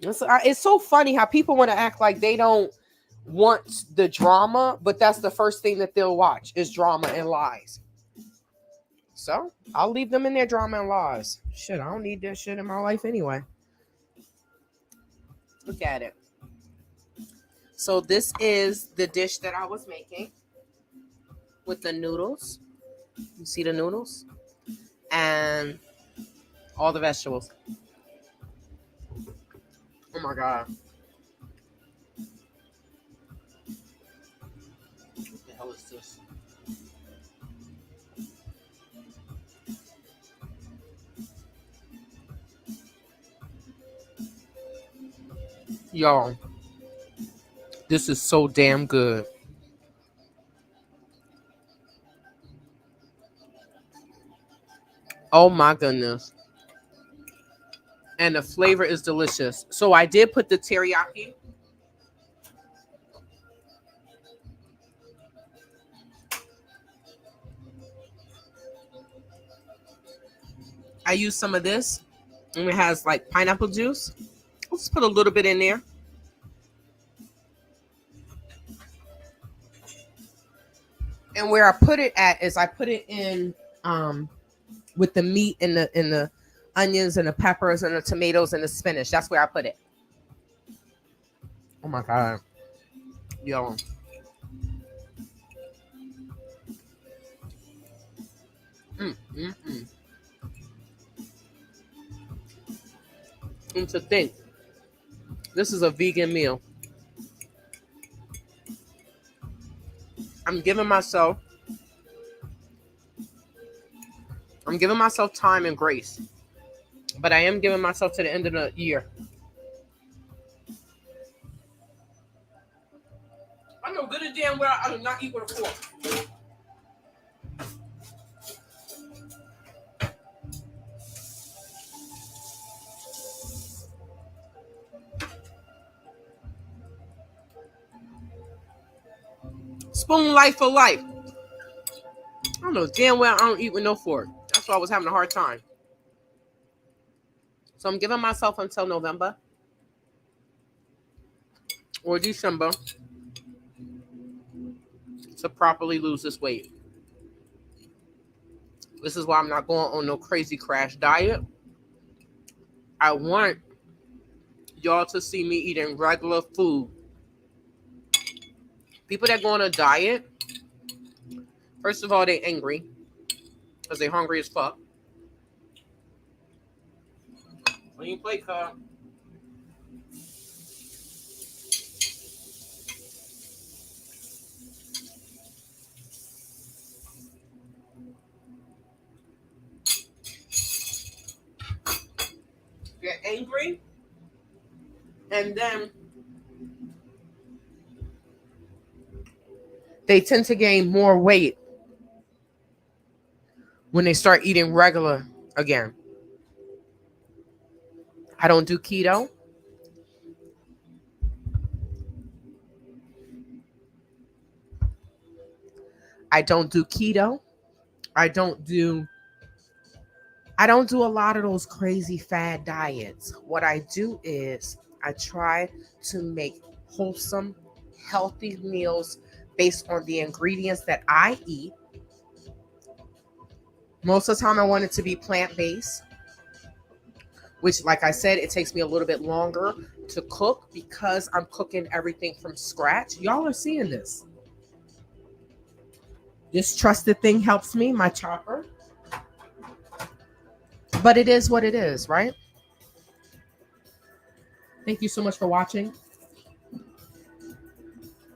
It's so funny how people want to act like they don't want the drama, but that's the first thing that they'll watch is drama and lies. So I'll leave them in their drama and lies. Shit, I don't need that shit in my life anyway. Look at it. So this is the dish that I was making with the noodles. You see the noodles? And all the vegetables. Oh my God. What the hell is this? Y'all, this is so damn good. Oh my goodness. And the flavor is delicious. So I did put the teriyaki. I used some of this, and it has like pineapple juice. Let's put a little bit in there. And where I put it at is I put it in with the meat and the onions and the peppers and the tomatoes and the spinach. That's where I put it. Oh my god. Yo. Mm. And to think, this is a vegan meal. I'm giving myself time and grace. But I am giving myself to the end of the year. I know good and damn well I do not eat with a fork. Spoon life for life. I don't know damn well I don't eat with no fork. That's why I was having a hard time. So I'm giving myself until November or December to properly lose this weight. This is why I'm not going on no crazy crash diet. I want y'all to see me eating regular food. People that go on a diet, first of all, they angry because they hungry as fuck. Clean plate, cup. Get angry, and then they tend to gain more weight when they start eating regular again. I don't do keto. I don't do keto. I don't do a lot of those crazy fad diets. What I do is I try to make wholesome, healthy meals based on the ingredients that I eat. Most of the time I want it to be plant-based, which, like I said, it takes me a little bit longer to cook because I'm cooking everything from scratch. Y'all are seeing this. This trusted thing helps me, my chopper. But it is what it is, right? Thank you so much for watching.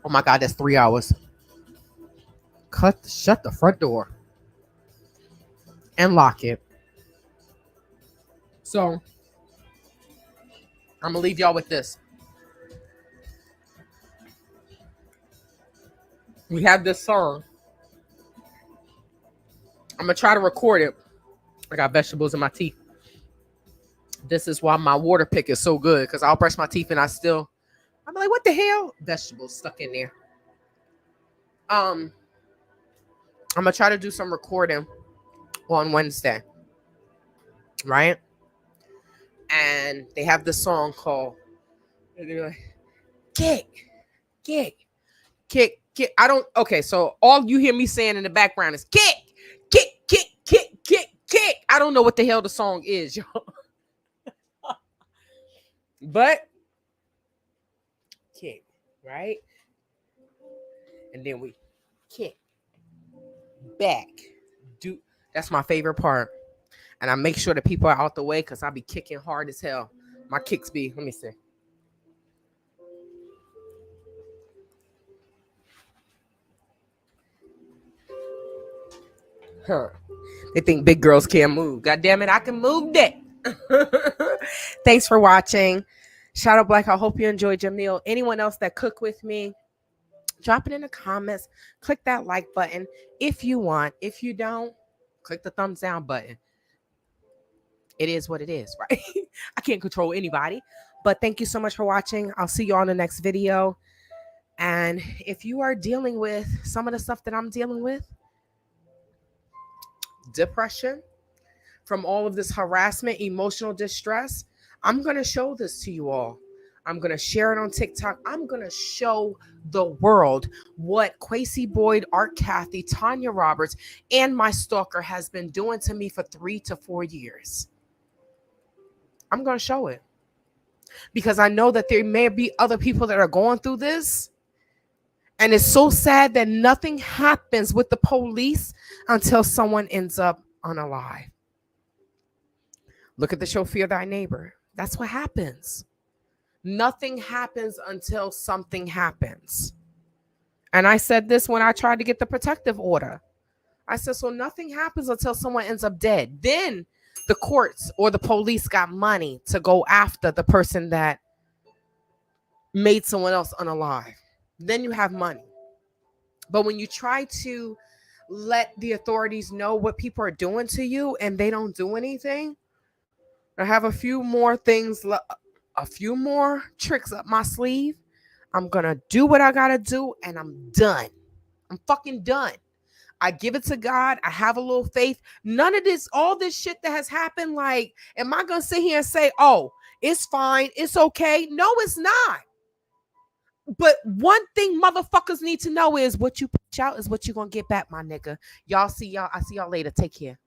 Oh my God, that's 3 hours. Shut the front door and lock it. So I'm gonna leave y'all with this. We have this song. I'm gonna try to record it. I got vegetables in my teeth. This is why my water pick is so good, because I'll brush my teeth and I'm like, what the hell? Vegetables stuck in there. I'm gonna try to do some recording on Wednesday, right? And they have this song called Kick. I don't, okay, so all you hear me saying in the background is kick. I don't know what the hell the song is, y'all. But kick, right? And then we kick back. That's my favorite part. And I make sure that people are out the way because I be kicking hard as hell. My kicks be, let me see. They think big girls can't move. God damn it, I can move that. Thanks for watching. Shadow Black, I hope you enjoyed your meal. Anyone else that cook with me, drop it in the comments. Click that like button if you want. If you don't, click the thumbs down button. it is what it is, right? I can't control anybody. But thank you so much for watching. I'll see you on the next video. And if you are dealing with some of the stuff that I'm dealing with, depression, from all of this harassment, emotional distress, I'm going to show this to you all. I'm going to share it on TikTok. I'm going to show the world what Quasi Boyd, Art Kathy, Tanya Roberts, and my stalker has been doing to me for 3 to 4 years. I'm going to show it. Because I know that there may be other people that are going through this. And it's so sad that nothing happens with the police until someone ends up unalive. Look at the show Fear Thy Neighbor. That's what happens. Nothing happens until something happens. And I said this when I tried to get the protective order. I said, so nothing happens until someone ends up dead. Then the courts or the police got money to go after the person that made someone else unalive. Then you have money. But when you try to let the authorities know what people are doing to you and they don't do anything, I have a few more things, a few more tricks up my sleeve. I'm going to do what I got to do and I'm done. I'm fucking done. I give it to God. I have a little faith. None of this, all this shit that has happened, like, am I going to sit here and say, oh, it's fine, it's okay? No, it's not. But one thing motherfuckers need to know is what you push out is what you're going to get back, my nigga. Y'all see y'all. I see y'all later. Take care.